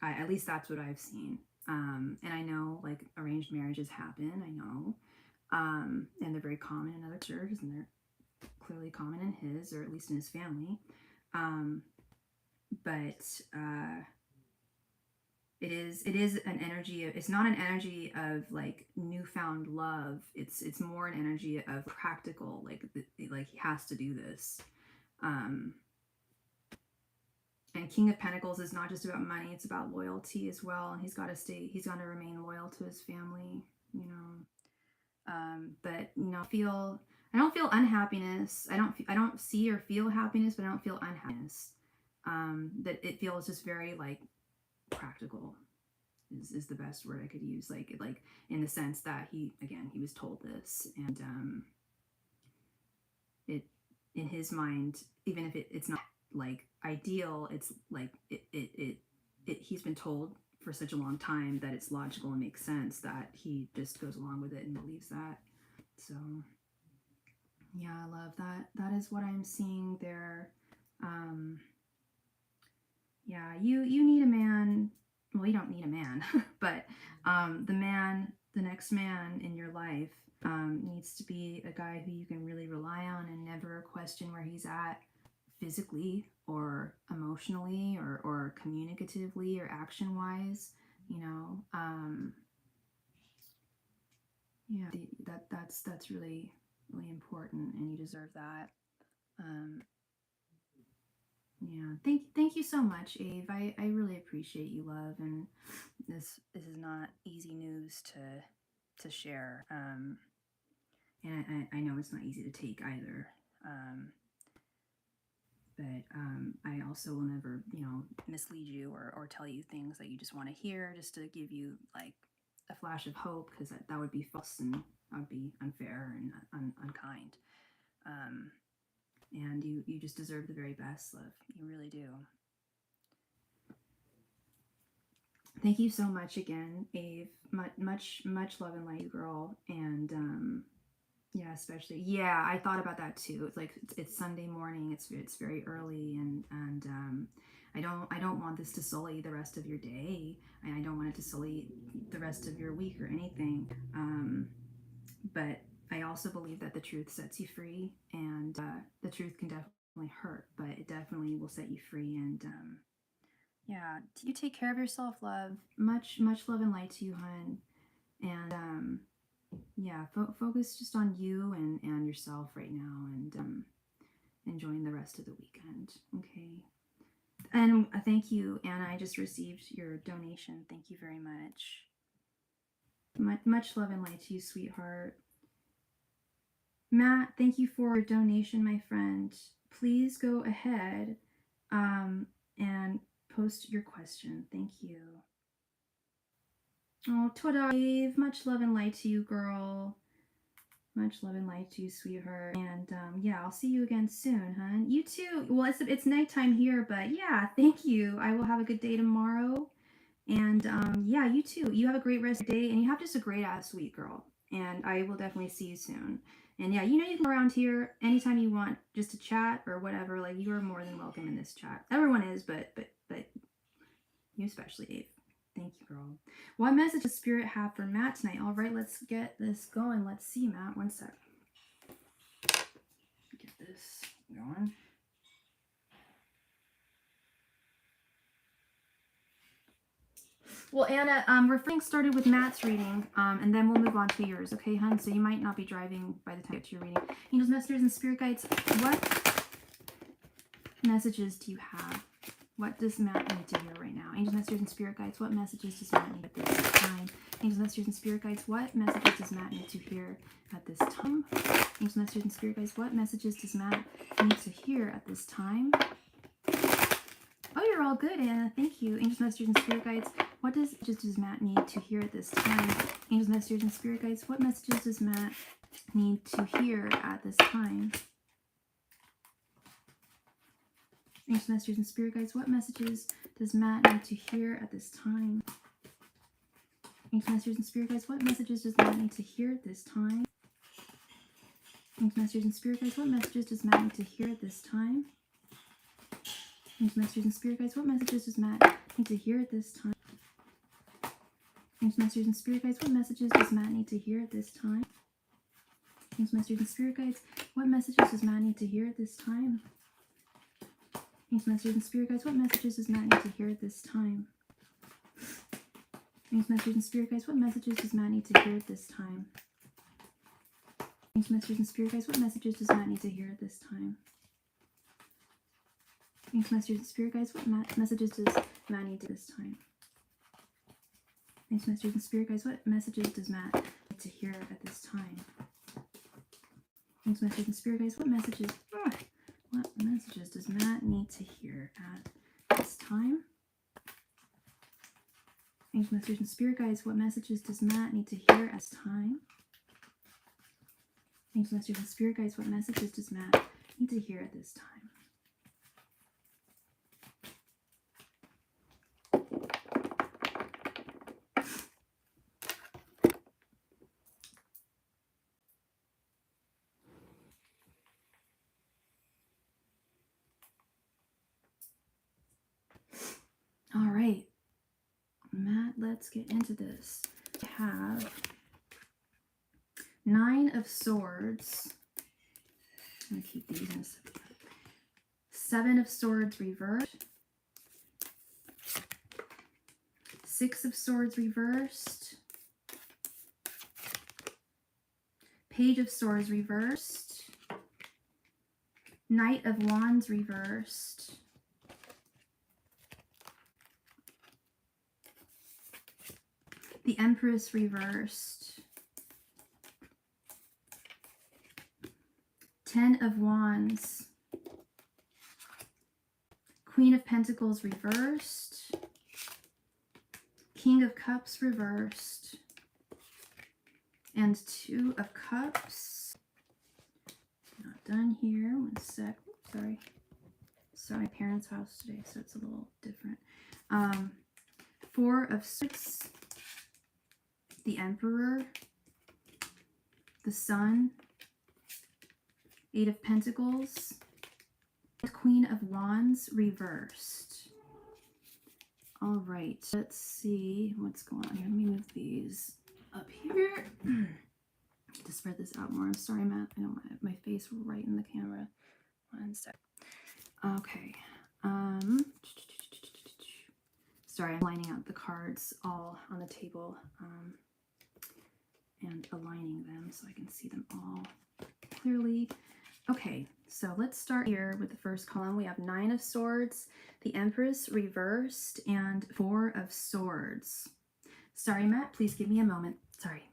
At least that's what I've seen. And I know, like, arranged marriages happen, I know. And they're very common in other churches, and they're clearly common in his, or at least in his family. But it is an energy of, it's not an energy of like newfound love. It's more an energy of practical, like he has to do this. And King of Pentacles is not just about money, it's about loyalty as well. And he's got to remain loyal to his family, you know. But, you know, I don't feel unhappiness. I don't see or feel happiness, but I don't feel unhappiness. That it feels just very like practical is the best word I could use. Like in the sense that he was told this, and it, in his mind, even if it's not like ideal, it's like he's been told for such a long time that it's logical and makes sense that he just goes along with it and believes that. So yeah, I love that. That is what I'm seeing there. Yeah, you need a man. Well, you don't need a man, but the next man in your life needs to be a guy who you can really rely on and never question where he's at physically or emotionally or communicatively or action wise, you know. Yeah, that's really, really important, and you deserve that. Yeah, thank you so much, Ave. I really appreciate you, love, and this is not easy news to share. And I know it's not easy to take either. But I also will never, you know, mislead you or tell you things that you just want to hear, just to give you like a flash of hope, because that would be false, and that would be unfair and unkind. And you just deserve the very best, love. You really do. Thank you so much again, Ave. Much love and light, girl. And yeah, especially, yeah, I thought about that too. It's like it's Sunday morning. It's very early, and I don't want this to sully the rest of your day, and I don't want it to sully the rest of your week or anything. But I also believe that the truth sets you free, and the truth can definitely hurt, but it definitely will set you free. And yeah, you take care of yourself, love. Much love and light to you, hun. And yeah, focus just on you and yourself right now, and enjoying the rest of the weekend. Okay. And thank you, Anna. I just received your donation. Thank you very much. Much love and light to you, sweetheart. Matt, thank you for your donation, my friend. Please go ahead and post your question. Thank you. Oh, Toda, much love and light to you, girl. Much love and light to you, sweetheart. And yeah, I'll see you again soon, hun. You too. Well, it's nighttime here, but yeah, thank you. I will have a good day tomorrow. And yeah, you too. You have a great rest of the day, and you have just a great ass week, girl. and I will definitely see you soon. And yeah, you know, you can go around here anytime you want just to chat or whatever. Like, you are more than welcome in this chat. Everyone is, but you especially, Dave. Thank you, girl. What message does Spirit have for Matt tonight? All right, let's get this going. Let's see, Matt. One sec. Get this going. Well, Anna, we're getting started with Matt's reading, and then we'll move on to yours, okay, hun? So you might not be driving by the time you get to your reading. Angels, messengers, and spirit guides, what messages do you have? What does Matt need to hear right now? Angels, messengers, and spirit guides, what messages does Matt need at this time? Angels, messengers, and spirit guides, what messages does Matt need to hear at this time? Angels, messengers, and spirit guides, what messages does Matt need to hear at this time? Oh, you're all good, Anna. Thank you. Angels, messengers, and spirit guides, what does Matt need to hear at this time? Angels, messengers, and spirit guides, what messages does Matt need to hear at this time? Angels, messengers, and spirit guides, what messages does Matt need to hear at this time? Angels, messengers, and spirit guides, what messages does Matt need to hear at this time? Angels, messengers, and spirit guides, what messages does Matt need to hear at this time? Angels, messengers, and spirit guides, what messages does Matt need to hear at this time? Angels, messengers, and spirit guides, what messages does Matt need to hear at this time? Angels, messengers, and spirit guides, what messages does Matt need to hear at this time? Angels, messengers, and spirit guides, what messages does Matt need to hear at this time? Angels, messengers, and spirit guides, what messages does Matt need to hear at this time? Angels, messengers, and spirit guides, what messages does Matt need to hear at this time? Angels, messengers, and spirit guides, what messages does Matt need this time? Angels, messengers, and spirit guides, what messages does Matt need to hear at this time? Angels, messengers, and spirit guides, what messages does Matt need to hear at this time? Angels, messengers, and spirit guides, what messages does Matt need to hear at this time? Angels, messengers, and spirit guides, what messages does Matt need to hear at this time? All right, Matt, let's get into this. I have 9 of Swords. I'm going to keep these in a second. 7 of Swords reversed. 6 of Swords reversed. Page of Swords reversed. Knight of Wands reversed. The Empress reversed. 10 of Wands. Queen of Pentacles reversed. King of Cups reversed. And 2 of Cups. Not done here. One sec. Sorry. Sorry, my parents' house today, so it's a little different. 4 of Swords. The Emperor, the Sun, 8 of Pentacles, Queen of Wands reversed. All right, let's see what's going on here. Let me move these up here to spread this out more. I'm sorry, Matt. I don't want my face right in the camera. One sec. Okay. Sorry, I'm lining out the cards all on the table. And aligning them so I can see them all clearly. Okay, so let's start here with the first column. We have 9 of Swords, the Empress reversed, and 4 of Swords. Sorry, Matt, please give me a moment. Sorry.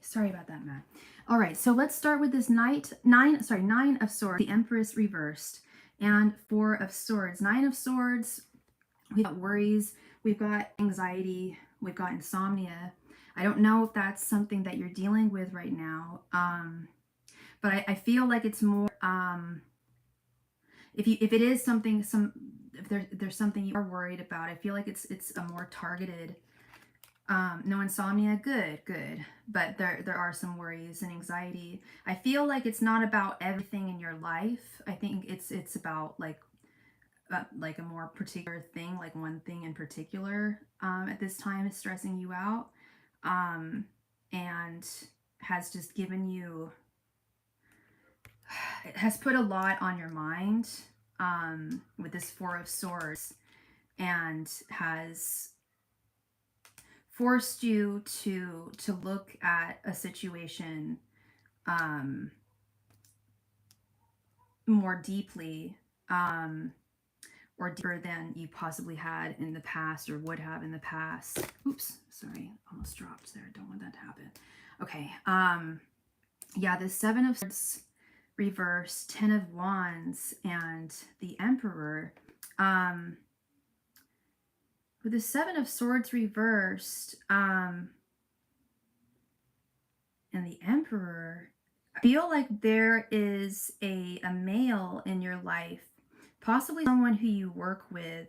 Sorry about that, Matt. All right, so let's start with this Nine of Swords, the Empress reversed, and Four of Swords. Nine of Swords, we've got worries, we've got anxiety, we've got insomnia. I don't know if that's something that you're dealing with right now, but I feel like it's more, if it is something, if there's something you are worried about, I feel like it's a more targeted. No insomnia, good. But there are some worries and anxiety. I feel like it's not about everything in your life. I think it's about like a more particular thing, like one thing in particular at this time is stressing you out, and has just given you, it has put a lot on your mind with this Four of Swords, and has forced you to look at a situation more deeply, or deeper than you possibly had in the past or would have in the past. Oops, sorry, almost dropped there. Don't want that to happen. Okay. Yeah, the Seven of Swords reversed, Ten of Wands, and the Emperor. With the Seven of Swords reversed, and the Emperor, I feel like there is a male in your life, possibly someone who you work with,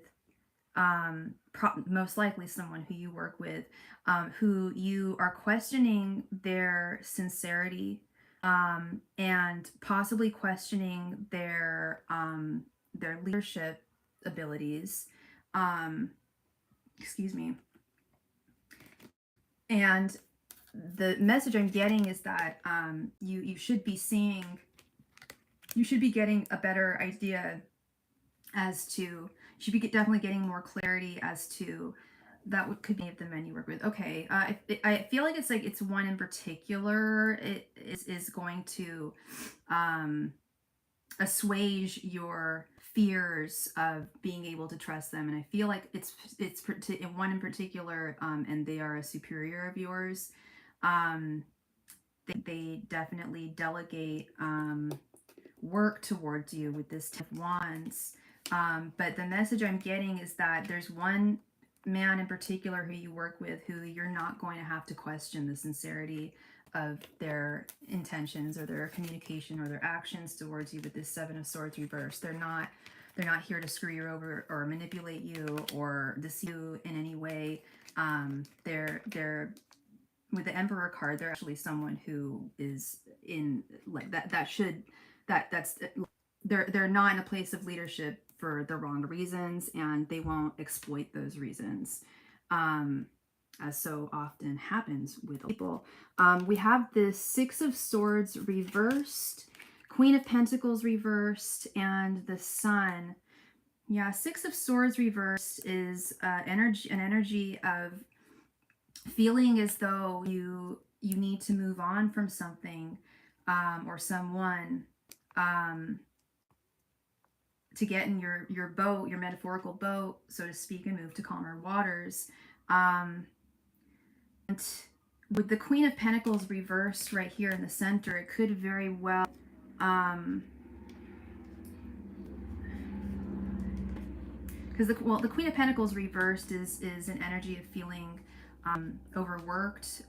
most likely someone who you work with, who you are questioning their sincerity, and possibly questioning their leadership abilities. Excuse me. And the message I'm getting is that you should be getting a better idea as to, you should be definitely getting more clarity as to that could be of the men you work with. Okay, I feel like it's one in particular. It is going to assuage your fears of being able to trust them, and I feel like it's one in particular, and they are a superior of yours. They definitely delegate work towards you with this Ten of Wands. But the message I'm getting is that there's one man in particular who you work with who you're not going to have to question the sincerity of their intentions or their communication or their actions towards you with this Seven of Swords reversed. They're not here to screw you over or manipulate you or deceive you in any way. They're with the Emperor card, they're actually someone who is in like they're not in a place of leadership for the wrong reasons, and they won't exploit those reasons, as so often happens with people. We have the Six of Swords reversed, Queen of Pentacles reversed, and the Sun. Yeah, Six of Swords reversed is an energy of feeling as though you need to move on from something, or someone, to get in your boat, your metaphorical boat, so to speak, and move to calmer waters. And with the Queen of Pentacles reversed right here in the center, it could very well, because the Queen of Pentacles reversed is an energy of feeling overworked,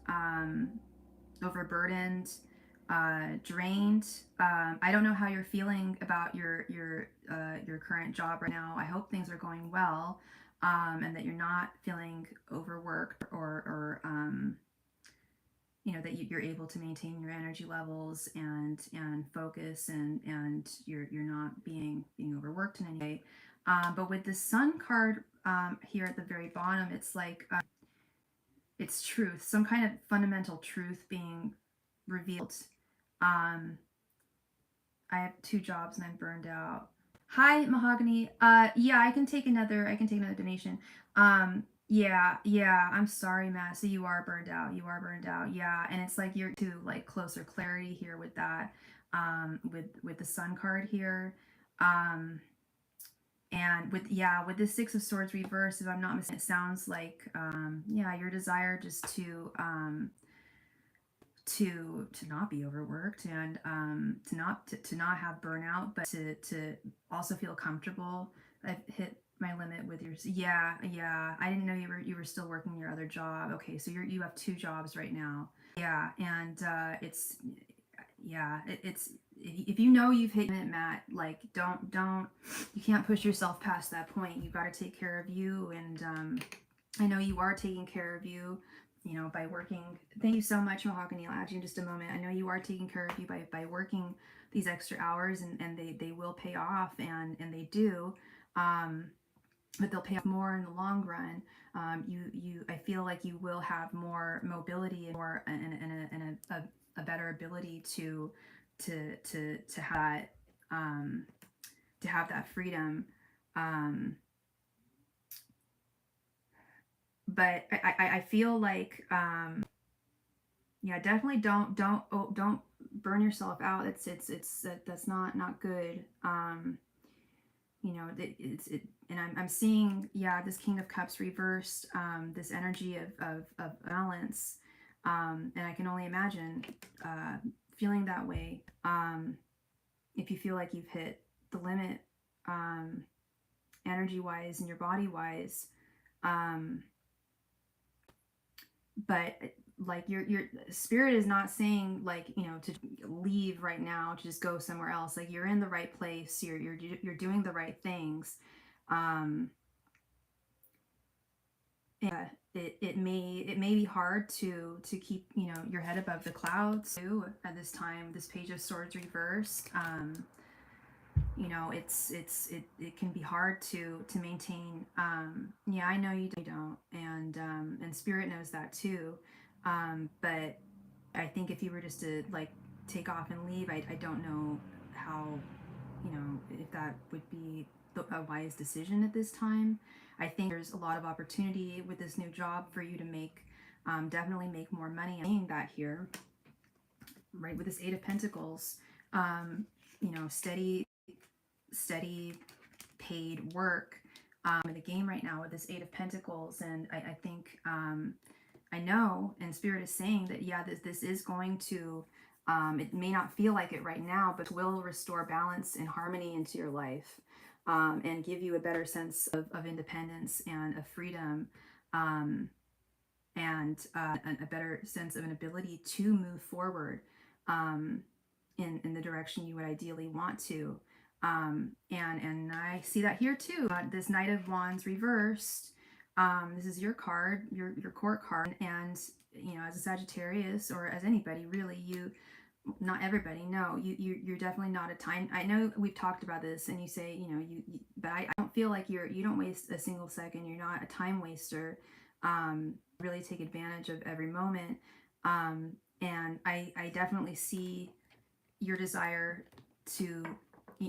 overburdened, drained. I don't know how you're feeling about your current job right now. I hope things are going well, and that you're not feeling overworked, or that you're able to maintain your energy levels and focus, and you're not being overworked in any way. But with the Sun card here at the very bottom, it's like it's truth, some kind of fundamental truth being revealed. I have 2 jobs and I'm burned out. Hi, Mahogany. Yeah, I can take another donation. Yeah, I'm sorry, Matt. So you are burned out. Yeah, and it's like you're to like closer clarity here with that, with the Sun card here. And with the Six of Swords reversed, if I'm not mistaken, it sounds like your desire just to to not be overworked, and to not have burnout, but to also feel comfortable. I've hit my limit with your, yeah, I didn't know you were still working your other job. Okay, so you have 2 jobs right now. Yeah, and it's, yeah, it's, if you know you've hit your limit, Matt, like don't you can't push yourself past that point. You got to take care of you, and I know you are taking care of you, you know, by working. Thank you so much, Mahogany. I'll add you in just a moment. I know you are taking care of you by working these extra hours, and they will pay off, and they do. But they'll pay off more in the long run. I feel like you will have more mobility and more, and a better ability to have that, to have that freedom. Um, but I feel like, yeah, definitely don't burn yourself out. It's that's not good. You know, and I'm seeing, yeah, this King of Cups reversed, this energy of balance, and I can only imagine feeling that way, if you feel like you've hit the limit, um, energy wise and your body wise. um, but like your spirit is not saying, like, you know, to leave right now, to just go somewhere else. Like, you're in the right place, you're doing the right things. um and it may be hard to keep, you know, your head above the clouds too at this time. This Page of Swords reversed, you know, it can be hard to maintain. Yeah, I know you don't, and spirit knows that too. But I think if you were just to, like, take off and leave, I don't know how, you know, if that would be a wise decision at this time. I think there's a lot of opportunity with this new job for you to make, definitely make more money. I'm saying that here, right, with this Eight of Pentacles. You know, steady paid work, in the game right now with this Eight of Pentacles. And I think, I know, and Spirit is saying that, yeah, this is going to, it may not feel like it right now, but will restore balance and harmony into your life, and give you a better sense of independence and of freedom, and a better sense of an ability to move forward, in the direction you would ideally want to. And I see that here too. This Knight of Wands reversed. This is your card, your court card, and you know, as a Sagittarius, or as anybody really, not everybody, no, you're definitely not a time. I know we've talked about this, and you say, you know, but I don't feel like you don't waste a single second. You're not a time waster. Really take advantage of every moment. And I definitely see your desire to,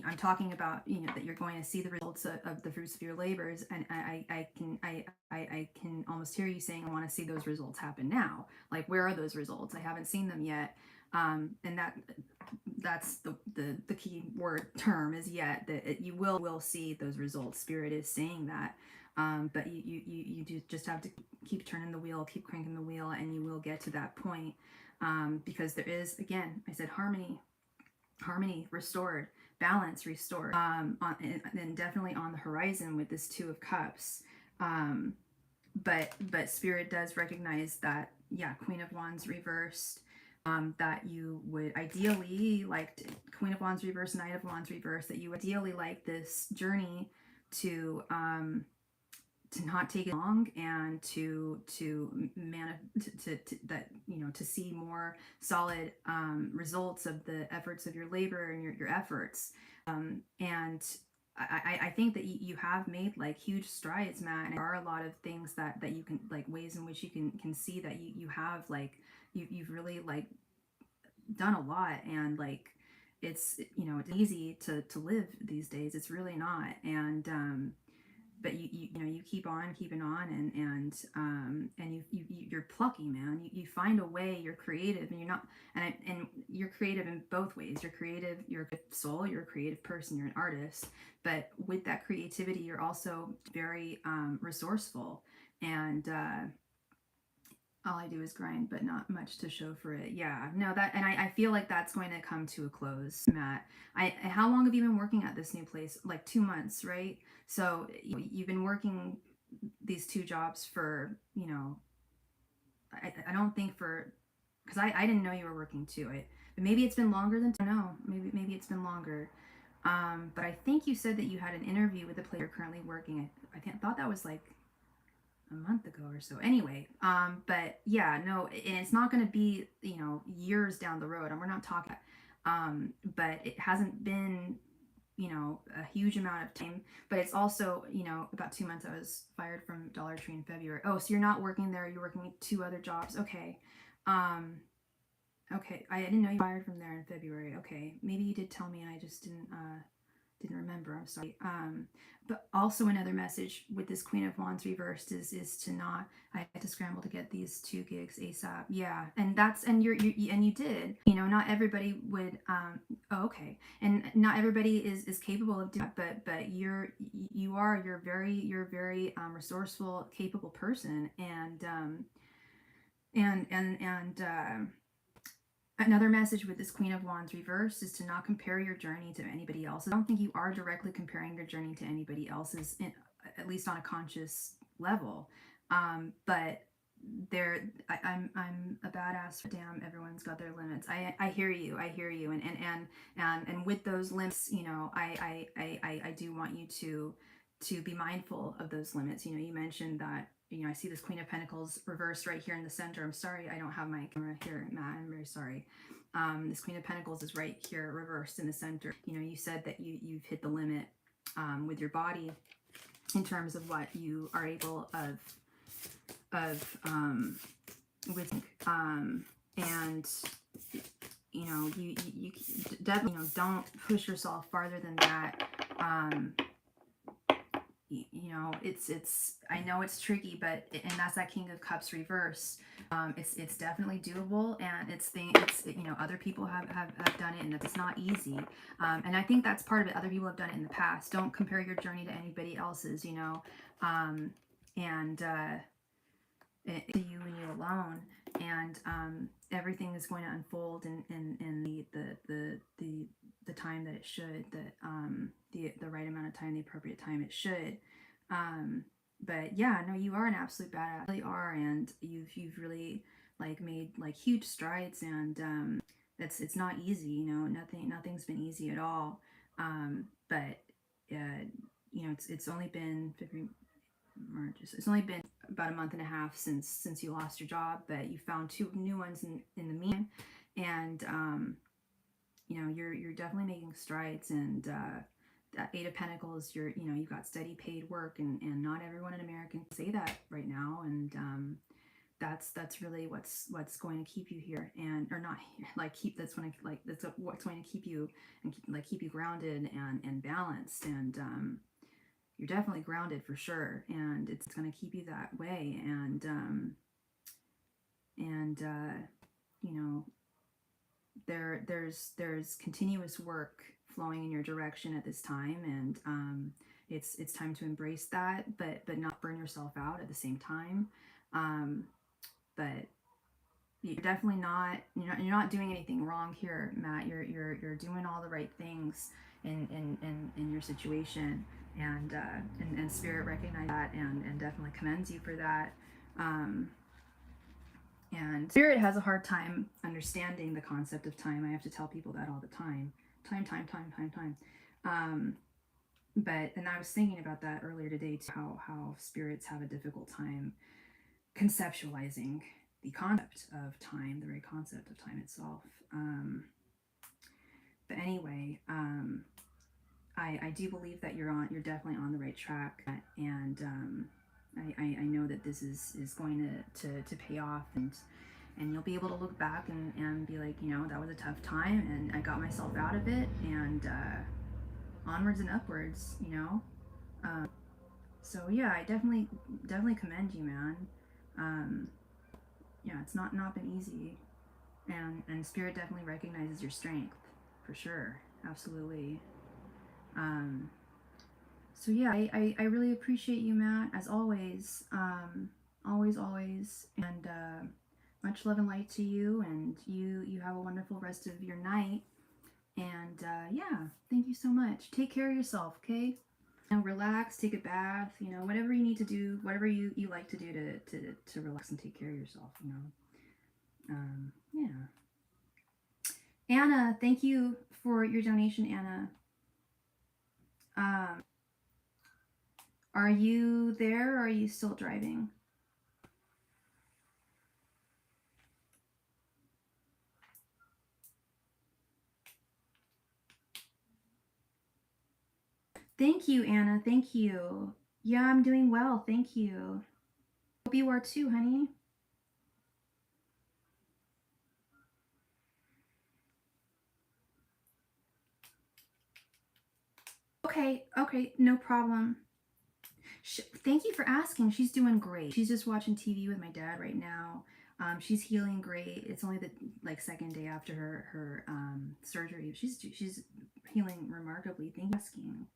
I'm talking about, you know, that you're going to see the results of the fruits of your labors, and I can almost hear you saying, I want to see those results happen now. Like, where are those results? I haven't seen them yet. And that's the key word term is yet, that you will see those results. Spirit is saying that. But you do just have to keep turning the wheel, keep cranking the wheel, and you will get to that point. Because there is, again, I said harmony restored, balance restored, and definitely on the horizon with this Two of Cups. But Spirit does recognize that, yeah, Queen of Wands reversed, that you would ideally like Queen of Wands reversed, Knight of Wands reversed, that you ideally like this journey to not take it long, and to that, you know, to see more solid, results of the efforts of your labor and your efforts. And I think that you have made, like, huge strides, Matt, and there are a lot of things that you can, like, ways in which you can see that you have, like, you've really, like, done a lot. And, like, it's, you know, it's easy to live these days. It's really not. And but you know, you keep on keeping on, and you're plucky, man. You find a way. You're creative, and you're not, and you're creative in both ways. You're creative, you're a soul, you're a creative person, you're an artist. But with that creativity, you're also very, resourceful, and all I do is grind, but not much to show for it. Yeah, no, that, and I feel like that's going to come to a close, Matt. How long have you been working at this new place? Like 2 months, right? So you've been working these two jobs for, I don't think for, because I didn't know you were working too. But maybe it's been longer than, no, maybe it's been longer. But I think you said that you had an interview with the place you're currently working. I thought that was like a month ago or so. Anyway, but yeah, no, and it's not going to be, years down the road. And we're not talking, but it hasn't been, a huge amount of time, but it's also, about 2 months. I was fired from Dollar Tree in February. Oh, so you're not working there. You're working 2 other jobs. Okay. Um, okay. I didn't know you fired from there in February. Okay. Maybe you did tell me and I just didn't remember. I'm sorry. But also another message with this Queen of Wands reversed is to not. I had to scramble to get these 2 gigs ASAP. Yeah, and you did. Not everybody would. Oh, okay, and not everybody is capable of doing that. But you're very resourceful, capable person, and another message with this Queen of Wands reversed is to not compare your journey to anybody else's. I don't think you are directly comparing your journey to anybody else's, at least on a conscious level. But I'm a badass. Damn, everyone's got their limits. I hear you. And with those limits, I do want you to be mindful of those limits. You mentioned that. I see this Queen of Pentacles reversed right here in the center. I'm sorry, I don't have my camera here, Matt. I'm very sorry. This Queen of Pentacles is right here reversed in the center. You said that you've hit the limit with your body in terms of what you are able with and you definitely don't push yourself farther than that. It's I know it's tricky, and that's that King of Cups reverse. It's definitely doable, and it's other people have done it, and it's not easy. And I think that's part of it. Other people have done it in the past. Don't compare your journey to anybody else's. And to you and you alone, and everything is going to unfold in the time that it should, the right amount of time, the appropriate time it should. But yeah, no, you are an absolute badass. You really are, and you've really made huge strides, and it's not easy. Nothing's been easy at all. But it's only been March. It's only been about a month and a half since you lost your job, but you found 2 new ones in the meantime, and you're definitely making strides. And that 8 of Pentacles, you've got steady paid work, and not everyone in America can say that right now, and that's really what's going to keep you here, and or not that's what's going to keep you and keep you grounded and balanced, and you're definitely grounded for sure, and it's going to keep you that way. And there's continuous work flowing in your direction at this time, and it's time to embrace that, but not burn yourself out at the same time. But you're definitely you're not doing anything wrong here, Matt. You're doing all the right things in your situation, and Spirit recognizes that, and definitely commends you for that. And Spirit has a hard time understanding the concept of time. I have to tell people that all the time. Time. And I was thinking about that earlier today too, how spirits have a difficult time conceptualizing the concept of time, the very concept of time itself. But anyway, I do believe that you're definitely on the right track, and I know that this is going to pay off, and you'll be able to look back and be like, that was a tough time, and I got myself out of it, and onwards and upwards, so yeah, I definitely commend you, man. Yeah, it's not been easy, and Spirit definitely recognizes your strength for sure, absolutely. So yeah, I really appreciate you, Matt, as always. always, always. And much love and light to you, and you have a wonderful rest of your night. And yeah, thank you so much. Take care of yourself, okay? You know, relax, take a bath, you know, whatever you need to do, whatever you like to do to relax and take care of yourself, you know. Yeah. Anna, thank you for your donation, Anna. Are you there, or are you still driving? Thank you, Anna. Thank you. Yeah, I'm doing well. Thank you. Hope you are too, honey. Okay, no problem. Thank you for asking. She's doing great. She's just watching TV with my dad right now. She's healing great. It's only the second day after her surgery. She's healing remarkably. Thank you for asking.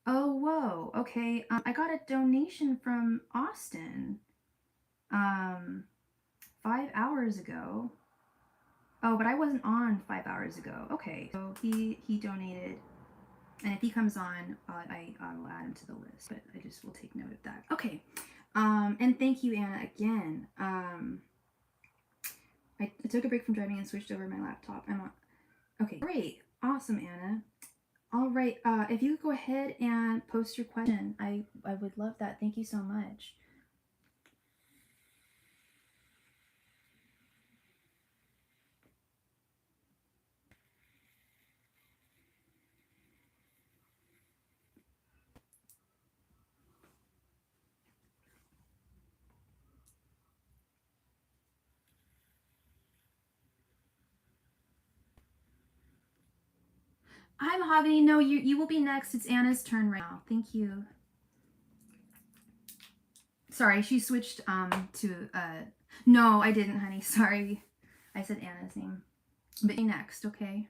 Oh, whoa. Okay. I got a donation from Austin 5 hours ago. Oh, but I wasn't on 5 hours ago. Okay. So he donated. And if he comes on, I will add him to the list. But I just will take note of that. Okay. And thank you, Anna, again. I took a break from driving and switched over my laptop. I'm on. Okay, great. Awesome, Anna. All right. If you could go ahead and post your question, I would love that. Thank you so much. Hi, Mahogany. No, you will be next. It's Anna's turn right now. Thank you. Sorry, she switched to no, I didn't, honey. Sorry. I said Anna's name. But you next, okay?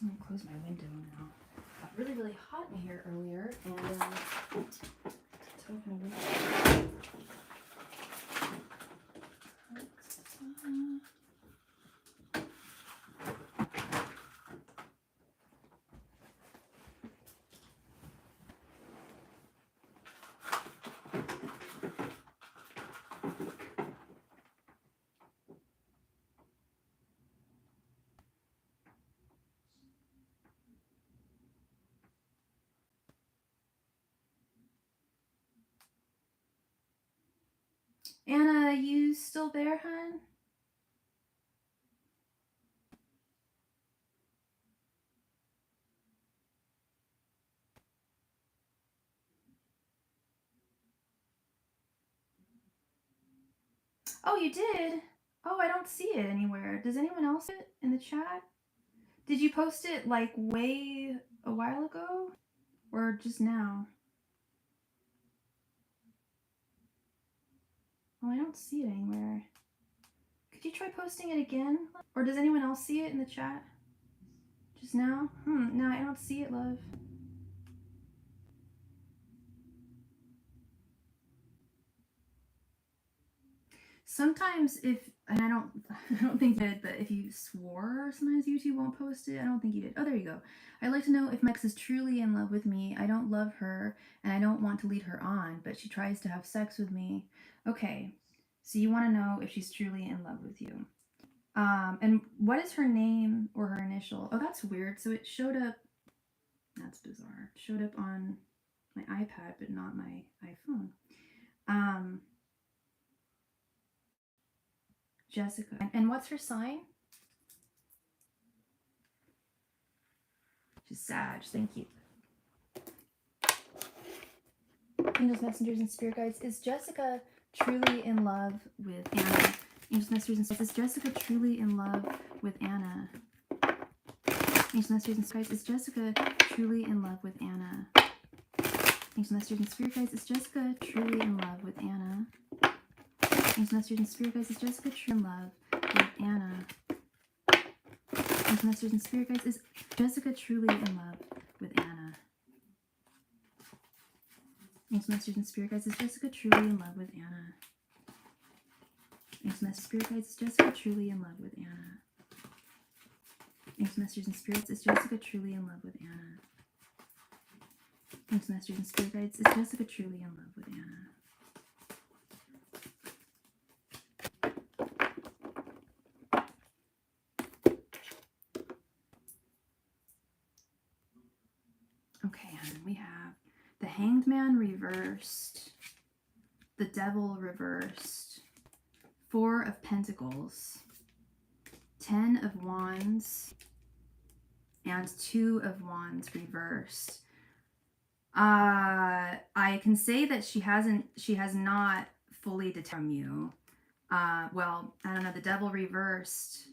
I'm gonna close my window now. It got really, really hot in here earlier, and it's open Anna, you still there, hon? Oh, you did? Oh, I don't see it anywhere. Does anyone else see it in the chat? Did you post it like way a while ago? Or just now? Oh, I don't see it anywhere. Could you try posting it again? Or does anyone else see it in the chat? Just now? No, I don't see it, love. Sometimes and I don't think you did, but if you swore, sometimes YouTube won't post it. I don't think you did. Oh, there you go. I'd like to know if Max is truly in love with me. I don't love her, and I don't want to lead her on, but she tries to have sex with me. Okay, so you want to know if she's truly in love with you. And what is her name or her initial? Oh, that's weird. So it showed up. That's bizarre. It showed up on my iPad, but not my iPhone. Jessica. And what's her sign? She's Sag. Thank you. Angels, messengers, and spirit guides. Is Jessica truly in love with Anna? Angels, messengers, and spirits. Is Jessica truly in love with Anna? Angels, messengers, and spirits. Is Jessica truly in love with Anna? Angel Messengers and Spirit Guides, is Jessica truly in love with Anna? Angel Messengers and Spirit Guides, is Jessica truly in love with Anna? Angel Messengers and Spirit Guides, is Jessica truly in love with Anna? Angel Messengers and Spirit Guides, is Jessica truly in love with Anna? Angel Messengers and Spirit Guides, is Jessica truly in love with Anna? Angel Messengers and Spirits, is Jessica truly in love with Anna? Angel Messengers and Spirit Guides, is Jessica truly in love with Anna? Okay, and we have the Hanged Man reversed, the Devil reversed, 4 of Pentacles, 10 of Wands, and 2 of Wands reversed. I can say that she has not fully detached from you. Well, I don't know, the Devil reversed.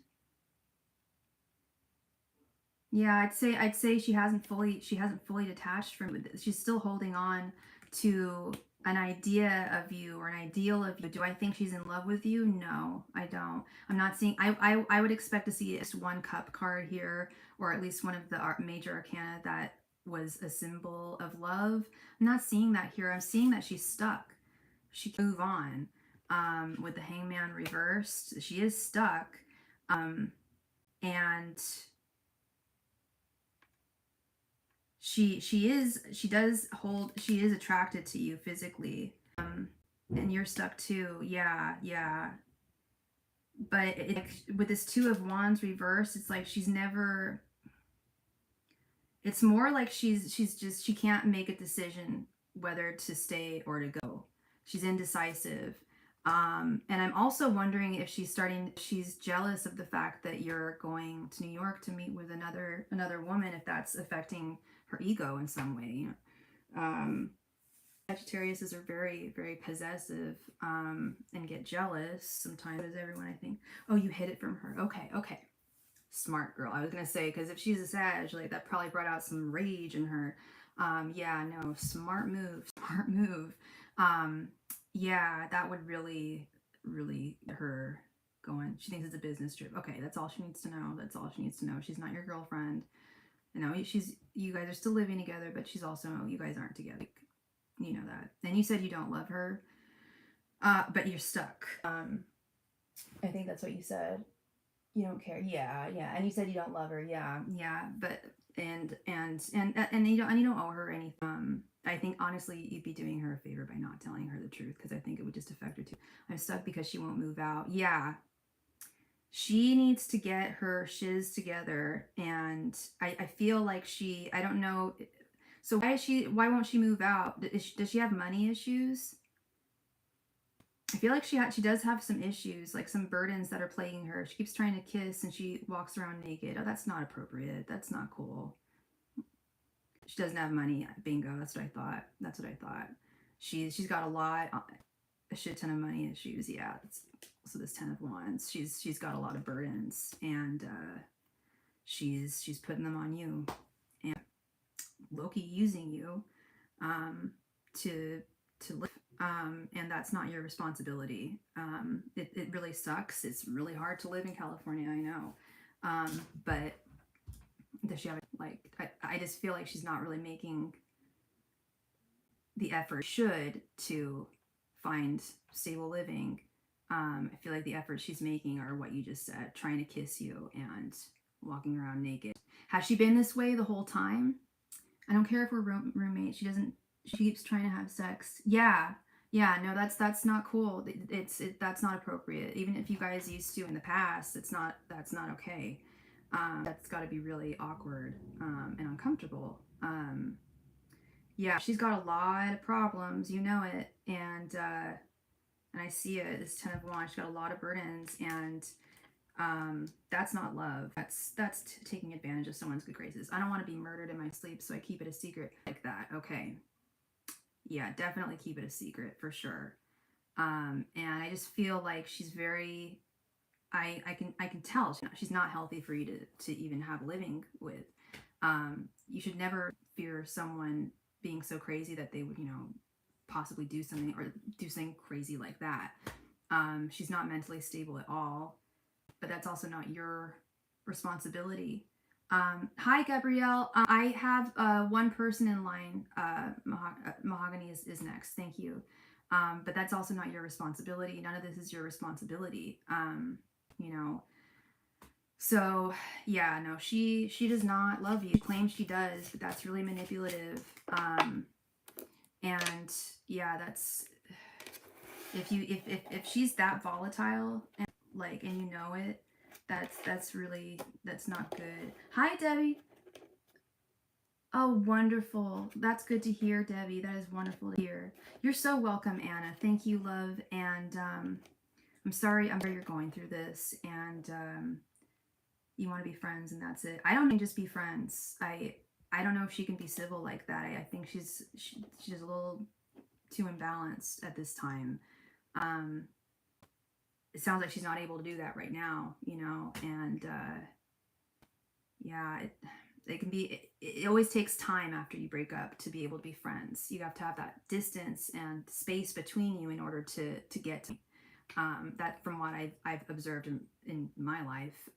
Yeah, I'd say she hasn't fully detached from you. She's still holding on to an idea of you or an ideal of you. Do I think she's in love with you? No, I don't. I'm not seeing, I would expect to see just 1 cup card here, or at least one of the major arcana that was a symbol of love. I'm not seeing that here. I'm seeing that she's stuck. She can move on. With the Hangman reversed, she is stuck. And she is attracted to you physically, and you're stuck too. Yeah. But with this 2 of Wands reversed, it's like she's never. It's more like she can't make a decision whether to stay or to go. She's indecisive. And I'm also wondering if she's jealous of the fact that you're going to New York to meet with another woman, if that's affecting her ego in some way. Sagittariuses are very, very possessive, and get jealous sometimes, as everyone, I think. Oh, you hid it from her. Okay. Smart girl. I was gonna say, because if she's a Sag, like, that probably brought out some rage in her. Yeah, no, smart move. Yeah, that would really her going. She thinks it's a business trip. Okay, that's all she needs to know. She's not your girlfriend. You know, you guys are still living together, but she's also, you guys aren't together. Like, you know that. And you said you don't love her, but you're stuck. I think that's what you said. You don't care. Yeah. And you said you don't love her. Yeah. But and you don't owe her anything. I think honestly you'd be doing her a favor by not telling her the truth, because I think it would just affect her too. I'm stuck because she won't move out. Yeah. She needs to get her shiz together, and I feel like I don't know. So why won't she move out? Does she have money issues? I feel like she does have some issues, like some burdens that are plaguing her. She keeps trying to kiss and she walks around naked. Oh, that's not appropriate. That's not cool. She doesn't have money. Bingo. That's what I thought. She's got a shit ton of money issues. Yeah. So this 10 of Wands, she's got a lot of burdens, and she's putting them on you, and Loki using you to live. And that's not your responsibility. It really sucks. It's really hard to live in California, I know. But does she have, like, I just feel like she's not really making the effort should to find stable living. I feel like the efforts she's making are what you just said, trying to kiss you and walking around naked. Has she been this way the whole time? I don't care if we're roommates. She keeps trying to have sex. Yeah, no, that's not cool. That's not appropriate. Even if you guys used to in the past, that's not okay. That's got to be really awkward, and uncomfortable. Yeah, she's got a lot of problems, you know it, and I see it. This 10 of Wands, she's got a lot of burdens, and that's not love. That's taking advantage of someone's good graces. I don't want to be murdered in my sleep, so I keep it a secret like that. Okay. Yeah, definitely keep it a secret for sure. And I just feel like she's very, I can tell she's not healthy for you to even have living with. You should never fear someone being so crazy that they would, you know, possibly do something crazy like that. She's not mentally stable at all, but that's also not your responsibility. Hi, Gabrielle. I have one person in line. Mahogany is next. Thank you. But that's also not your responsibility. None of this is your responsibility. You know. So yeah, no, she does not love you. She claims she does, but that's really manipulative. And yeah, that's if she's that volatile and like, and you know it, that's not good. Hi, Debbie. Oh, wonderful. That's good to hear, Debbie. That is wonderful to hear. You're so welcome, Anna. Thank you, love. And I'm sorry you're going through this, and you want to be friends, and that's it. I don't mean just be friends. I don't know if she can be civil like that. I think she's a little too imbalanced at this time. It sounds like she's not able to do that right now, you know, and yeah, it can be, it always takes time after you break up to be able to be friends. You have to have that distance and space between you in order to get to that, from what I've observed in my life.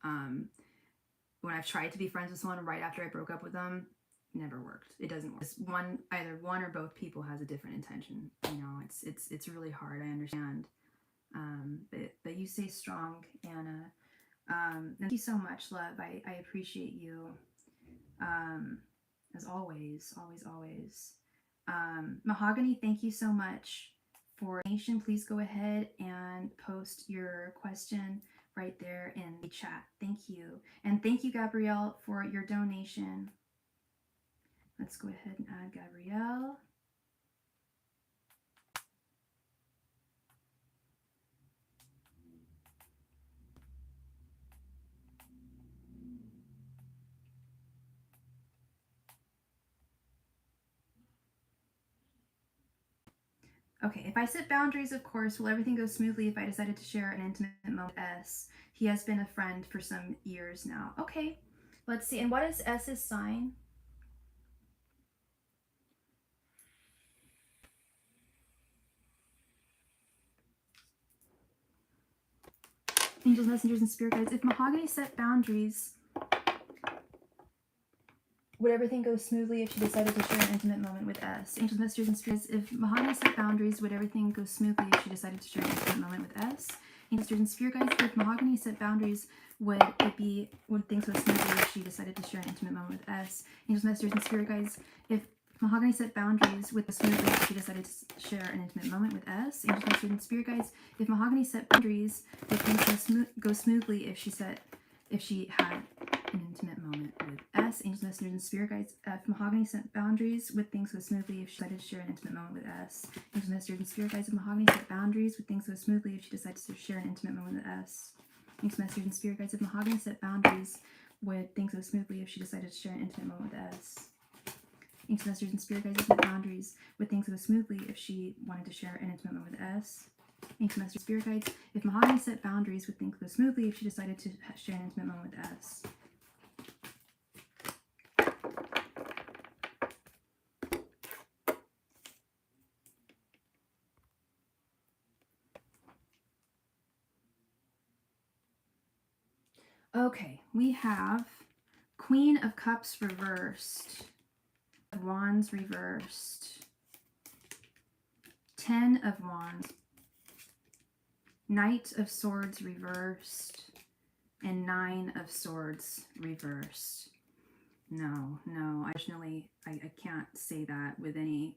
When I've tried to be friends with someone right after I broke up with them, never worked. It doesn't work. Either one or both people has a different intention. You know, it's really hard. I understand. But you stay strong, Anna. Thank you so much, love. I appreciate you. As always, always. Mahogany, thank you so much for donation. Please go ahead and post your question right there in the chat. Thank you. And thank you, Gabrielle, for your donation. Let's go ahead and add Gabrielle. Okay, if I set boundaries, of course, will everything go smoothly if I decided to share an intimate moment with S? He has been a friend for some years now. Okay, let's see. And what is S's sign? Angels, messengers, and spirit guides. If Mahogany set boundaries, would everything go smoothly if she decided to share an intimate moment with S? Angels, messengers, and spirits. If Mahogany set boundaries, would everything go smoothly if she decided to share an intimate moment with S? Angels, messengers, and spirit guides. If Mahogany set boundaries, would things go smoothly if she decided to share an intimate moment with S? Angels, messengers, and spirit guides. If Mahogany set boundaries, would smoothly if she decided to share an intimate moment with S? Angels, messengers, and spirit guides. If Mahogany set boundaries, would things go smoothly if she had an intimate moment with S? Angels, messengers, and spirit guides. If Mahogany set boundaries, would things go smoothly if she decided to share an intimate moment with S? Angels, messengers, and spirit guides. If Mahogany set boundaries, would things go smoothly if she decided to share an intimate moment with S? Angels, messengers, and spirit guides. If Mahogany set boundaries, would things go smoothly if she decided to share an intimate moment with S? Angels, messengers, and spirit guides. Set boundaries, would things go smoothly if she wanted to share an intimate moment with S? Angels, messengers, and spirit guides. If Mahogany set boundaries, would things go smoothly if she decided to share an intimate moment with S? Okay, we have Queen of Cups reversed, Wands reversed, 10 of Wands, Knight of Swords reversed, and 9 of Swords reversed. No, unfortunately, I can't say that with any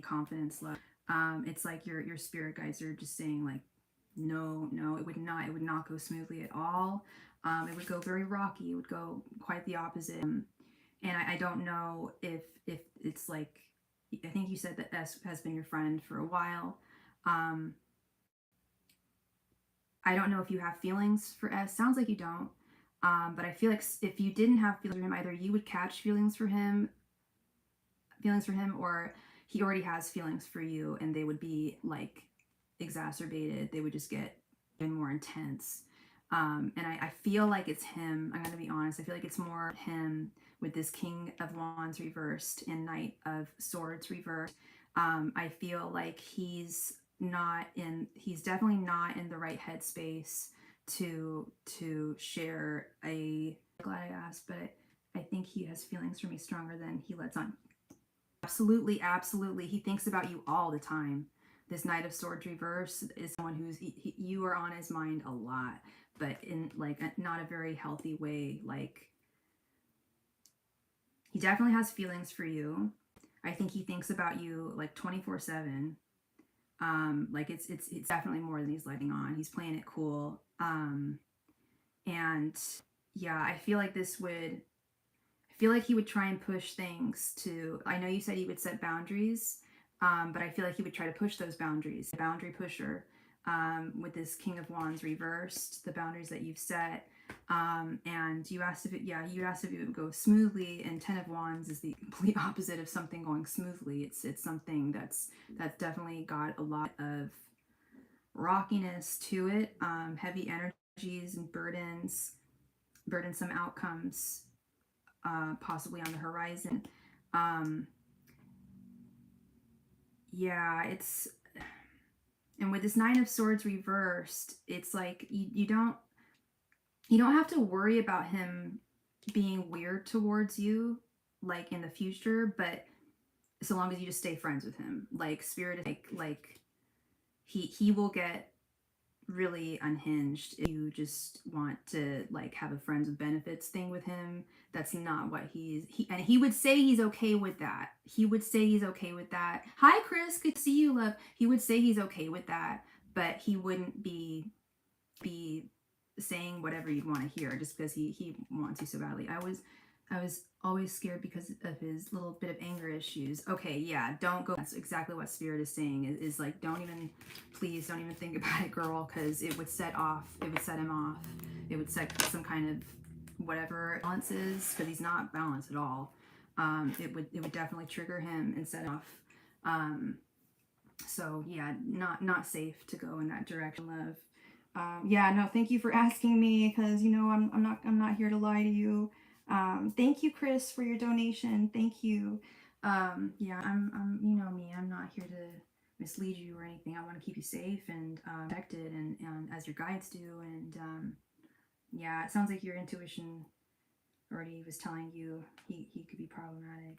confidence, love. It's like your spirit guides are just saying, like, no, it would not go smoothly at all. It would go very rocky. It would go quite the opposite. And I don't know if it's like, I think you said that S has been your friend for a while. I don't know if you have feelings for S. Sounds like you don't. But I feel like if you didn't have feelings for him, either you would catch feelings for him, or he already has feelings for you, and they would be like exacerbated. They would just get even more intense. And I feel like it's him. I'm going to be honest. I feel like it's more him with this King of Wands reversed and Knight of Swords reversed. I feel like he's definitely not in the right headspace to share a, glad I asked, but I think he has feelings for me stronger than he lets on. Absolutely, absolutely. He thinks about you all the time. This Knight of Swords reverse is someone who's, you are on his mind a lot, but in like not a very healthy way. Like, he definitely has feelings for you. I think he thinks about you like 24/7. Like it's definitely more than he's letting on. He's playing it cool. And yeah, I feel like he would try and push things to, I know you said he would set boundaries, but I feel like he would try to push those boundaries. A boundary pusher, with this King of Wands reversed, the boundaries that you've set. And you asked if it would go smoothly, and Ten of Wands is the complete opposite of something going smoothly. It's something that's definitely got a lot of rockiness to it, heavy energies and burdensome outcomes, possibly on the horizon. Yeah, and with this Nine of Swords reversed, it's like you don't have to worry about him being weird towards you, like in the future, but so long as you just stay friends with him. Like, Spirit is like he will get really unhinged if you just want to like have a friends with benefits thing with him. That's not what and he would say he's okay with that. He would say he's okay with that. Hi Chris, good to see you, love. He would say he's okay with that, but he wouldn't be saying whatever you'd want to hear just because he wants you so badly. I was always scared because of his little bit of anger issues. Okay, yeah, don't go. That's exactly what Spirit is saying, is like, please don't even think about it, girl, because it would set him off. It would set some kind of whatever balances, because he's not balanced at all. It would definitely trigger him and set off. So yeah, not safe to go in that direction, love. Yeah, no, thank you for asking me, because I'm not here to lie to you. Thank you, Chris, for your donation. Thank you. Yeah, I'm you know me, I'm not here to mislead you or anything. I want to keep you safe and protected, and as your guides do. And yeah, it sounds like your intuition already was telling you he could be problematic.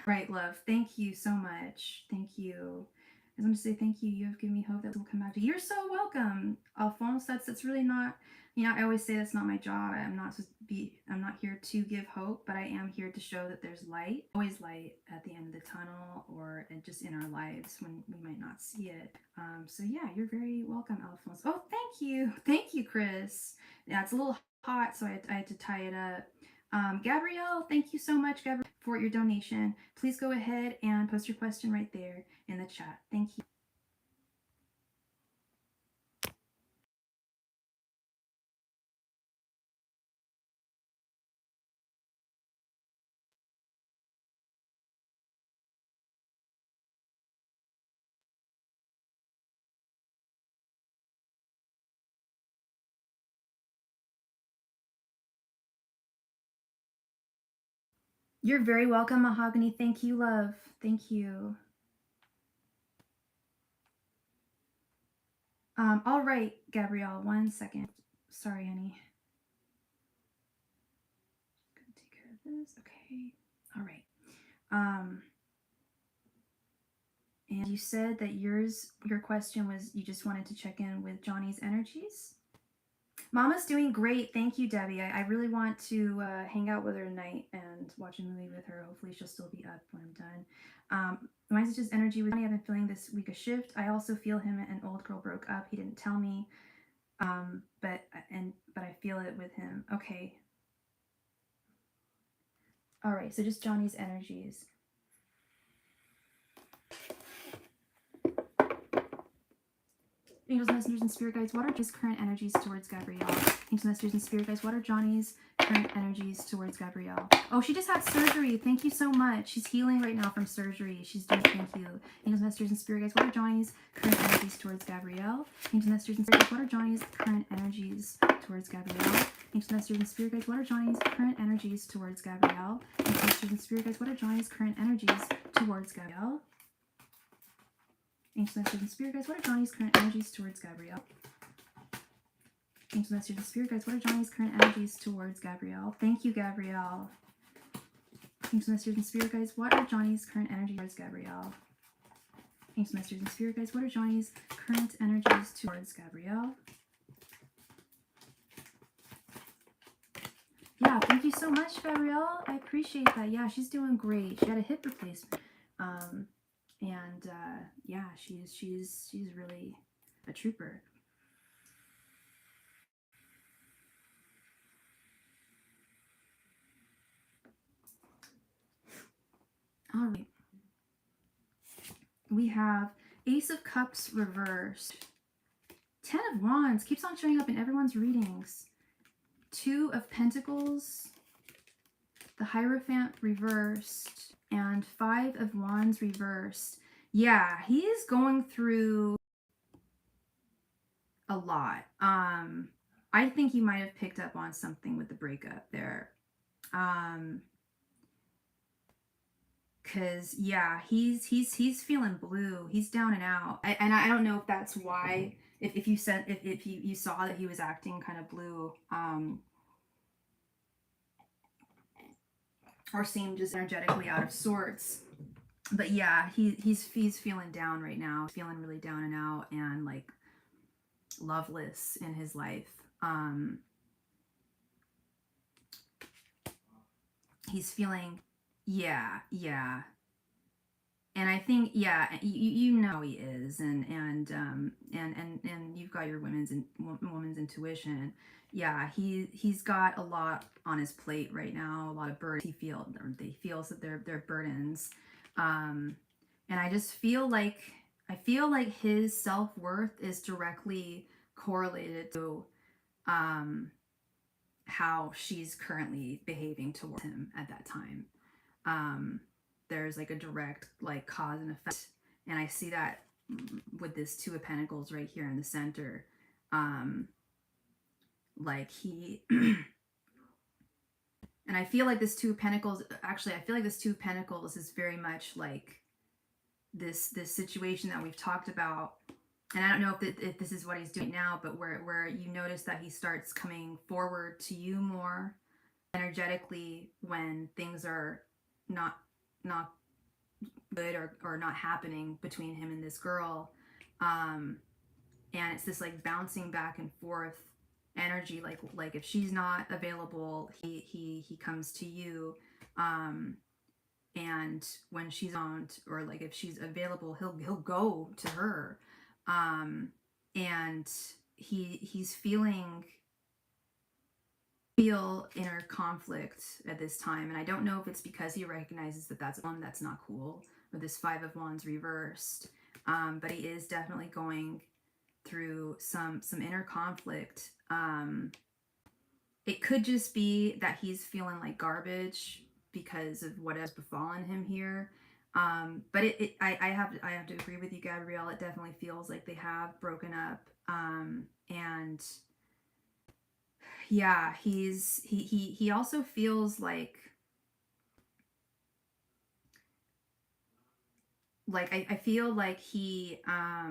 Right, love. Thank you so much. Thank you. I just want to say thank you. You have given me hope that will come back to you. You're so welcome, Alphonse. That's really not, I always say that's not my job. I'm not here to give hope, but I am here to show that there's light, always light at the end of the tunnel, or just in our lives when we might not see it. So yeah, you're very welcome, Alphonse. Oh, thank you, Chris. Yeah, it's a little hot, so I had to tie it up. Gabrielle, thank you so much, Gabrielle, for your donation. Please go ahead and post your question right there in the chat. Thank you. You're very welcome, Mahogany. Thank you, love. Thank you. All right, Gabrielle, 1 second. Sorry, honey. Gonna take care of this. Okay. All right. And you said that your question was you just wanted to check in with Johnny's energies. Mama's doing great. Thank you, Debbie. I really want to hang out with her tonight and watch a movie with her. Hopefully she'll still be up when I'm done. My sister's energy with Johnny. I've been feeling this week a shift. I also feel him and old girl broke up. He didn't tell me. But I feel it with him. Okay. All right. So just Johnny's energies. Angels, messengers, and spirit guides, what are his current energies towards Gabrielle? Angels, messengers, and spirit guides, what are Johnny's current energies towards Gabrielle? Oh, she just had surgery. Thank you so much. She's healing right now from surgery. She's doing, thank you. Angels, messengers, and spirit guides, what are Johnny's current energies towards Gabrielle? Angels, messengers, and spirit guides, what are Johnny's current energies towards Gabrielle? Angels, messengers, and spirit guides, what are Johnny's current energies towards Gabrielle? Angels, messengers, and spirit guides, what are Johnny's current energies towards Gabrielle? Angels, messengers, and spirit guides, what are Johnny's current energies towards Gabrielle? Angels, messengers, and spirit guides, what are Johnny's current energies towards Gabrielle? Thank you, Gabrielle. Angels, messengers, and spirit guides, what are Johnny's current energies towards Gabrielle? Angels, messengers, and spirit guides, what are Johnny's current energies towards Gabrielle? Yeah, thank you so much, Gabrielle. I appreciate that. Yeah, she's doing great. She had a hip replacement. Yeah, she's really a trooper. All right. We have Ace of Cups reversed. 10 of Wands keeps on showing up in everyone's readings. 2 of Pentacles, the Hierophant reversed, and 5 of Wands reversed. Yeah, he is going through a lot. I think he might have picked up on something with the breakup there. Cause yeah, he's feeling blue. He's down and out. I don't know if that's why. If you saw that he was acting kind of blue, or seemed just energetically out of sorts. But yeah, he's feeling down right now. Feeling really down and out, and like loveless in his life. He's feeling, yeah. And I think, yeah, you know he is, and you've got your woman's intuition. Yeah, he's got a lot on his plate right now, a lot of burdens. They feel that they're burdens, and I just feel like his self-worth is directly correlated to how she's currently behaving towards him at that time. There's like a direct like cause and effect, and I see that with this 2 of Pentacles right here in the center. Like he and I feel like this 2 of Pentacles, actually I feel like this 2 of Pentacles is very much like this situation that we've talked about. And I don't know if this is what he's doing now, but where you notice that he starts coming forward to you more energetically when things are not good or not happening between him and this girl. And it's this like bouncing back and forth energy, like if she's not available, he comes to you. And when she's on, or like if she's available, he'll go to her. And he's feel inner conflict at this time, and I don't know if it's because he recognizes that that's not cool with this 5 of Wands reversed, but he is definitely going through some inner conflict. It could just be that he's feeling like garbage because of what has befallen him here, but I have to agree with you, Gabrielle. It definitely feels like they have broken up, and yeah, he also feels like I feel like he I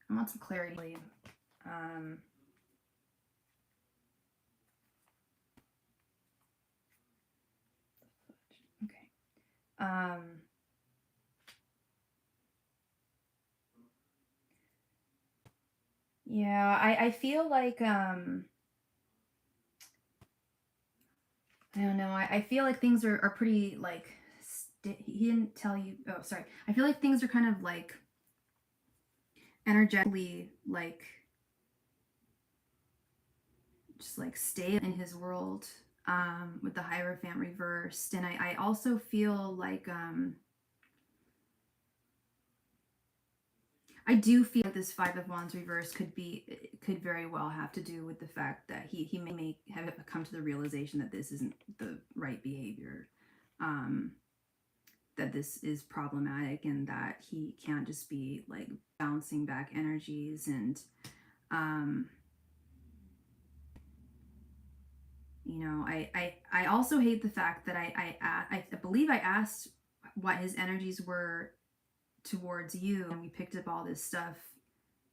want some clarity. Okay. Yeah, I feel like I don't know. I feel like things are pretty like he didn't tell you. Oh, sorry. I feel like things are kind of like energetically like just like stay in his world, with the Hierophant reversed. And I also feel like I do feel like this Five of Wands reverse could very well have to do with the fact that he may have come to the realization that this isn't the right behavior, that this is problematic, and that he can't just be like bouncing back energies. And you know, I also hate the fact that I believe I asked what his energies were towards you, and we picked up all this stuff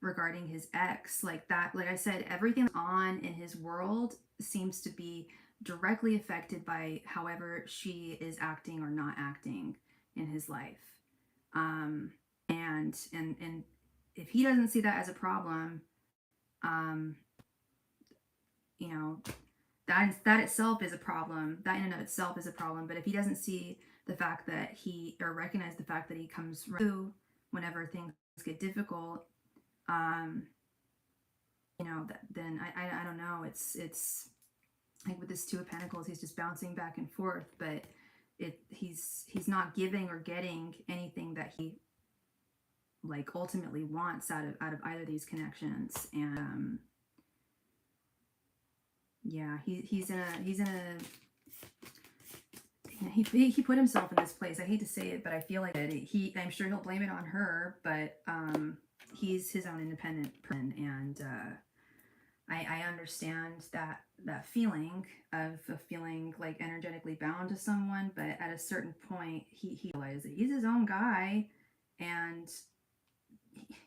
regarding his ex. Like that, like I said, everything on in his world seems to be directly affected by however she is acting or not acting in his life. And if he doesn't see that as a problem, you know, that itself is a problem. That in and of itself is a problem. But if he doesn't see the fact that or recognize the fact that he comes through whenever things get difficult, you know, then I don't know. It's like with this Two of Pentacles, he's just bouncing back and forth, but he's not giving or getting anything that he like ultimately wants out of either of these connections. And yeah, he put himself in this place. I hate to say it, but I feel like I'm sure he'll blame it on her, but he's his own independent person. And I understand that feeling of feeling like energetically bound to someone, but at a certain point he realizes that he's his own guy, and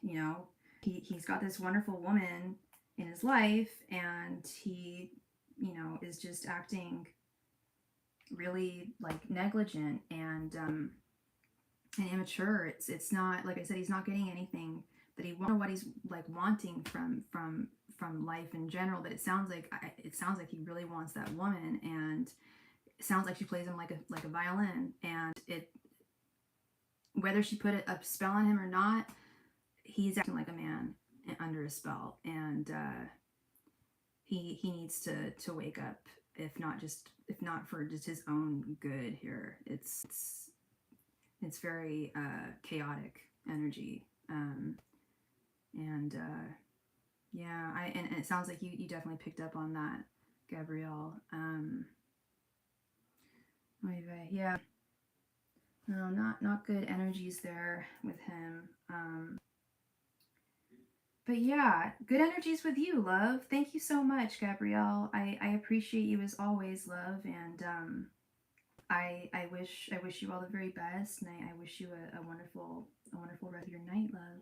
you know, he's got this wonderful woman in his life, and he, you know, is just acting really like negligent and immature. It's not, like I said, he's not getting anything that he wants or what he's like wanting from life in general. But it sounds like he really wants that woman, and it sounds like she plays him like a violin, and whether she put a spell on him or not, he's acting like a man under a spell. And he needs to wake up, if not for just his own good here. It's very chaotic energy. Yeah, and it sounds like you definitely picked up on that, Gabrielle. Yeah, no, not good energies there with him. But yeah, good energies with you, love. Thank you so much, Gabrielle. I appreciate you as always, love. And I wish you all the very best, and I wish you a wonderful rest of your night, love.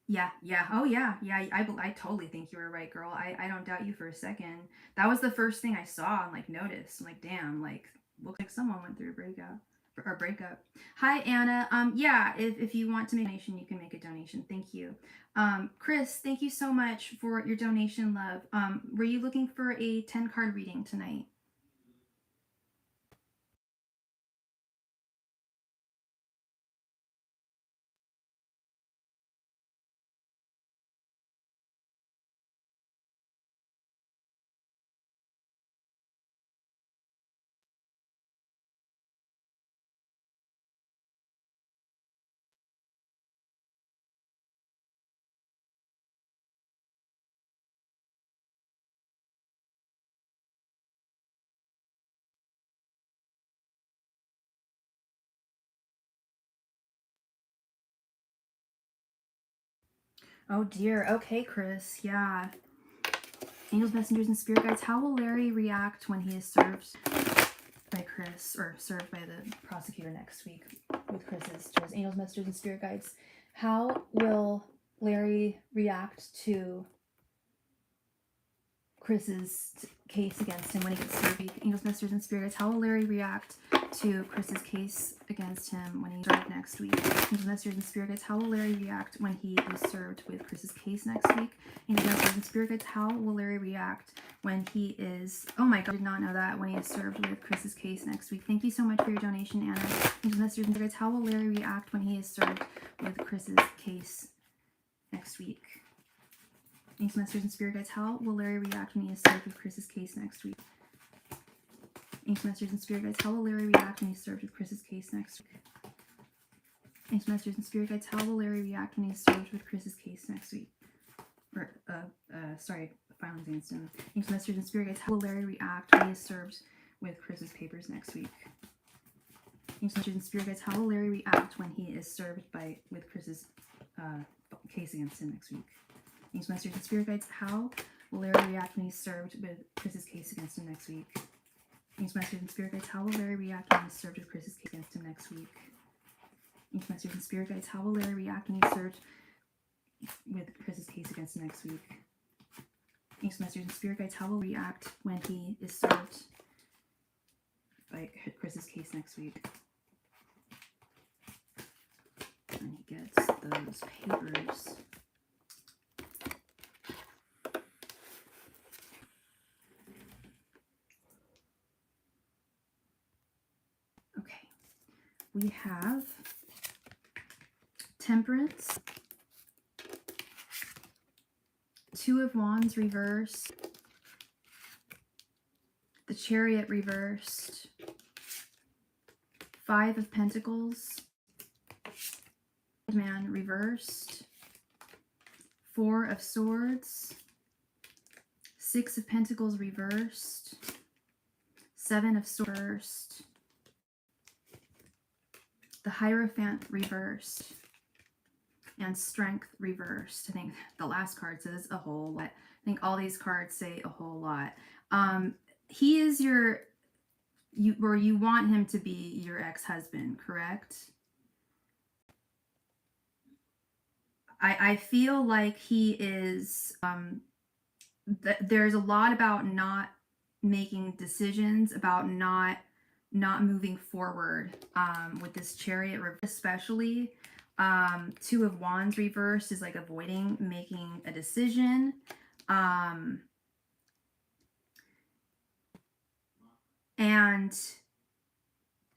Yeah, oh yeah, I totally think you were right, girl. I don't doubt you for a second. That was the first thing I saw and like noticed. I'm like, damn, like looks like someone went through a breakup. Hi, Anna. Yeah, if you want to make a donation, you can make a donation. Thank you. Chris, thank you so much for your donation, love. Were you looking for a 10-card reading tonight? Oh dear. Okay, Chris. Yeah. Angels, messengers, and spirit guides. How will Larry react when he is served by Chris, or served by the prosecutor next week with Chris's towards angels, messengers, and spirit guides? How will Larry react to Chris's case against him when he gets served? Angels, messengers, and spirit guides. How will Larry react to Chris's case against him when he's served next week? Angels, messengers, and spirit guides. How will Larry react when he is served with Chris's case next week? Angels, messengers, and spirit guides. How will Larry react when he is, oh my god, I did not know that, when he is served with Chris's case next week? Thank you so much for your donation, Anna. Angels, messengers, and spirit guides. How will Larry react when he is served with Chris's case next week? Angels, messengers, and spirit guides. How will Larry react when he is served with Chris's case next week? Angels, messengers, and spirit guides. How will Larry react when he's served with Chris's case next week? Thanks, Masters and Spirit Guides. How will Larry react when he's served with Chris's case next week? Or, sorry, filings instant. Thanks, Masters and Spirit Guides. How will Larry react when he is served with Chris's papers next week? Thanks, Masters and Spirit Guides. How will Larry react when he is served with Chris's case against him next week? Thanks, Masters and Spirit Guides. How will Larry react when he's served with Chris's case against him next week? Thanks, Masters and Spirit Guides. How will Larry react when he's served with Chris's case against him next week? Thanks, Masters and Spirit Guides. How will Larry react when he's served with Chris's case against him next week? Thanks, Masters and Spirit Guides. How will Larry react when he is served by Chris's case next week? And he gets those papers. Okay, we have Temperance, Two of Wands reversed, the Chariot reversed, Five of Pentacles, Man reversed, Four of Swords, Six of Pentacles reversed, Seven of Swords reversed, the Hierophant reversed, and Strength reversed. I think the last card says a whole lot. I think all these cards say a whole lot. He is you want him to be your ex-husband, correct? I feel like he is, there's a lot about not making decisions, about not moving forward with this Chariot reverse, especially. Two of Wands reversed is like avoiding making a decision. And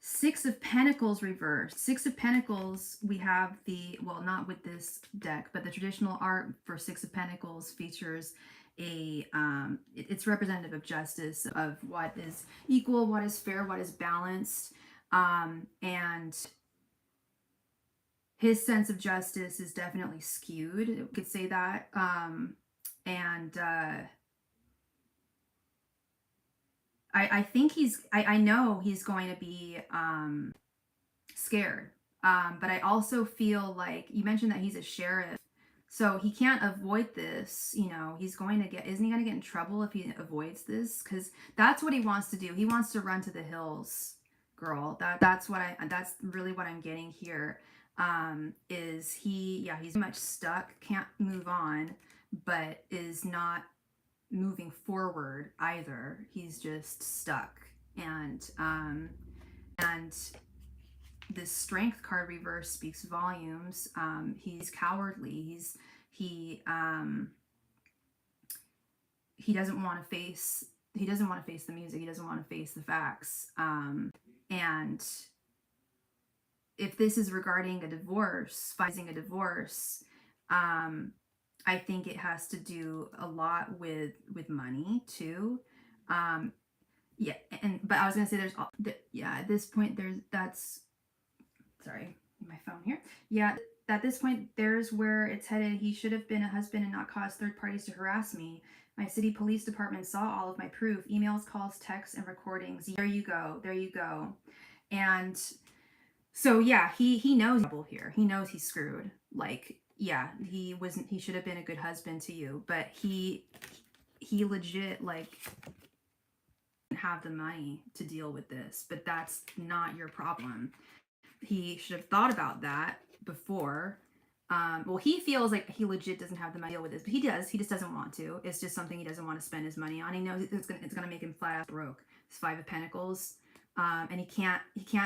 Six of Pentacles reversed. Six of Pentacles, we have well, not with this deck, but the traditional art for Six of Pentacles features it's representative of justice, of what is equal, what is fair, what is balanced. And his sense of justice is definitely skewed. We could say that. I think I know he's going to be scared. But I also feel like you mentioned that he's a sheriff, so he can't avoid this. You know, isn't he going to get in trouble if he avoids this? Because that's what he wants to do. He wants to run to the hills, girl. That's really what I'm getting here. He's pretty much stuck, can't move on, but is not moving forward either. He's just stuck. And this Strength card reverse speaks volumes. He's cowardly. He doesn't want to face the music. He doesn't want to face the facts. And if this is regarding a divorce, filing a divorce, I think it has to do a lot with money too. But I was gonna say at this point sorry, my phone here. Yeah, at this point there's where it's headed. He should have been a husband and not caused third parties to harass me. My city police department saw all of my proof, emails, calls, texts, and recordings. There you go. And so yeah, he knows trouble here. He knows he's screwed. Like, yeah, he should have been a good husband to you, but he legit like didn't have the money to deal with this. But that's not your problem. He should have thought about that before. Well, he feels like he legit doesn't have the money to deal with this, but he does. He just doesn't want to. It's just something he doesn't want to spend his money on. He knows it's gonna make him flat out broke. It's Five of Pentacles. And he can't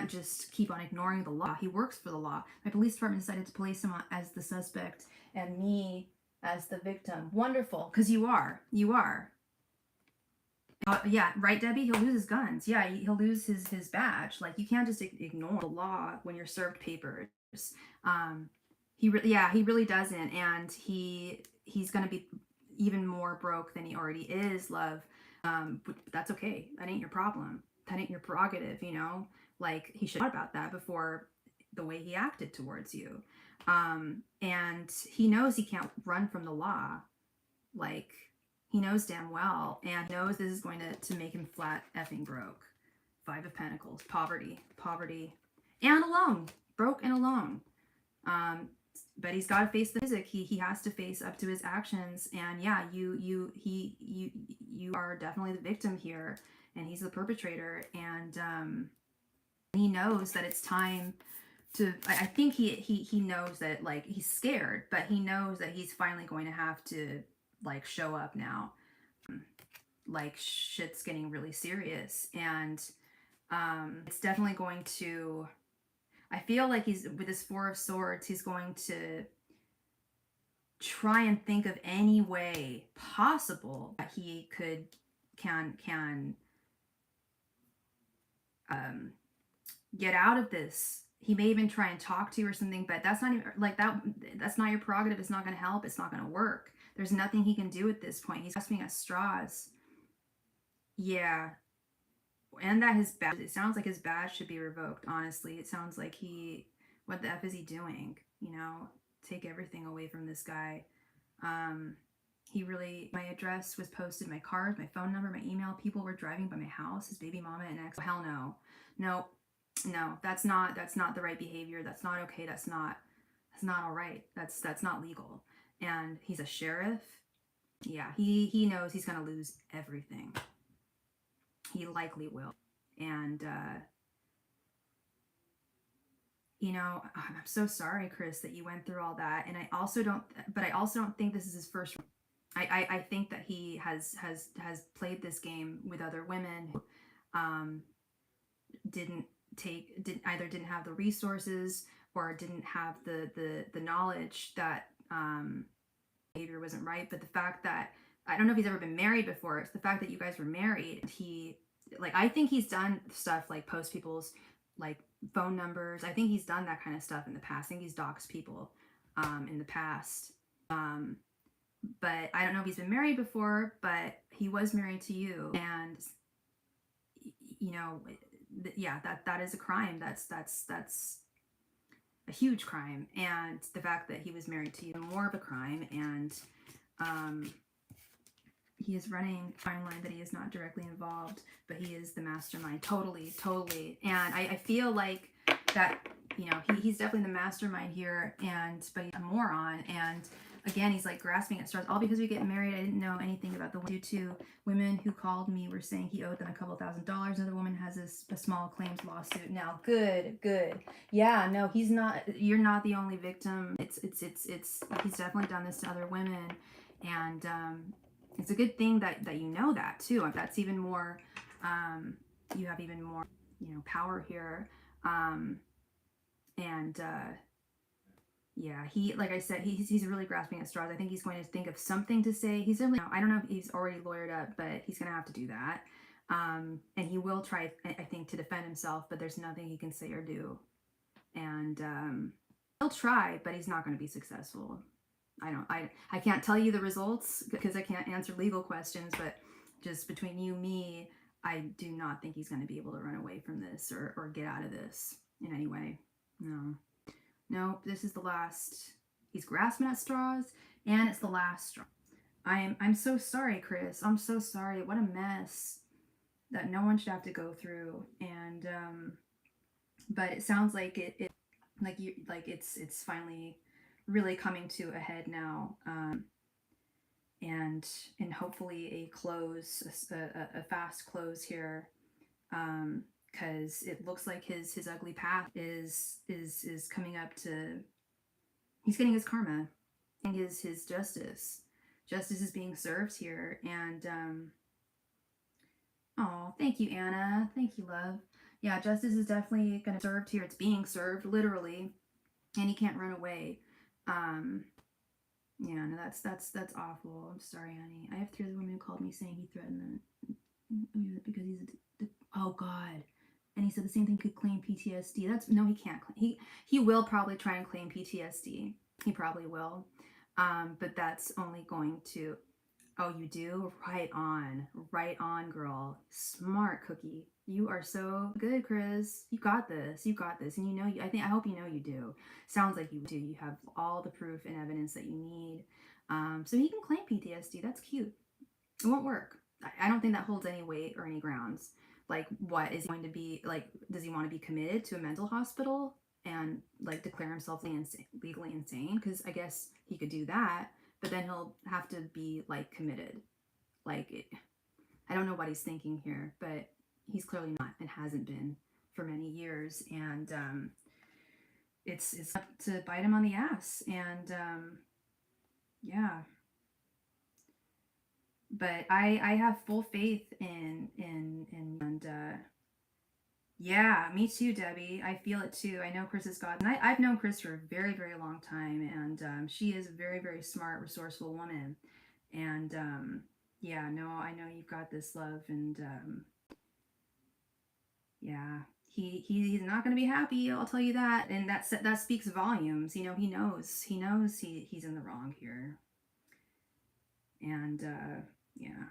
just keep on ignoring the law. He works for the law. My police department decided to place him as the suspect and me as the victim. Wonderful, because you are. Yeah, right, Debbie? He'll lose his guns. Yeah, he'll lose his badge. Like, you can't just ignore the law when you're served papers. He really doesn't. And he's going to be even more broke than he already is, love. But that's okay. That ain't your problem. That ain't your prerogative, you know? Like, he should have thought about that before the way he acted towards you. And he knows he can't run from the law. Like, he knows damn well, and knows this is going to make him flat effing broke. Five of Pentacles, poverty, and alone, broke and alone. But he's got to face the music. He has to face up to his actions. And yeah, you are definitely the victim here, and he's the perpetrator. And he knows that it's time to. I think he knows that, like, he's scared, but he knows that he's finally going to have to, like, show up now. Like, shit's getting really serious, and it's definitely going to. I feel like he's, with this Four of Swords, he's going to try and think of any way possible that he can get out of this. He may even try and talk to you or something, but that's not even, like, that's not your prerogative. It's not going to help. It's not going to work. There's nothing he can do at this point. He's grasping at straws. Yeah. And that his badge, it sounds like his badge should be revoked, honestly. It sounds like what the F is he doing? You know, take everything away from this guy. My address was posted, my card, my phone number, my email. People were driving by my house, his baby mama and ex. Hell no. No, that's not the right behavior. That's not okay. That's not all right. That's not legal. And he's a sheriff. Yeah, he knows he's gonna lose everything. He likely will. And you know, I'm so sorry, Chris, that you went through all that. And I also don't think this is his first. I think that he has played this game with other women who didn't have the resources, or didn't have the knowledge that behavior wasn't right. But the fact that, I don't know if he's ever been married before, it's the fact that you guys were married. I think he's done stuff like post people's, like, phone numbers. I think he's done that kind of stuff in the past. I think he's doxed people in the past. But I don't know if he's been married before, but he was married to you. And, you know, yeah, that is a crime. That's a huge crime. And the fact that he was married to you, more of a crime. And he is running a fine line that he is not directly involved, but he is the mastermind. Totally. And I feel like that, you know, he's definitely the mastermind here, but he's a moron. And again, he's like grasping at straws, all because we get married. I didn't know anything about the 2 women who called me were saying he owed them a couple $1,000s. Another woman has a small claims lawsuit now. Good. Yeah, no, he's not. You're not the only victim. He's definitely done this to other women, and it's a good thing that you know that too. That's even more. You have even more, you know, power here, yeah, like I said, he's really grasping at straws. I think he's going to think of something to say. I don't know if he's already lawyered up, but he's going to have to do that. And he will try, I think, to defend himself, but there's nothing he can say or do. And he'll try, but he's not going to be successful. I can't tell you the results because I can't answer legal questions, but just between you and me, I do not think he's going to be able to run away from this or get out of this in any way. No, this is the last. He's grasping at straws, and it's the last straw. I'm so sorry, Chris. I'm so sorry. What a mess that no one should have to go through. And but it sounds like it's finally really coming to a head now, and hopefully a fast close here. Because it looks like his ugly path is coming up to, he's getting his karma and his justice. Justice is being served here. And oh, thank you, Anna. Thank you, love. Yeah, justice is definitely going to be served here. It's being served, literally, and he can't run away. Yeah, no, that's awful. I'm sorry, honey. I have 3 other women who called me saying he threatened them because he's oh God. And he said the same thing, could claim PTSD. No, he can't. He will probably try and claim PTSD. He probably will. But that's only going to Oh, you do? Right on, girl. Smart cookie. You are so good, Chris. You got this. You got this. And you know, I hope you know you do. Sounds like you do. You have all the proof and evidence that you need. So he can claim PTSD. That's cute. It won't work. I don't think that holds any weight or any grounds. Like, what is he going to be like? Does he want to be committed to a mental hospital and like declare himself legally insane? Because I guess he could do that, but then he'll have to be like committed. I don't know what he's thinking here, but he's clearly not and hasn't been for many years, and it's up to bite him on the ass, and yeah. But I have full faith in and yeah, me too, Debbie. I feel it too. I know Chris is God, and I've known Chris for a very, very long time, and she is a very, very smart, resourceful woman. And yeah, no, I know you've got this, love, and yeah, he's not going to be happy. I'll tell you that, and that speaks volumes. You know, he knows he's in the wrong here, and yeah.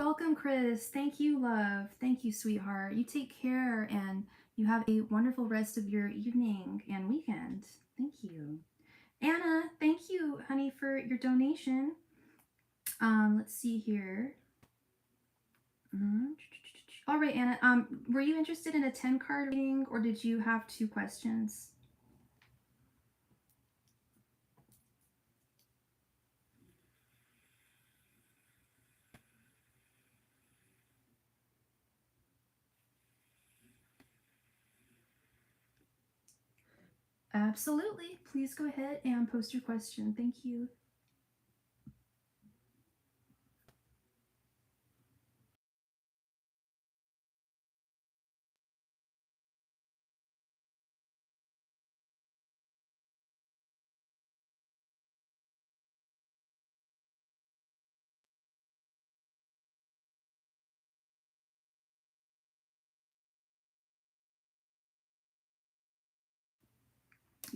Welcome, Chris. Thank you, love. Thank you, sweetheart. You take care, and you have a wonderful rest of your evening and weekend. Thank you. Anna, thank you, honey, for your donation. Let's see here. All right, Anna. Were you interested in a 10-card reading, or did you have 2 questions? Absolutely. Please go ahead and post your question. Thank you.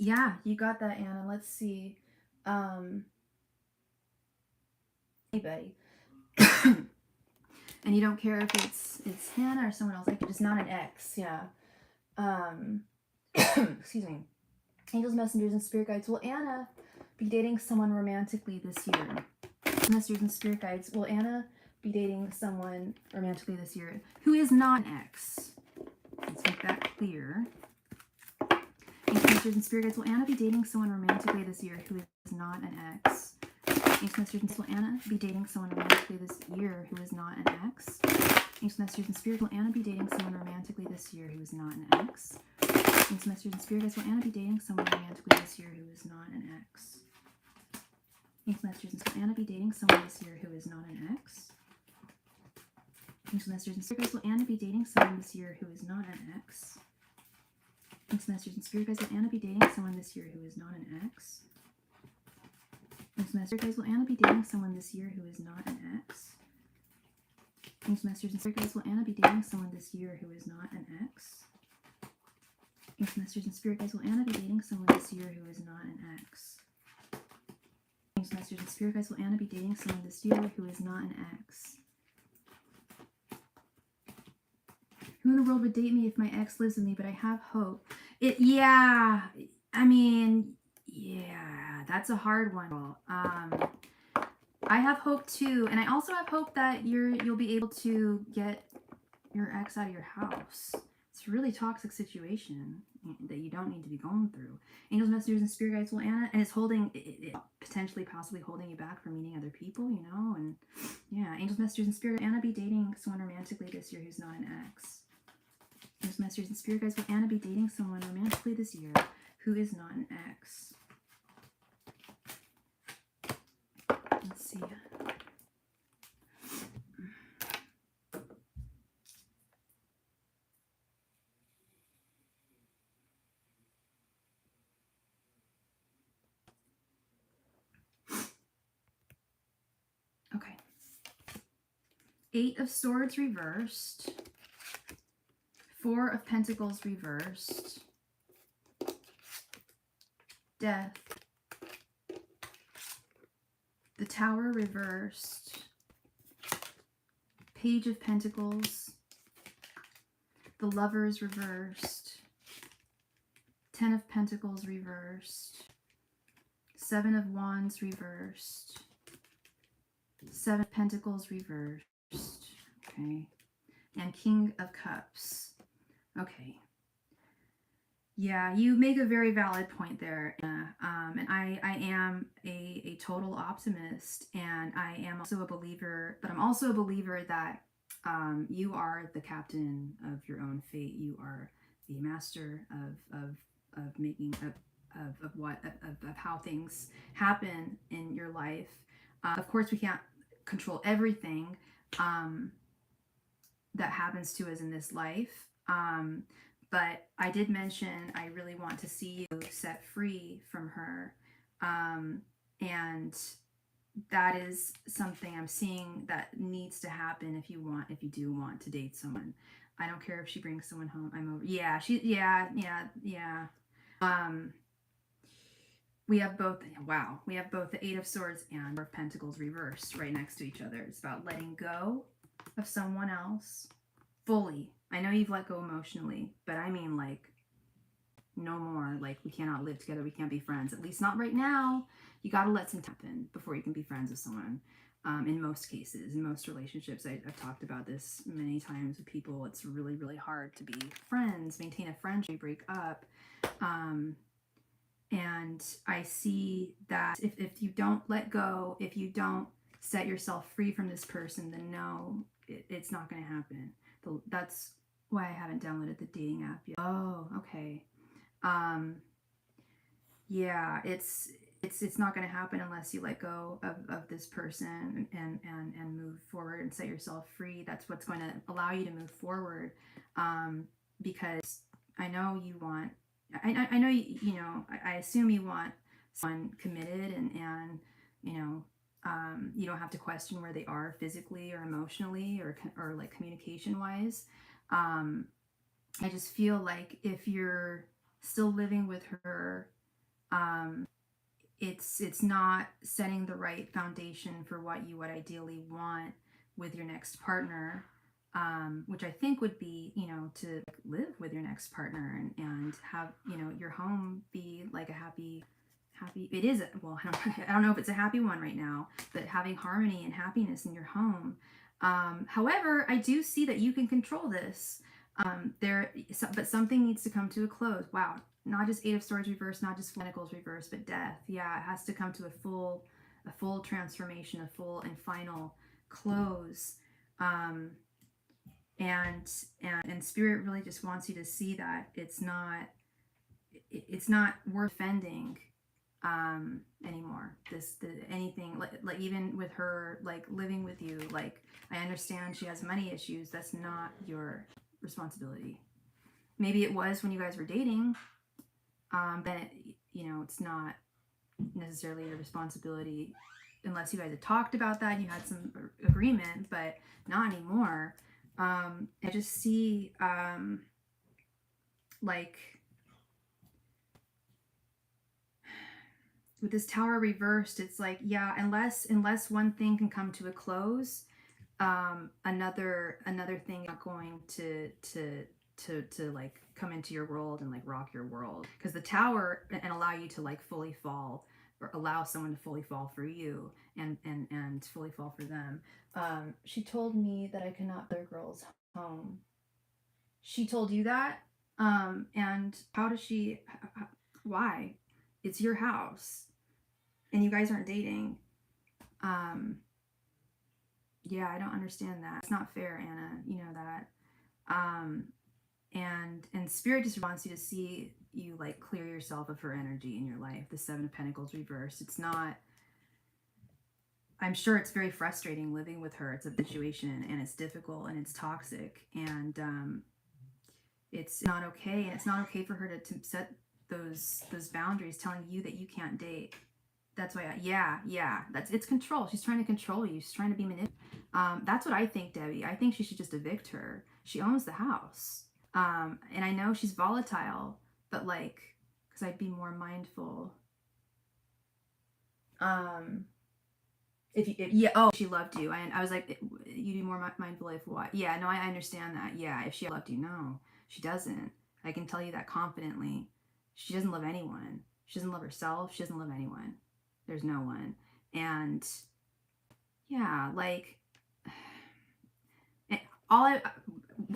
Yeah, you got that, Anna. Let's see. Anybody. And you don't care if it's Hannah or someone else. Like, it's not an ex. Yeah. Excuse me. Angels, messengers, and spirit guides. Will Anna be dating someone romantically this year? Messengers and spirit guides. Will Anna be dating someone romantically this year who is not an ex? Let's make that clear. Angels, messengers, and spirit guides. Will Anna be dating someone romantically this year who is not an ex? Angels, messengers, and will Anna be dating someone romantically this year who is not an ex? Angels, messengers, and spirit. Will Anna be dating someone romantically this year who is not an ex? Angels, messengers, and spirit guides. Will Anna be dating someone romantically this year who is not an ex? Angels, messengers, and will Anna be dating someone this year who is not an ex? Angels, messengers, and spirit guides. Will Anna be dating someone this year who is not an ex? Angels, messengers, and spirit guides. Will Anna be dating someone this year who is not an ex? Angels, messengers, guys. Will Anna be dating someone this year who is not an ex? Angels, messengers, and spirit guides. Will Anna be dating someone this year who is not an ex? Angels, messengers, and spirit guides. Will Anna be dating someone this year who is not an ex? Angels, messengers, and spirit guides. Will Anna be dating someone this year who is not an ex? Who in the world would date me if my ex lives with me, but I have hope? Yeah, I mean, yeah, that's a hard one. I have hope too, and I also have hope that you'll be able to get your ex out of your house. It's a really toxic situation that you don't need to be going through. Angels, messengers, and spirit guides. Will Anna, and it's holding it potentially, possibly holding you back from meeting other people, you know, and yeah. Angels, messengers, and spirit. Will Anna be dating someone romantically this year who's not an ex? Angels, messengers, and spirit guides. Will Anna be dating someone romantically this year who is not an ex? Let's see. Okay. 8 of Swords reversed. 4 of Pentacles reversed. Death. the Tower reversed, Page of Pentacles, the Lovers reversed, Ten of Pentacles reversed, Seven of Wands reversed, Seven of Pentacles reversed, okay, and King of Cups. Okay. Yeah, you make a very valid point there, Anna. And I am a total optimist, and I am also a believer, but I'm also a believer that you are the captain of your own fate. You are the master of making of how things happen in your life. Of course, we can't control everything that happens to us in this life. But I did mention I really want to see you set free from her. And that is something I'm seeing that needs to happen if you do want to date someone. I don't care if she brings someone home. I'm over. Yeah, yeah. We have both, wow, we have both the Eight of Swords and Four of Pentacles reversed right next to each other. It's about letting go of someone else fully. I know you've let go emotionally, but I mean like no more. Like we cannot live together. We can't be friends. At least not right now. You got to let some time happen before you can be friends with someone. In most cases, in most relationships, I've talked about this many times with people. It's really, really hard to be friends, maintain a friendship, break up. And I see that if you don't let go, if you don't set yourself free from this person, then no, it's not going to happen. That's why I haven't downloaded the dating app yet. Oh, okay. Yeah, it's not going to happen unless you let go of this person and move forward and set yourself free. That's what's going to allow you to move forward. Because I know you want, I know you know, I assume you want someone committed and you know, you don't have to question where they are physically or emotionally or like communication wise. I just feel like if you're still living with her, it's not setting the right foundation for what you would ideally want with your next partner, which I think would be, you know, to live with your next partner and have, you know, your home be like a happy, it is, well, I don't know if it's a happy one right now, but having harmony and happiness in your home. However, I do see that you can control this. But something needs to come to a close. Wow. Not just Eight of Swords reversed, not just Pentacles reversed, but death. Yeah, it has to come to a full transformation, a full and final close. And Spirit really just wants you to see that it's not worth defending anymore. Anything like even with her like living with you, like I understand she has money issues. That's not your responsibility. Maybe it was when you guys were dating, but you know, it's not necessarily your responsibility unless you guys had talked about that and you had some agreement, but not anymore. I just see like with this Tower reversed, it's like, yeah, unless one thing can come to a close, another thing not going to like come into your world and like rock your world, because the Tower and allow you to like fully fall, or allow someone to fully fall for you and fully fall for them. She told me that I cannot bring girls home. She told you that? And how does she, why? It's your house and you guys aren't dating. Yeah, I don't understand that. It's not fair, Anna. You know that. And Spirit just wants you to see you like clear yourself of her energy in your life. The Seven of Pentacles reversed. It's not, I'm sure it's very frustrating living with her. It's a situation and it's difficult and it's toxic and it's not okay. And it's not okay for her to set those boundaries, telling you that you can't date. That's why, it's control. She's trying to control you. She's trying to be manipulative. That's what I think, Debbie. I think she should just evict her. She owns the house. And I know she's volatile, but like, because I'd be more mindful. Yeah, oh, she loved you. And I was like, you'd be more mindful if what? Yeah, no, I understand that. Yeah, if she loved you, no, she doesn't. I can tell you that confidently. She doesn't love anyone. She doesn't love herself. She doesn't love anyone. There's no one. And yeah, like, all I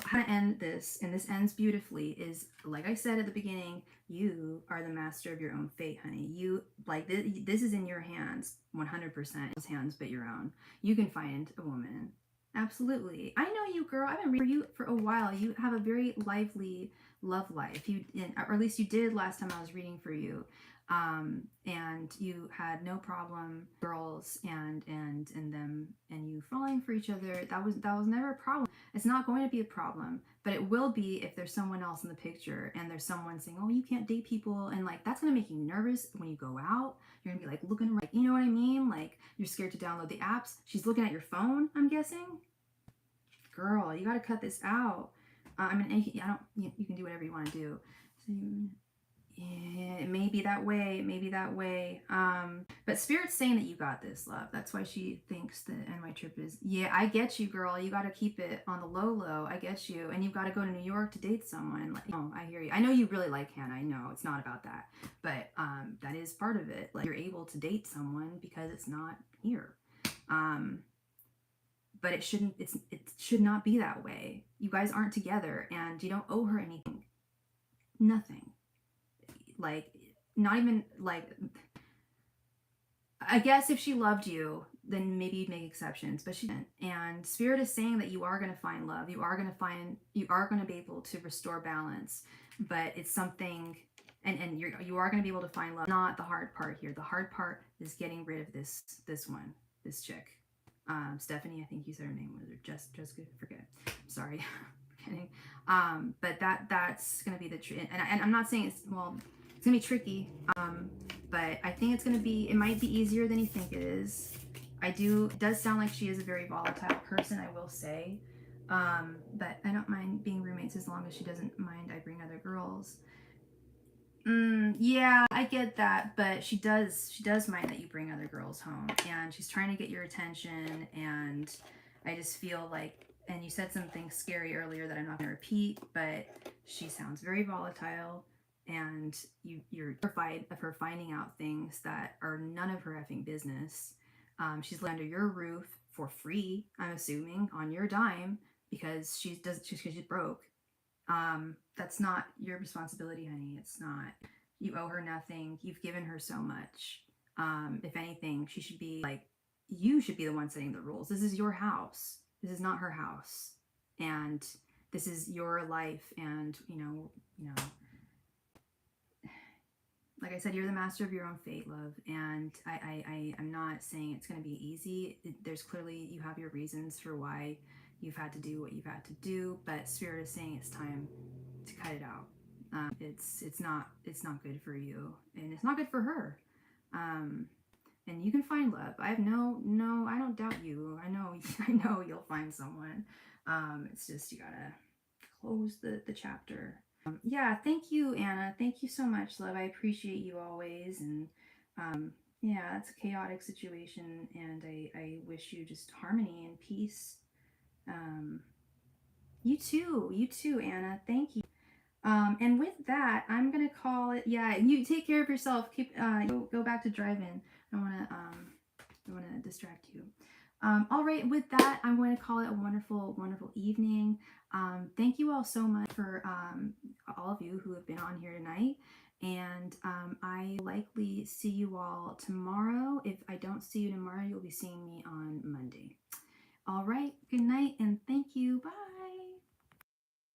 how to end this, and this ends beautifully, is like I said at the beginning, you are the master of your own fate, honey. You like this is in your hands, 100% his hands, but your own. You can find a woman. Absolutely. I know you, girl. I've been reading you for a while. You have a very lively love life. Or at least you did last time I was reading for you. And you had no problem girls and them and you falling for each other. That was never a problem. It's not going to be a problem, but it will be if there's someone else in the picture and there's someone saying, oh, you can't date people, and like that's going to make you nervous when you go out. You're gonna be like looking around, you know what I mean, like you're scared to download the apps. She's looking at your phone, I'm guessing. Girl, you got to cut this out. I mean, I don't, you can do whatever you want to do. So yeah, it may be that way. But Spirit's saying that you got this, love. That's why she thinks the NY trip is, yeah, I get you, girl. You got to keep it on the low. I get you. And you've got to go to New York to date someone. Like, oh, I hear you. I know you really like Hannah. I know it's not about that. But that is part of it. Like, you're able to date someone because it's not here. But it should not be that way. You guys aren't together and you don't owe her anything. Nothing. Like, not even, like, I guess if she loved you, then maybe you'd make exceptions, but she didn't. And Spirit is saying that you are going to find love. You are going to be able to restore balance, but it's something, and you are going to be able to find love. Not the hard part here. The hard part is getting rid of this chick. Stephanie, I think you said her name was, or Jessica, forget. Sorry. Kidding. But that's going to be the truth. And I'm not saying it's going to be tricky. But I think it might be easier than you think it is. It does sound like she is a very volatile person, I will say. But I don't mind being roommates as long as she doesn't mind I bring other girls. Yeah, I get that, but she does mind that you bring other girls home, and she's trying to get your attention, and I just feel like, and you said something scary earlier that I'm not going to repeat, but she sounds very volatile, and you're terrified of her finding out things that are none of her effing business. She's living under your roof for free, I'm assuming, on your dime, because she's broke. That's not your responsibility, honey. It's not. You owe her nothing. You've given her so much. If anything, you should be the one setting the rules. This is your house. This is not her house. And this is your life. And, like I said, you're the master of your own fate, love. And I'm not saying it's going to be easy. There's clearly, you have your reasons for why you've had to do what you've had to do, but Spirit is saying it's time to cut it out. It's not good for you, and it's not good for her. And you can find love. I don't doubt you. I know you'll find someone. It's just you gotta close the chapter. Yeah, thank you, Anna. Thank you so much, love. I appreciate you always, and yeah, it's a chaotic situation, and I wish you just harmony and peace. You too, Anna. Thank you. And with that, I'm gonna call it. Yeah, you take care of yourself. Keep go back to driving. I wanna distract you. All right, with that, I'm going to call it a wonderful, wonderful evening. Thank you all so much for all of you who have been on here tonight. And I likely see you all tomorrow. If I don't see you tomorrow, you'll be seeing me on Monday. All right, good night and thank you. Bye.